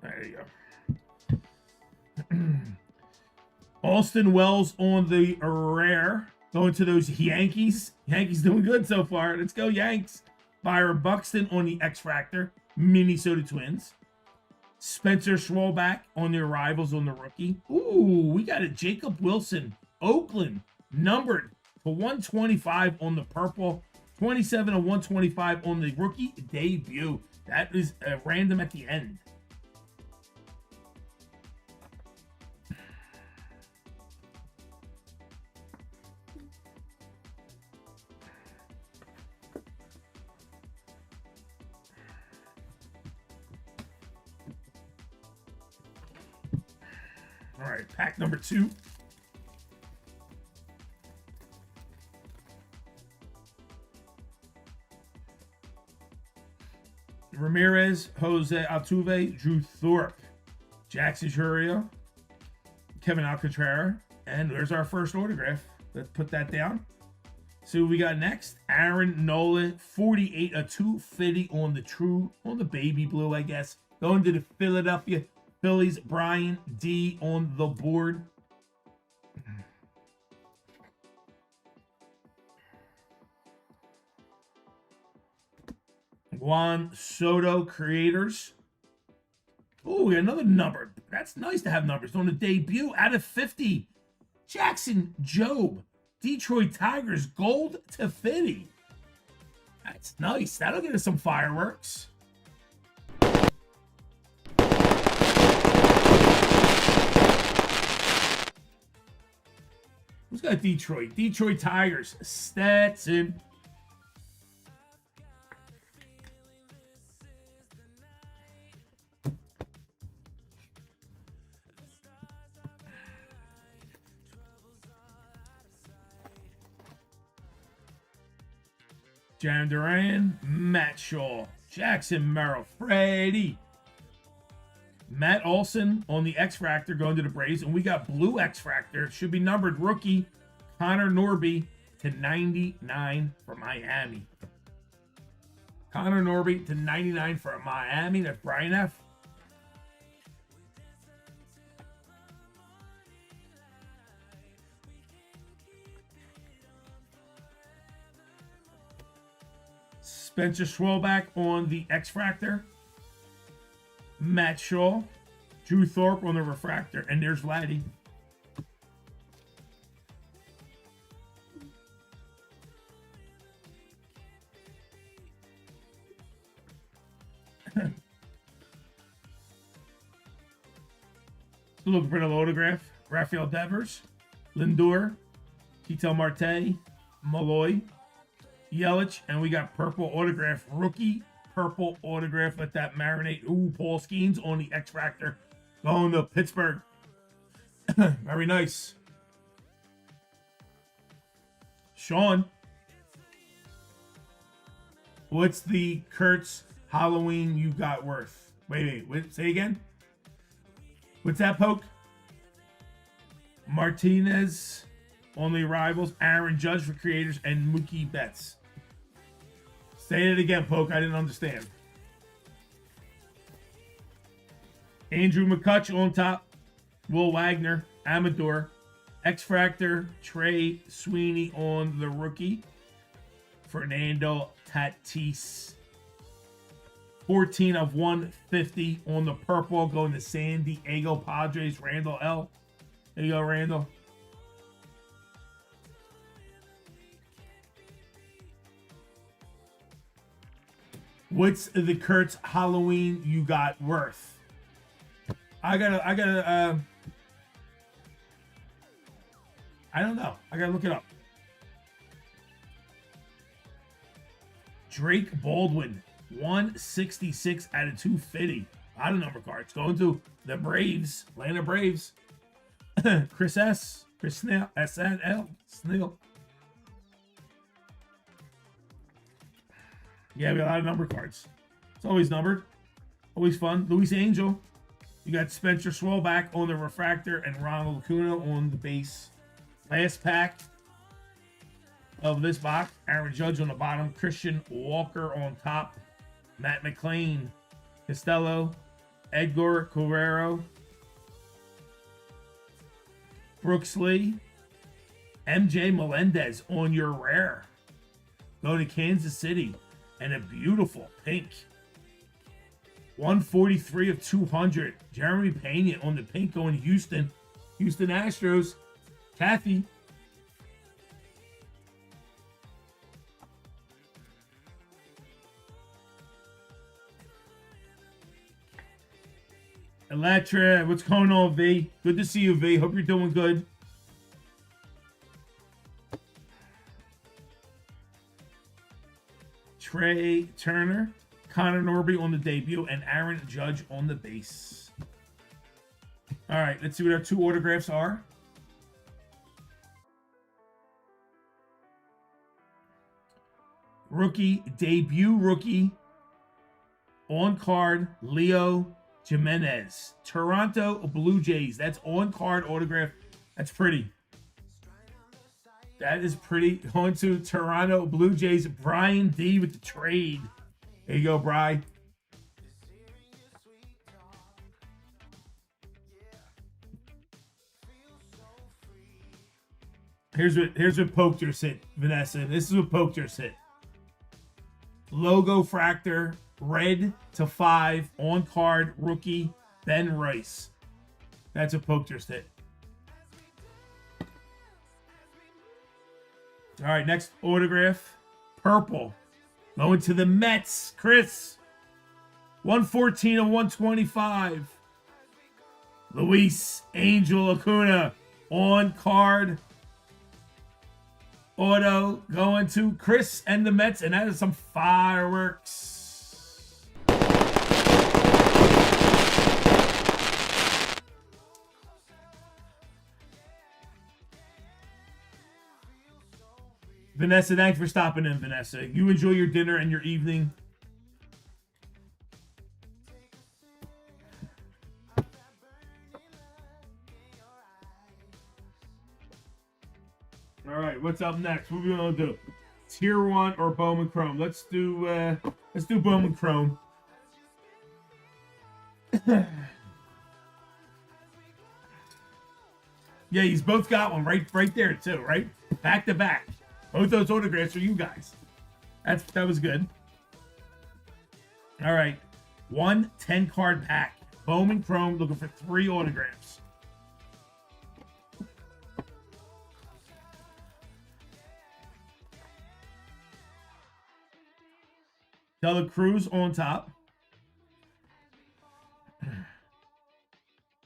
there you go. Austin Wells on the rare. Going to those Yankees. Yankees doing good so far. Let's go, Yanks. Byron Buxton on the X-Fractor, Minnesota Twins. Spencer Schwalbach on the arrivals on the rookie. Ooh, we got a Jacob Wilson, Oakland, numbered to 125 on the purple, 27 of 125 on the rookie debut. That is random at the end. All right, pack number 2. Ramirez, Jose Altuve, Drew Thorpe, Jackson Chourio, Kevin Alcantara, and there's our first autograph. Let's put that down. See what we got next. Aaron Nola, 48 of 250 on the baby blue, I guess. Going to the Philadelphia Phillies, Brian D on the board. Juan Soto Creators. Oh, we got another number. That's nice to have numbers on the debut. Out of 50. Jackson Jobe. Detroit Tigers, gold to 50. That's nice. That'll get us some fireworks. Who's got Detroit? Detroit Tigers. Stetson. Jaron Duran, Matt Shaw, Jackson Merrill, Freddie, Matt Olson on the X-Fractor going to the Braves. And we got blue X-Fractor. It should be numbered rookie Connor Norby to 99 for Miami. Connor Norby to 99 for Miami. That's Brian F. Spencer Schwalbach on the X-Fractor. Matt Shaw. Drew Thorpe on the Refractor. And there's Vladdy. Still looking for the autograph. Rafael Devers. Lindor. Ketel Marte. Malloy. Yelich, and we got purple autograph, rookie purple autograph. Let that marinate. Ooh, Paul Skeens on the X-Fractor going to Pittsburgh. Very nice. Sean, what's the Kurtz Halloween you got worth? Wait, say again. What's that, Poke? Martinez on the arrivals, Aaron Judge for creators, and Mookie Betts. Say it again, Poke. I didn't understand. Andrew McCutch on top. Will Wagner, Amador. X-Fractor, Trey Sweeney on the rookie. Fernando Tatis. 14 of 150 on the purple. Going to San Diego Padres. Randall L. There you go, Randall. What's the Kurtz Halloween you got worth? I don't know. I gotta look it up. Drake Baldwin, 166 out of 250. A lot of number cards. Going to the Braves, Atlanta Braves. Chris S. Chris Snail, SNL, Snail. Yeah, we have a lot of number cards. It's always numbered. Always fun. Luis Angel. You got Spencer Schwalbach on the Refractor and Ronald Acuna on the base. Last pack of this box. Aaron Judge on the bottom. Christian Walker on top. Matt McLean. Costello. Edgar Guerrero. Brooks Lee. MJ Melendez on your rare. Go to Kansas City. And a beautiful pink. 143 of 200. Jeremy Pena on the pink going to Houston. Houston Astros. Kathy. Electra, what's going on, V? Good to see you, V. Hope you're doing good. Trey Turner, Connor Norby on the debut, and Aaron Judge on the base. All right, let's see what our two autographs are. Rookie, debut rookie, on card, Leo Jimenez. Toronto Blue Jays. That's on card autograph. That's pretty. That is pretty. Going to Toronto Blue Jays, Brian D with the trade. There you go, Bri. Here's what Poke just hit, Vanessa. This is what Poke just hit. Logo Fractor, red to 5, on card, rookie, Ben Rice. That's what Poke just hit. All right, next autograph. Purple. Going to the Mets. Chris. 114 of 125. Luis Angel Acuna. On card. auto going to Chris and the Mets, and that is some fireworks. Vanessa, thanks for stopping in, Vanessa. You enjoy your dinner and your evening. All right, what's up next? What are we gonna do? Tier 1 or Bowman Chrome? Let's do Bowman Chrome. Yeah, he's both got one right there too, right? Back to back. Both those autographs are you guys. That was good. All right. 1 10-card pack. Bowman Chrome looking for 3 autographs. Dela Cruz on top.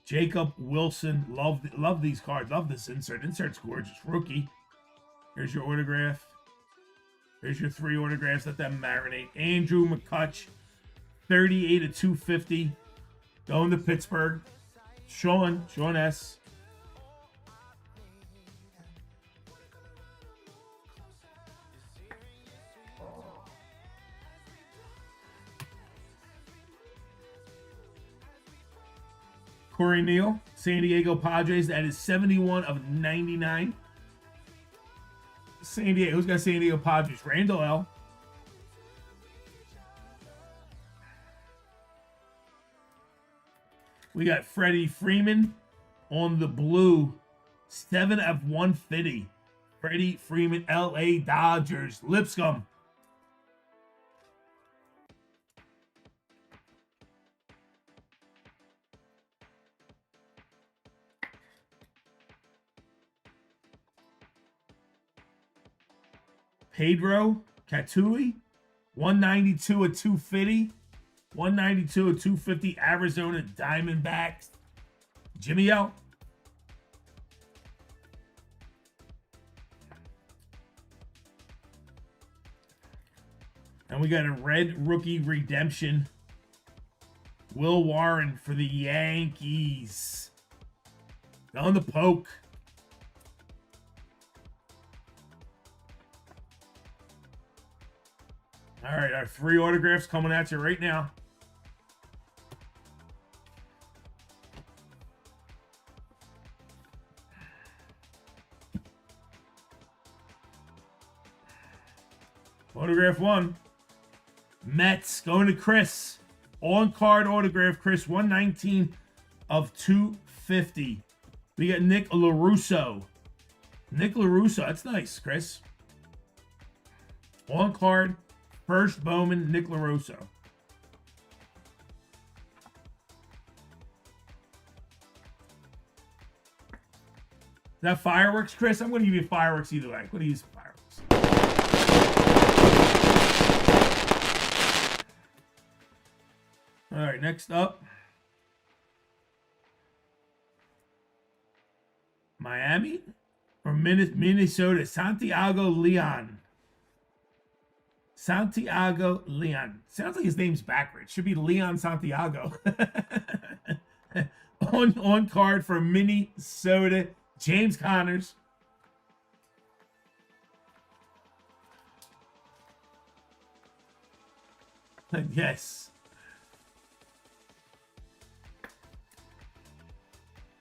Jacob Wilson. Love these cards. Love this insert. Insert's gorgeous. Rookie. Here's your autograph. Here's your 3 autographs. Let them marinate. Andrew McCutch. 38/250. Going to Pittsburgh. Sean S. Corey Neal, San Diego Padres. That is 71/99. San Diego. Who's got San Diego Padres? Randall L. We got Freddie Freeman on the blue. 7/150. Freddie Freeman, LA Dodgers. Lipscomb. Pedro Catui, 192/250. 192/250. Arizona Diamondbacks. Jimmy L. And we got a red rookie redemption. Will Warren for the Yankees. On the poke. All right, our 3 autographs coming at you right now. Autograph 1. Mets going to Chris. On-card autograph, Chris. 119/250. We got Nick LaRusso. Nick LaRusso. That's nice, Chris. On-card. First Bowman, Nick LaRusso. Is that fireworks, Chris? I'm going to give you fireworks either way. I'm going to use fireworks. All right, next up. Miami or Minnesota? Santiago Leon. Santiago Leon. Sounds like his name's backwards. Should be Leon Santiago. on card for Minnesota, James Connors. Yes.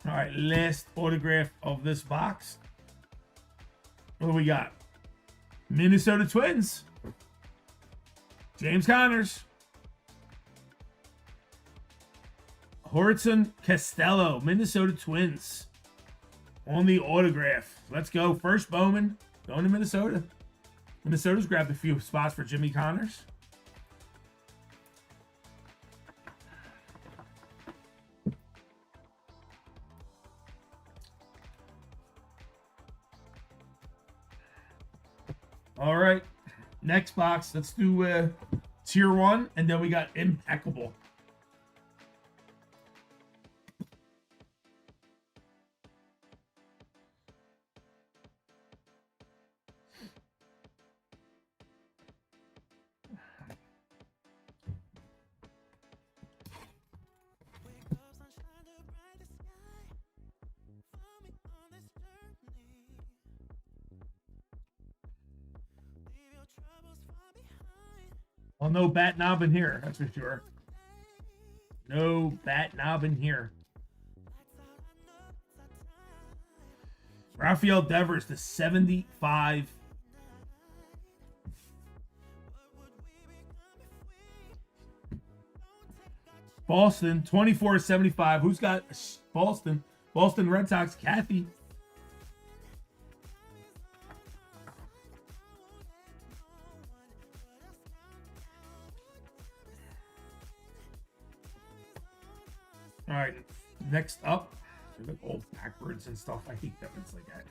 All right, last autograph of this box. What do we got? Minnesota Twins. James Connors. Horton Costello, Minnesota Twins. On the autograph. Let's go. First Bowman going to Minnesota. Minnesota's grabbed a few spots for Jimmy Connors. All right. Next box. Let's do Tier 1, and then we got Impeccable. Well, no bat knob in here, that's for sure. No bat knob in here. Rafael Devers to 75. Boston, 24-75. Who's got Boston? Boston Red Sox, Kathy. All right, next up, they look all backwards and stuff. I hate that when it's like that.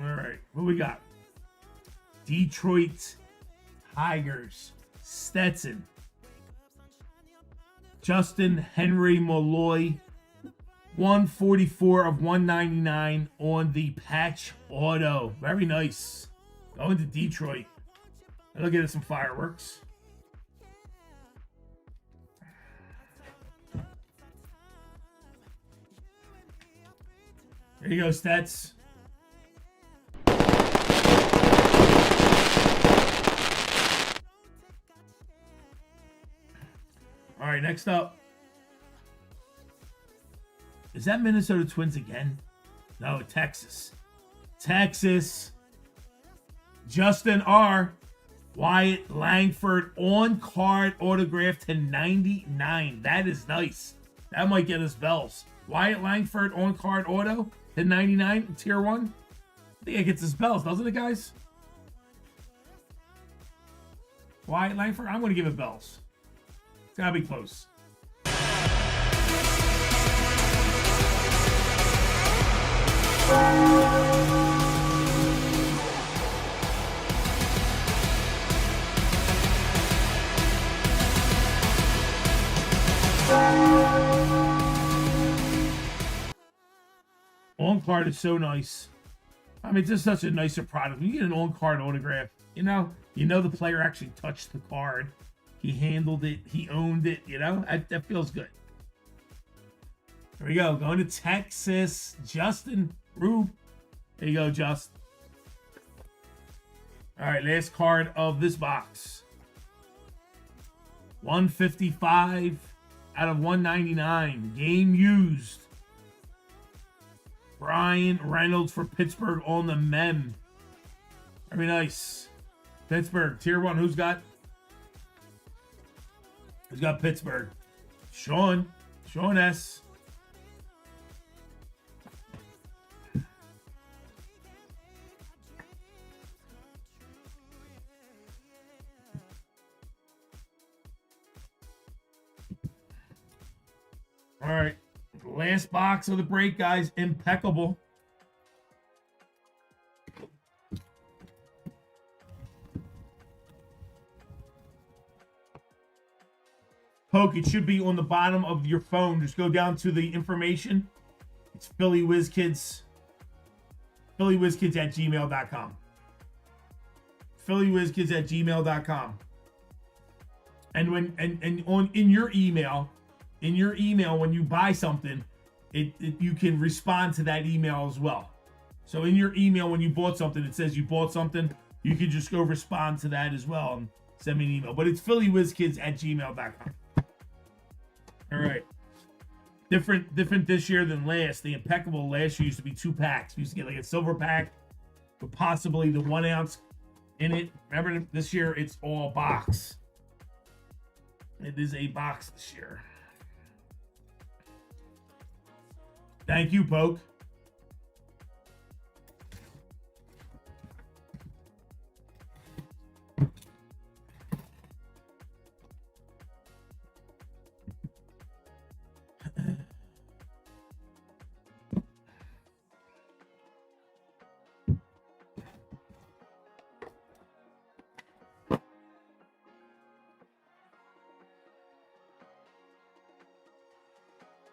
All right, what we got? Detroit Tigers, Stetson, Justin Henry Malloy, 144 of 199 on the patch auto. Very nice. Going to Detroit. That'll get us some fireworks. There you go, Stats. All right, next up. Is that Minnesota Twins again? No, Texas. Texas. Justin R. Wyatt Langford on card autograph to 99. That is nice. That might get us bells. Wyatt Langford on card auto to 99, tier 1. I think it gets us bells, doesn't it, guys? Wyatt Langford, I'm going to give it bells. It's got to be close. On-card is so nice. I mean, it's just such a nicer product. When you get an on-card autograph, you know the player actually touched the card. He handled it. He owned it. You know, that feels good. Here we go. Going to Texas. Justin Rube. There you go, Just. All right, last card of this box. 155 out of 199. Game used. Brian Reynolds for Pittsburgh on the mem. Very nice. Pittsburgh, tier 1. Who's got Pittsburgh? Sean S. All right. Last box of the break, guys. Impeccable. Poke, it should be on the bottom of your phone. Just go down to the information. It's Philly Whiz Kids. PhillyWhizKids@gmail.com. PhillyWhizKids@gmail.com. And when in your email, when you buy something, you can respond to that email as well. So in your email, when you bought something, it says you bought something. You can just go respond to that as well and send me an email. But it's PhillyWhizKids@gmail.com. All right. Different this year than last. The Impeccable last year used to be 2 packs. We used to get like a silver pack with possibly the 1 ounce in it. Remember, this year it's all box. It is a box this year. Thank you, Poke.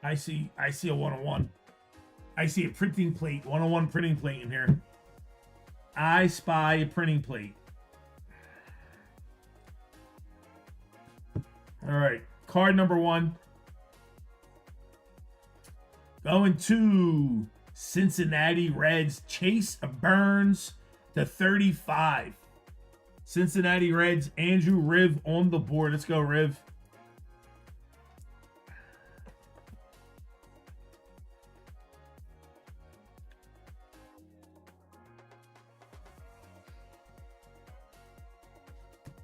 I see a 101. I see a printing plate, 101 printing plate in here. I spy a printing plate. All right, card number 1. Going to Cincinnati Reds, Chase Burns to 35. Cincinnati Reds, Andrew Riv on the board. Let's go, Riv.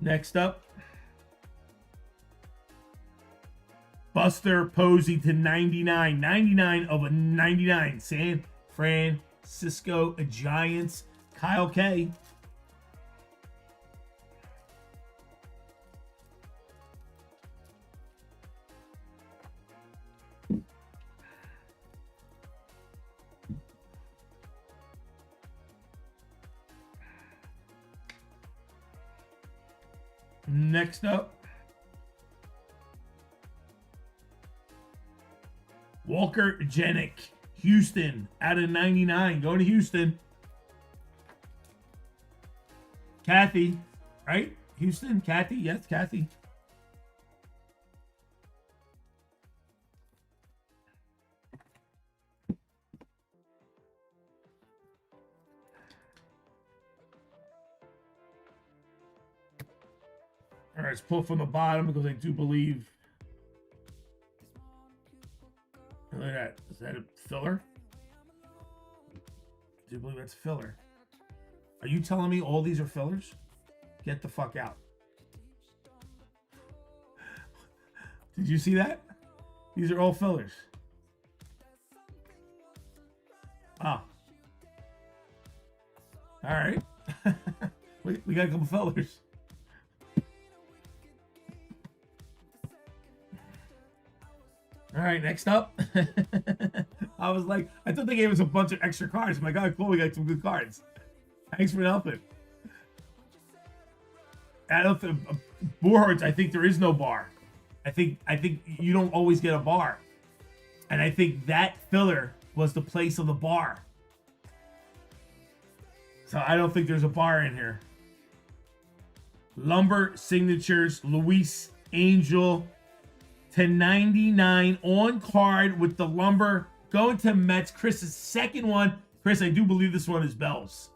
Next up, Buster Posey to 99. 99 of a 99. San Francisco Giants, Kyle K. Next up, Walker Jenick, Houston, out of 99. Going to Houston. Kathy, right? Houston, Kathy. Yes, Kathy. All right, let's pull from the bottom because I do believe. Look at that. Is that a filler? I do believe that's a filler. Are you telling me all these are fillers? Get the fuck out. Did you see that? These are all fillers. Oh. All right. we got a couple fillers. All right, next up. I was like, I thought they gave us a bunch of extra cards. I'm like, oh, cool, we got some good cards. Thanks for helping. I don't think Boards, I think there is no bar. I think you don't always get a bar. And I think that filler was the place of the bar. So I don't think there's a bar in here. Lumber Signatures, Luis Angel to 99 on card with the Lumber. Going to Mets. Chris's second one. Chris, I do believe this one is Bells.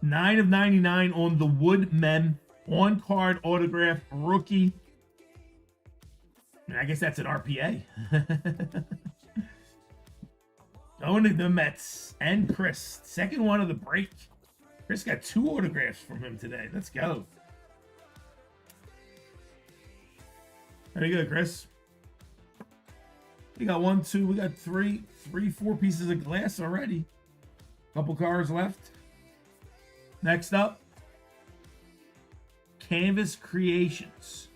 Nine of 99 on the Wood Mem. On card autograph rookie. I guess that's an RPA. Going to the Mets and Chris. Second one of the break. Chris got 2 autographs from him today. Let's go. Very good, Chris. We got 1, 2, we got 3, 4 pieces of glass already. Couple cards left. Next up, Canvas Creations.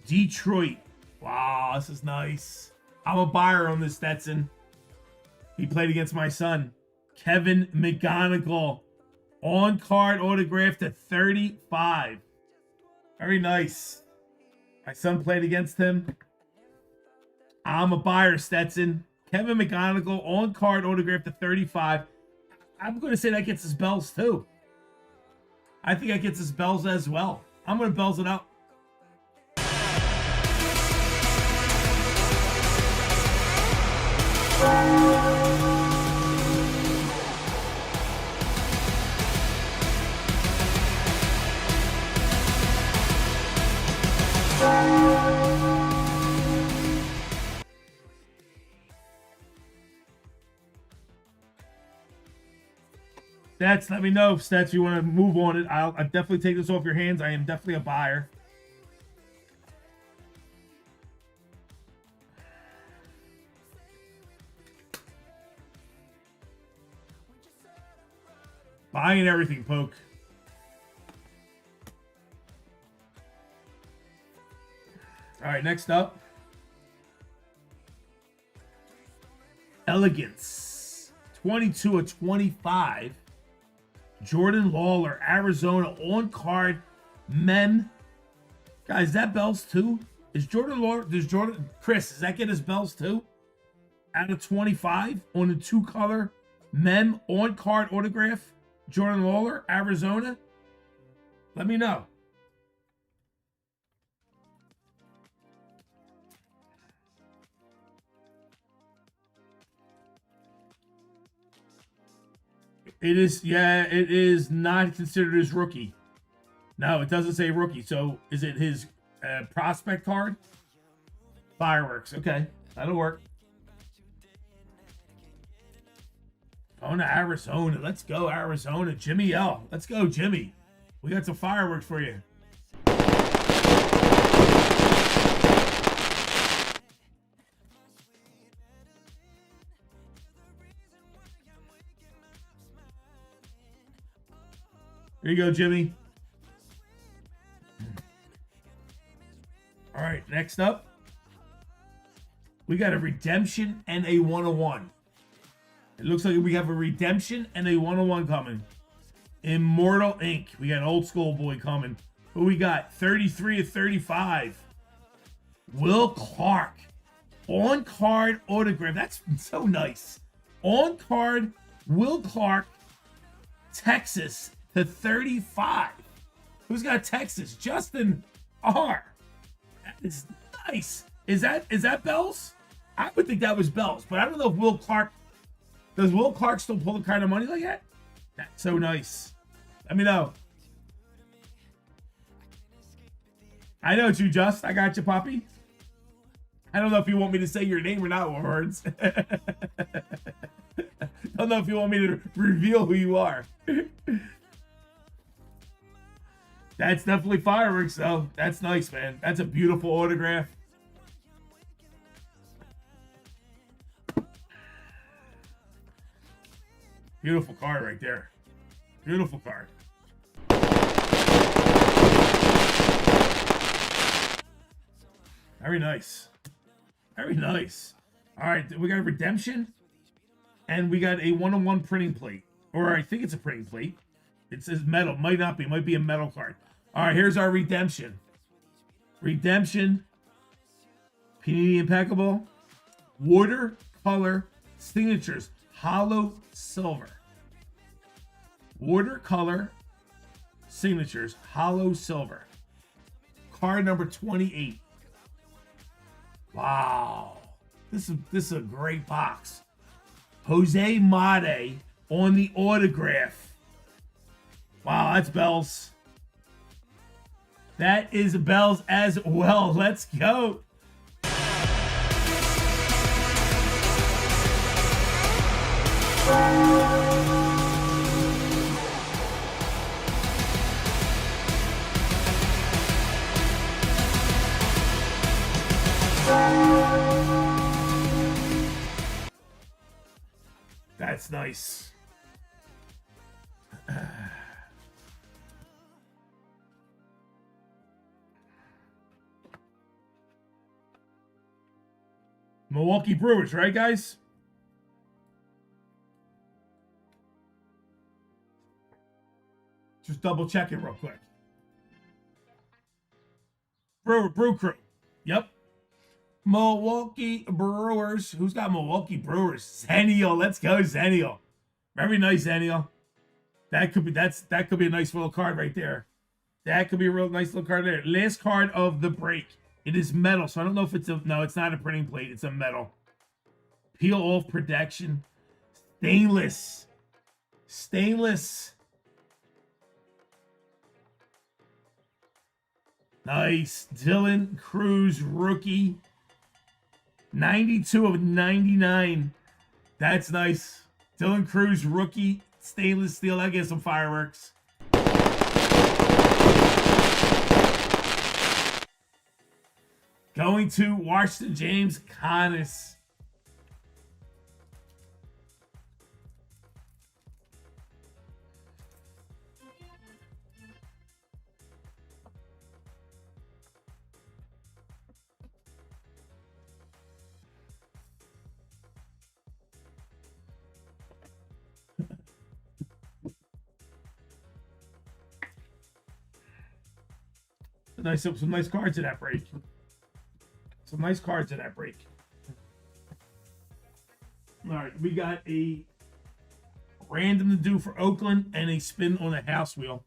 Detroit. Wow, this is nice. I'm a buyer on this Stetson. He played against my son. Kevin McGonigal. On card autograph to 35. Very nice. My son played against him. I'm a buyer, Stetson. Kevin McGonigal on card autograph to 35. I'm going to say that gets his Bells too. I think that gets his Bells as well. I'm going to Bells it up. Stats, let me know if Stats, you want to move on it. I'll definitely take this off your hands. I am definitely a buyer. Buying everything, Poke. All right, next up. Elegance. 22 of 25. Jordan Lawler, Arizona, on card, Mem. Guys, is that bells too? Is Jordan Lawler, does Jordan, Chris, does that get his bells too? Out of 25 on the 2-color mem on card autograph, Jordan Lawler, Arizona? Let me know. It is, yeah, it is not considered his rookie. No, it doesn't say rookie. So is it his prospect card? Fireworks. Okay, that'll work. Going to Arizona. Let's go, Arizona. Jimmy L. Let's go, Jimmy. We got some fireworks for you. Here you go, Jimmy. All right, next up, we got a redemption and a 101. It looks like we have a redemption and a 101 coming. Immortal Inc. We got old school boy coming. Who we got? 33 of 35. Will Clark. On card autograph. That's so nice. On card, Will Clark, Texas to 35. Who's got Texas? Justin R. That is nice. Is that Bells? I would think that was Bells, but I don't know if Will Clark. Does Will Clark still pull the kind of money like that? That's so nice. Let me know. I know you, Just. I got you, Poppy. I don't know if you want me to say your name or not, words. Don't know if you want me to reveal who you are. That's definitely fireworks, though. That's nice, man. That's a beautiful autograph. Beautiful card right there. Beautiful card. Very nice. Very nice. All right, we got a redemption. And we got a 101 printing plate. Or I think it's a printing plate. It says metal. Might not be. Might be a metal card. All right, here's our redemption. Redemption. Panini Impeccable. Watercolor signatures. Hollow silver. Watercolor signatures. Hollow silver. Card number 28. Wow. This is a great box. Jose Mate on the autograph. Wow, that's Bells. That is Bells as well. Let's go. That's nice. Milwaukee Brewers, right, guys? Just double checking real quick. Brew Crew. Yep. Milwaukee Brewers. Who's got Milwaukee Brewers? Zennial. Let's go, Zennial. Very nice, Zennial. That could be a nice little card right there. That could be a real nice little card there. Last card of the break. It is metal, so I don't know if it's a... No, it's not a printing plate. It's a metal. Peel off protection. Stainless. Stainless. Nice. Dylan Cruz, rookie. 92 of 99. That's nice. Dylan Cruz, rookie. Stainless steel. That gets some fireworks. Going to Washington James Connis. some nice cards in that break. Some nice cards in that break. All right, we got a random to do for Oakland and a spin on a house wheel.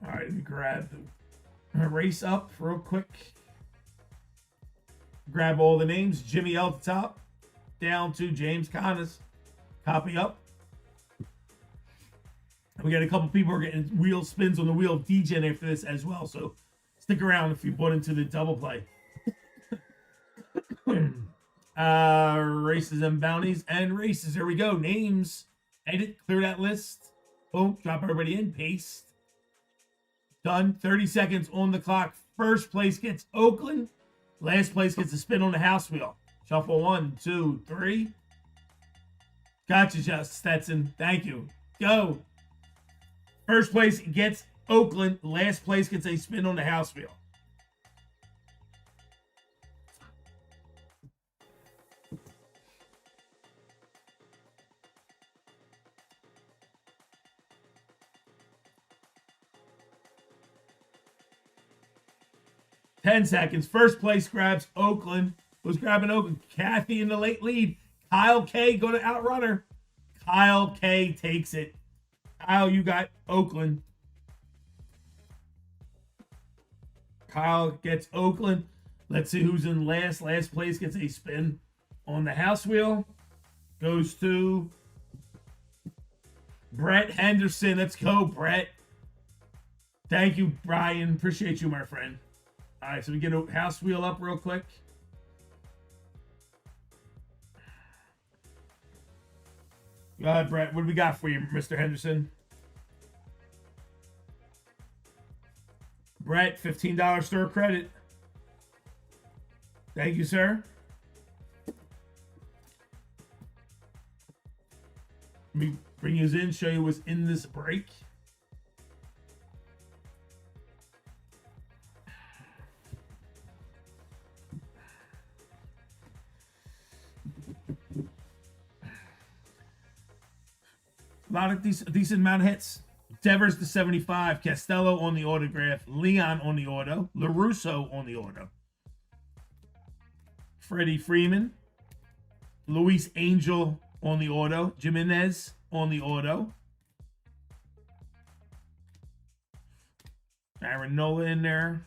All right, let me grab the race up real quick. Grab all the names. Jimmy L at the top, down to James Connors. Copy up. We got a couple people who are getting wheel spins on the wheel of DGen after this as well, so stick around if you bought into the double play. Races and bounties and races. There we go. Names. Edit. Clear that list. Boom. Drop everybody in. Paste. Done. 30 seconds on the clock. First place gets Oakland. Last place gets a spin on the house wheel. Shuffle 1, 2, 3. Gotcha, Just Stetson. Thank you. Go. First place gets Oakland. Last place gets a spin on the house wheel. Ten seconds. First place grabs Oakland. Who's grabbing Oakland? Kathy in the late lead. Kyle K go to Outrunner. Kyle K takes it. Kyle, you got Oakland. Kyle gets Oakland. Let's see who's in last. Last place gets a spin on the house wheel. Goes to Brett Henderson. Let's go, Brett. Thank you, Brian. Appreciate you, my friend. All right, so we get a house wheel up real quick. Go ahead, Brett. What do we got for you, Mr. Henderson? Brett, $15 store credit. Thank you, sir. Let me bring you in, show you what's in this break. A lot of decent amount of hits. Devers to 75. Castello on the autograph. Leon on the auto. LaRusso on the auto. Freddie Freeman. Luis Angel on the auto. Jimenez on the auto. Aaron Nola in there.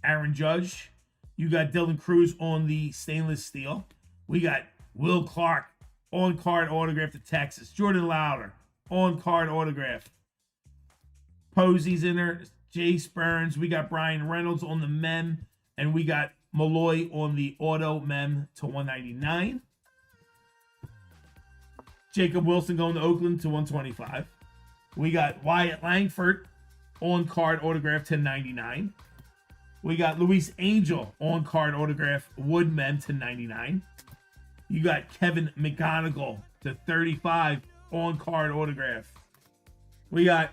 Aaron Judge. You got Dylan Cruz on the stainless steel. We got Will Clark on card autograph to Texas. Jordan Lauder on card autograph. Posey's in there. Jace Burns. We got Brian Reynolds on the mem. And we got Malloy on the auto mem to 199. Jacob Wilson going to Oakland to 125. We got Wyatt Langford on card autograph to 99. We got Luis Angel on card autograph Wood mem to 99. You got Kevin McGonigal to 35 on card autograph. We got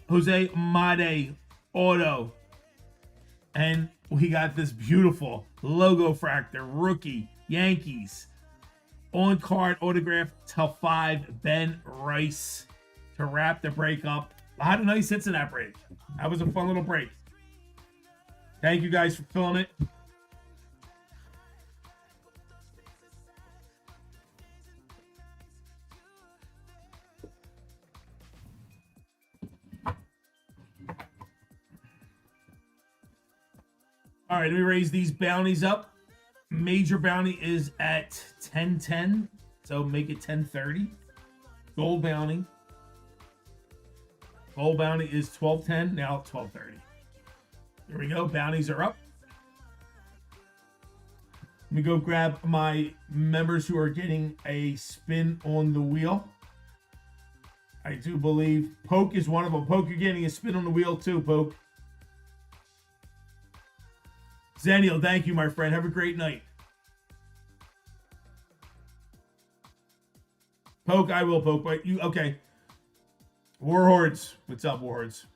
Jose Made auto. And we got this beautiful logo fractor rookie Yankees on card autograph to 5 Ben Rice to wrap the break up. A lot of nice hits in that break. That was a fun little break. Thank you guys for filling it. All right, let me raise these bounties up. Major bounty is at 1010, so make it 1030. Gold bounty. Gold bounty is 1210, now 1230. There we go, bounties are up. Let me go grab my members who are getting a spin on the wheel. I do believe Poke is one of them. Poke, you're getting a spin on the wheel too, Poke. Zaniel, thank you, my friend. Have a great night. Poke, I will poke. Wait, you okay? Warhordes, what's up, Warhordes?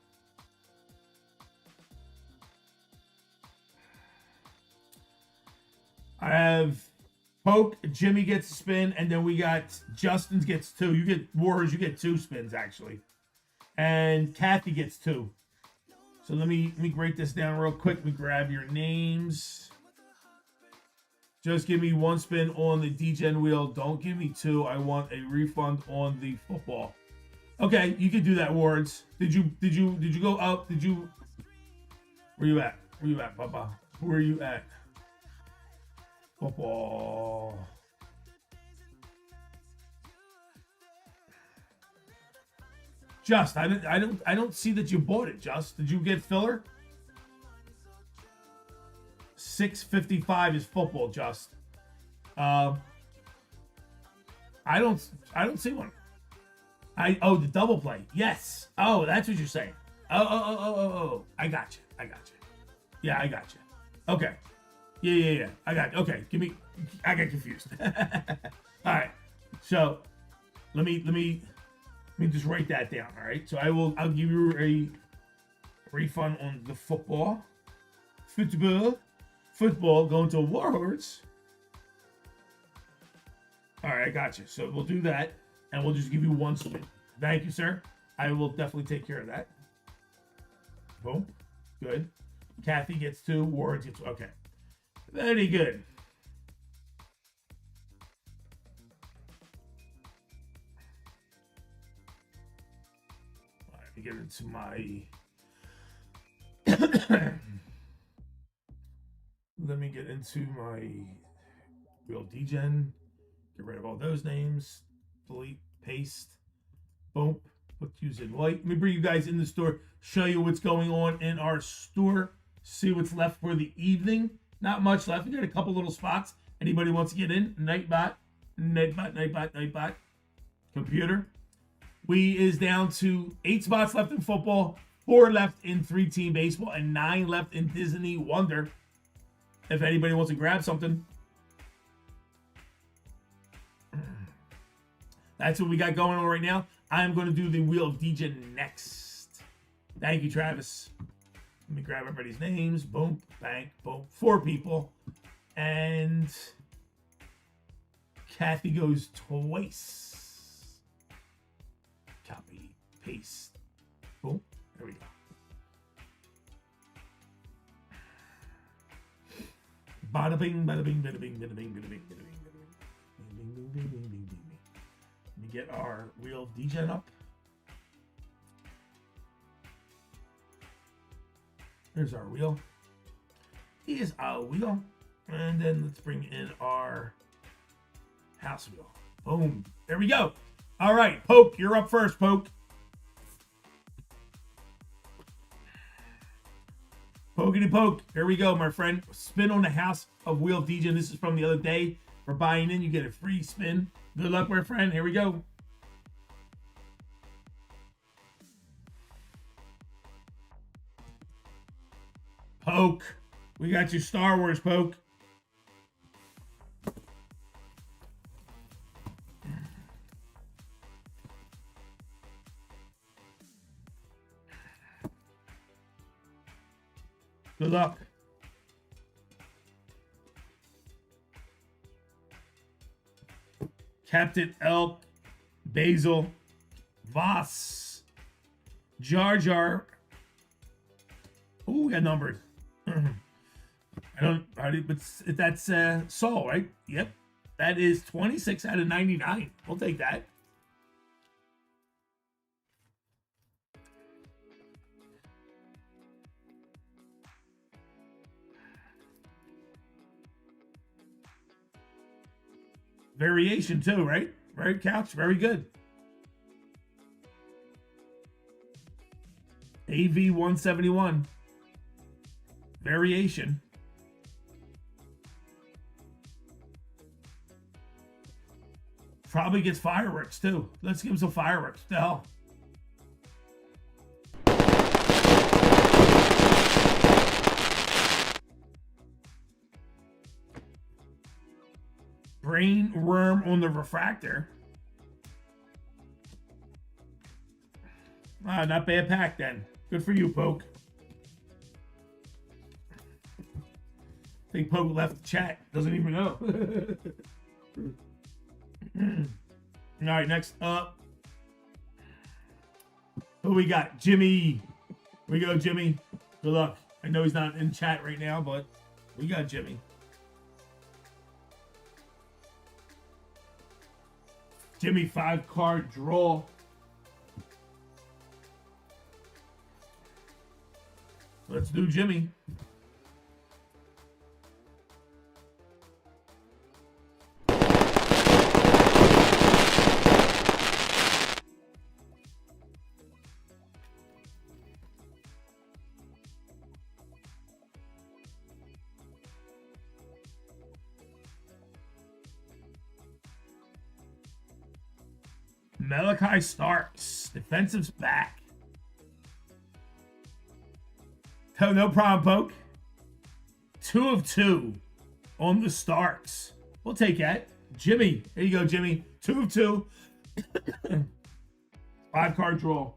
I have Poke, Jimmy gets a spin, and then we got Justin's gets 2. You get Warriors, you get 2 spins actually, and Kathy gets 2. So let me break this down real quick. Let me grab your names. Just give me 1 spin on the DGen wheel. Don't give me 2. I want a refund on the football. Okay, you can do that, Wards. Did you go up? Where you at? Where you at, Papa? Where you at? Football. Just, I don't see that you bought it. Just, did you get filler? 655 is football. Just, I don't see one. The double play. Yes. Oh, that's what you're saying. Oh. I got you. Yeah, I got you. Okay. Yeah. I got you. Okay. I got confused. All right. So let me just write that down. All right. So I'll give you a refund on the football. Football going to Warhorse. All right, I got you. So we'll do that, and we'll just give you 1 spin. Thank you, sir. I will definitely take care of that. Boom. Good. Kathy gets 2. Wards gets 2. Okay. Very good. All right, let me get into my... Let me get into my Real DGen. Get rid of all those names. Delete, paste, boom. Put use in white. Let me bring you guys in the store, show you what's going on in our store, see what's left for the evening. Not much left. We got a couple little spots. Anybody wants to get in? Nightbot. Computer. We is down to 8 spots left in football, 4 left in 3-team baseball, and 9 left in Disney Wonder. If anybody wants to grab something. That's what we got going on right now. I'm going to do the Wheel of DGen next. Thank you, Travis. Let me grab everybody's names. Boom, bang, boom. 4 people. And Kathy goes twice. Copy, paste. Boom. There we go. Bada bing, bada bing, bada bing, bada bing, bada bing, bada bing, bada bing. Let me get our Wheel of DGen up. There's our wheel. Here's our wheel. And then let's bring in our house wheel. Boom. There we go. All right, Poke, you're up first, Poke. Pokey poke. Here we go, my friend. Spin on the House of Wheel of DGen. This is from the other day. For buying in, you get a free spin. Good luck, my friend. Here we go. Poke. We got your Star Wars, Poke. Good luck. Captain Elk, Basil, Voss, Jar Jar. Ooh, we got numbers. But that's Saul, right? Yep. That is 26 out of 99. We'll take that. Variation too, right? Right, Couch? Very good. AV 171. Variation. Probably gets fireworks too. Let's give him some fireworks. The hell. Brain worm on the refractor. Ah, not bad pack then. Good for you, Poke. I think Poke left the chat. Doesn't even know. All right, next up. Who we got? Jimmy. Here we go, Jimmy. Good luck. I know he's not in chat right now, but we got Jimmy. Jimmy, 5-card draw. Let's do Jimmy. Malachi Starks, defensive's back. Oh, no problem, Poke. 2 of 2 on the Starks. We'll take that. Jimmy, there you go, Jimmy. 2 of 2. 5-card draw.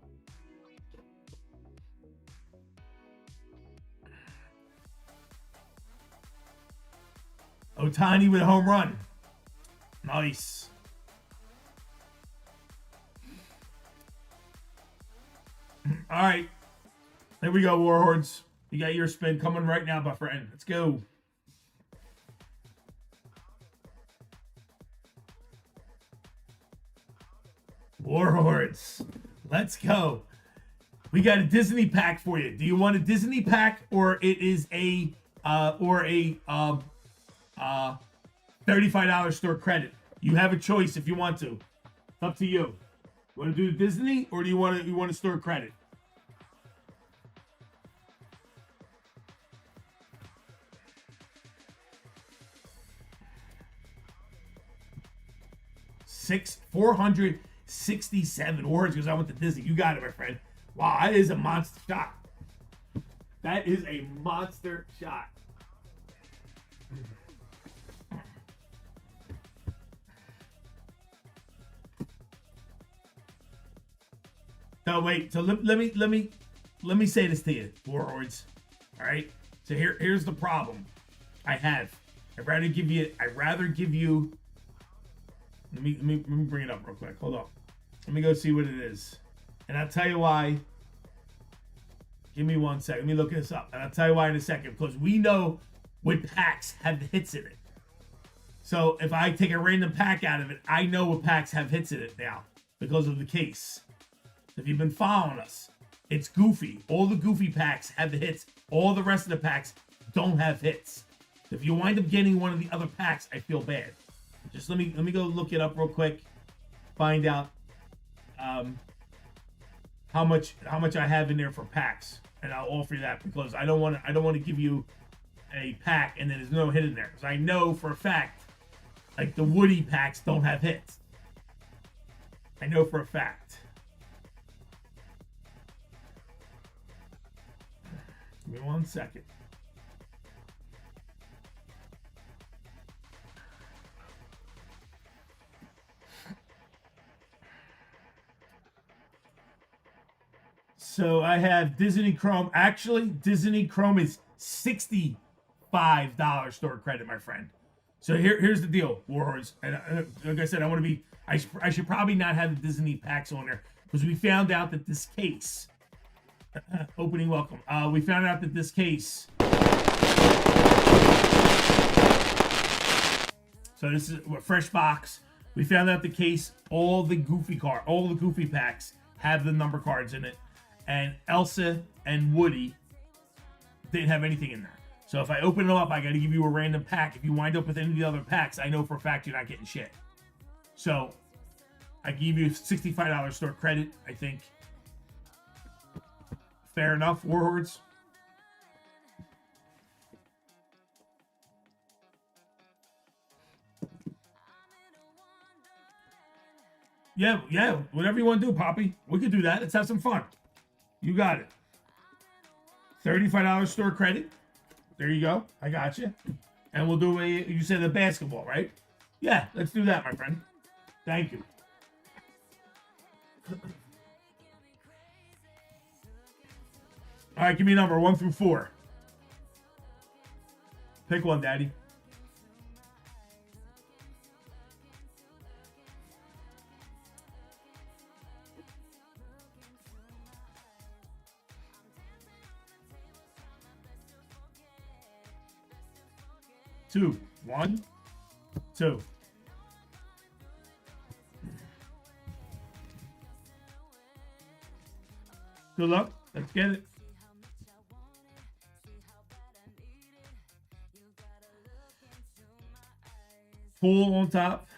Ohtani with a home run. Nice. All right. There we go, Warhordes. You got your spin coming right now, my friend. Let's go. Warhordes. Let's go. We got a Disney pack for you. Do you want a Disney pack or it is a $35 store credit? You have a choice if you want to. It's up to you. You want to do Disney or do you want to store credit? $467 words because I went to Disney. You got it, my friend. Wow, that is a monster shot. That is a monster shot. No, wait. So let me say this to you, Warhordes. All right. So here's the problem. I'd rather give you. Let me bring it up real quick. Hold on. Let me go see what it is, and I'll tell you why. Give me 1 second. Let me look this up, and I'll tell you why in a second. Because we know what packs have hits in it. So if I take a random pack out of it, I know what packs have hits in it now because of the case. If you've been following us, it's Goofy. All the Goofy packs have the hits. All the rest of the packs don't have hits. If you wind up getting one of the other packs, I feel bad. Just let me go look it up real quick, find out how much I have in there for packs, and I'll offer you that because I don't want to give you a pack and then there's no hit in there. Because I know for a fact, like the Woody packs don't have hits. I know for a fact. Give me 1 second. So I have Disney Chrome. Actually, Disney Chrome is $65 store credit, my friend. So here's the deal, Warhordes. And like I said, I should probably not have the Disney packs on there because we found out that this case, opening welcome. We found out that this case. So this is a fresh box. We found out the case. All the Goofy packs have the number cards in it. And Elsa and Woody didn't have anything in there. So if I open them up, I got to give you a random pack. If you wind up with any of the other packs, I know for a fact you're not getting shit. So I give you $65 store credit, I think. Fair enough, Warhordes. Yeah, whatever you want to do, Poppy. We could do that. Let's have some fun. You got it. $35 store credit. There you go. I got you. And we'll do you said a basketball, right? Yeah, let's do that, my friend. Thank you. All right, give me a number 1 through 4. Pick one, Daddy. Two. 1, 2. Good luck. Let's get it. Pool on top.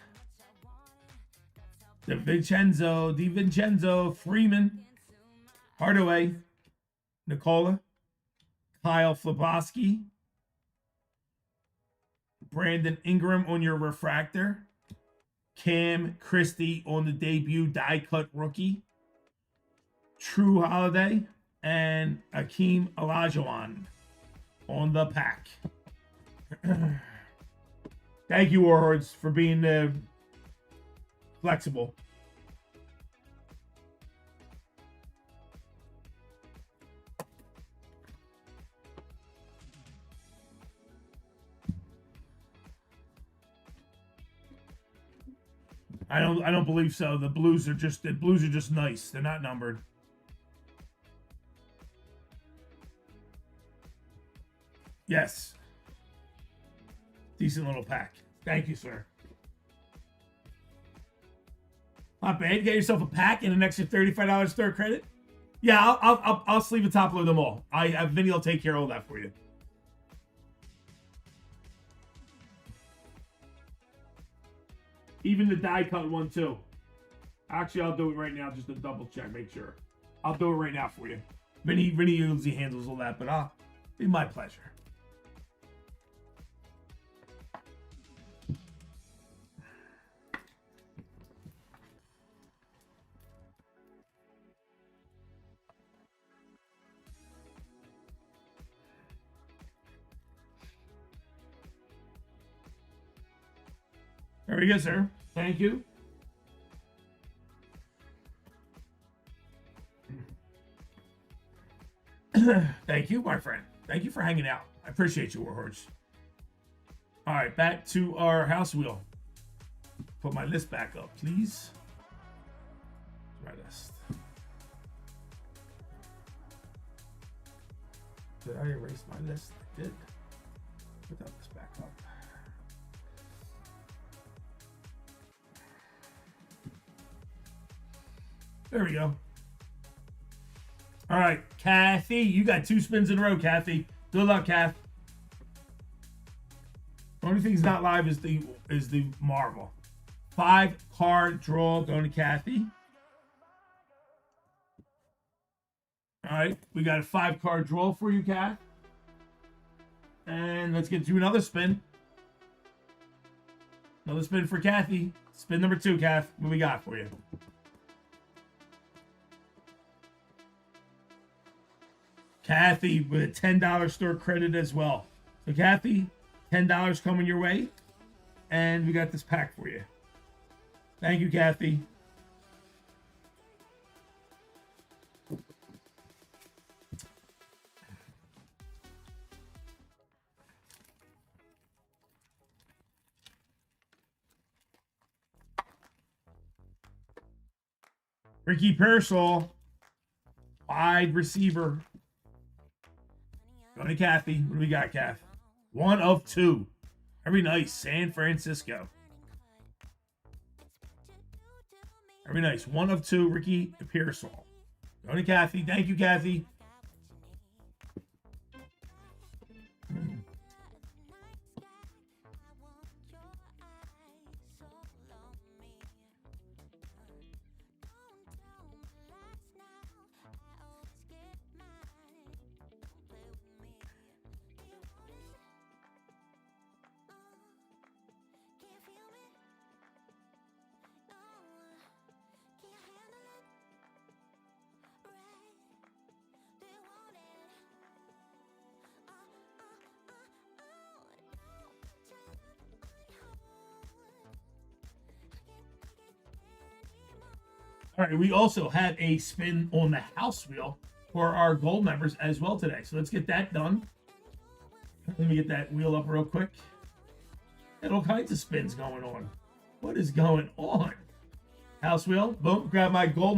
DiVincenzo, Freeman, Hardaway, Nicola, Kyle Flabowski, Brandon Ingram on your refractor, Cam Christie on the debut die cut rookie, True Holiday, and Akeem Olajuwon on the pack. Thank you, Warhordes, for being flexible. I don't believe so. The Blues are just nice. They're not numbered. Yes. Decent little pack. Thank you, sir. Not bad. Get yourself a pack and an extra $35 store credit. Yeah, I'll sleeve and top load them all. Vinny will take care of all that for you. Even the die cut one too. Actually, I'll do it right now just to double check, make sure. I'll do it right now for you. Vinny usually handles all that, but it'll be my pleasure. Very good, sir. Thank you. Thank you, my friend. Thank you for hanging out. I appreciate you, Warhorse. All right, back to our house wheel. Put my list back up, please. My list. Did I erase my list? I did. Put that list back up. There we go. All right, Kathy, you got 2 spins in a row, Kathy. Good luck, Kath. The only thing's not live is the Marvel. 5-card draw going to Kathy. All right, we got a 5-card draw for you, Kath. And let's get to another spin. Another spin for Kathy. Spin number 2, Kath. What we got for you? Kathy with a $10 store credit as well. So Kathy, $10 coming your way. And we got this pack for you. Thank you, Kathy. Ricky Pearsall, wide receiver. Going to Kathy. What do we got, Kath? 1 of 2. Very nice. San Francisco. Very nice. 1 of 2. Ricky Pearsall. Going to Kathy. Thank you, Kathy. All right, we also have a spin on the house wheel for our gold members as well today. So let's get that done. Let me get that wheel up real quick. Got all kinds of spins going on. What is going on? House wheel. Boom. Grab my gold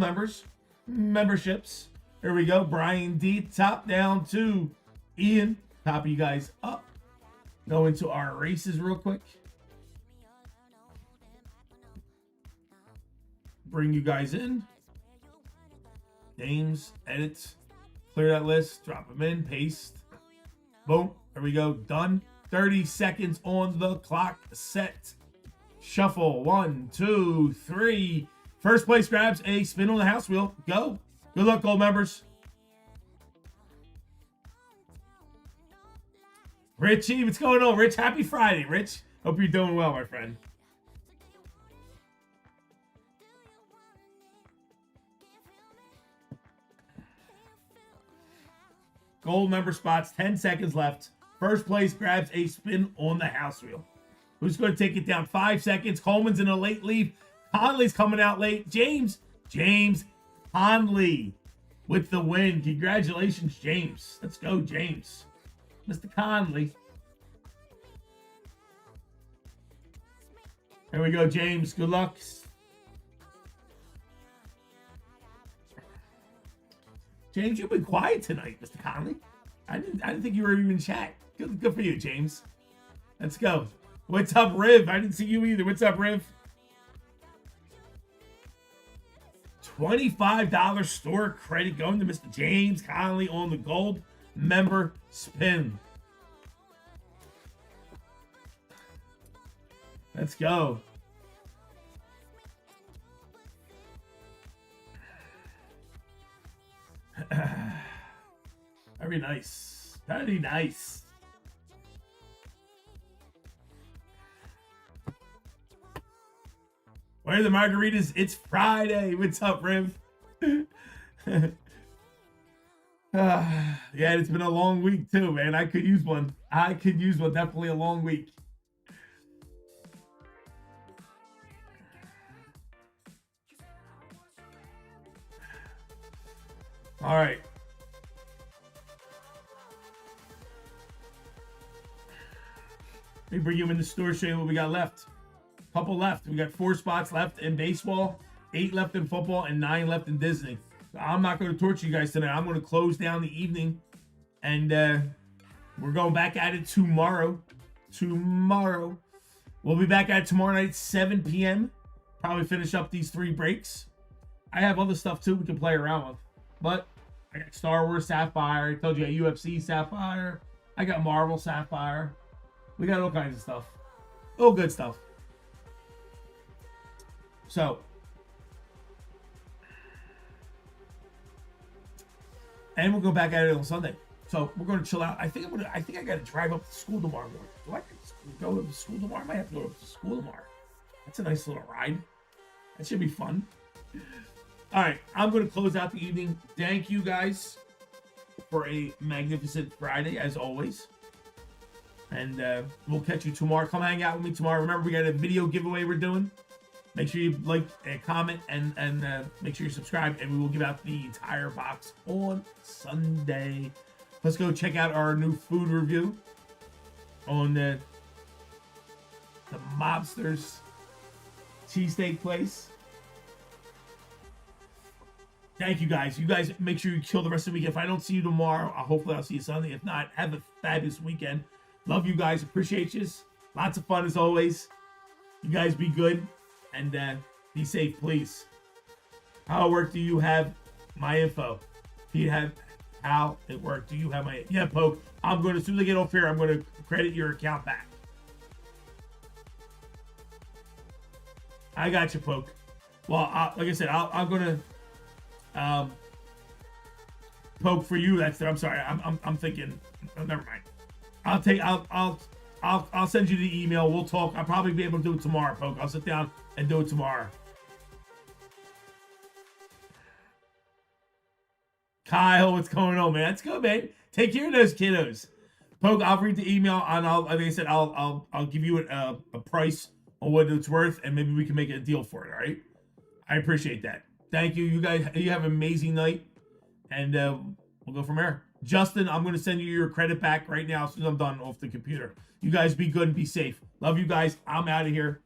memberships. Here we go. Brian D. Top down to Ian. Top you guys up. Go into our races real quick. Bring you guys in. Names. Edit. Clear that list. Drop them in. Paste. Boom. There we go. Done. 30 seconds on the clock. Set. Shuffle. 1, 2, 3. First place grabs a spin on the house wheel. Go. Good luck, gold members. Richie, what's going on? Rich, happy Friday, Rich. Hope you're doing well, my friend. Gold member spots, 10 seconds left. First place grabs a spin on the house wheel. Who's going to take it down? 5 seconds. Coleman's in a late lead. Conley's coming out late. James Conley with the win. Congratulations, James. Let's go, James. Mr. Conley. Here we go, James. Good luck. James, you've been quiet tonight, Mr. Conley. I didn't think you were even in chat. Good for you, James. Let's go. What's up, Riv? I didn't see you either. What's up, Riv? $25 store credit going to Mr. James Conley on the gold member spin. Let's go. Very nice. Very nice. Where are the margaritas? It's Friday. What's up, Riv? Yeah, it's been a long week too, man. I could use one. Definitely a long week. All right. Let me bring you in the store, show you what we got left. Couple left. We got 4 spots left in baseball, 8 left in football, and 9 left in Disney. So I'm not going to torture you guys tonight. I'm going to close down the evening, and we're going back at it tomorrow. We'll be back at it tomorrow night, 7 p.m. Probably finish up these 3 breaks. I have other stuff too we can play around with, but I got Star Wars Sapphire. I told you I got UFC Sapphire. I got Marvel Sapphire. We got all kinds of stuff. All good stuff. So, and we'll go back at it on Sunday. So we're going to chill out. I think I got to drive up to school tomorrow morning. Do I go to school tomorrow? I might have to go up to school tomorrow. That's a nice little ride. That should be fun. All right, I'm going to close out the evening. Thank you guys for a magnificent Friday, as always. And we'll catch you tomorrow. Come hang out with me tomorrow. Remember, we got a video giveaway we're doing. Make sure you like and comment and make sure you subscribe. And we will give out the entire box on Sunday. Let's go check out our new food review on the Mobsters cheesesteak place. Thank you guys. You guys make sure you kill the rest of the week. If I don't see you tomorrow, hopefully I'll see you Sunday. If not, have a fabulous weekend. Love you guys. Appreciate you. Lots of fun as always. You guys be good and be safe, please. How it worked? Do you have my info? Do you have how it worked? Do you have my... Yeah, Poke. I'm going to, as soon as I get off here, I'm going to credit your account back. I got you, Poke. Well, like I said, I'm going to... Poke for you. That's I'm sorry. I'm thinking. Oh, never mind. I'll send you the email. We'll talk. I'll probably be able to do it tomorrow, Poke. I'll sit down and do it tomorrow. Kyle, what's going on, man? That's good, man. Take care of those kiddos. Poke, I'll read the email and like I said, I'll give you a price on what it's worth, and maybe we can make a deal for it. All right. I appreciate that. Thank you. You guys, you have an amazing night, and we'll go from there. Justin, I'm going to send you your credit back right now as soon as I'm done off the computer. You guys be good and be safe. Love you guys. I'm out of here.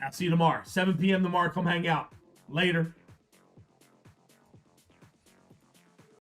I'll see you tomorrow. 7 p.m. tomorrow. Come hang out. Later.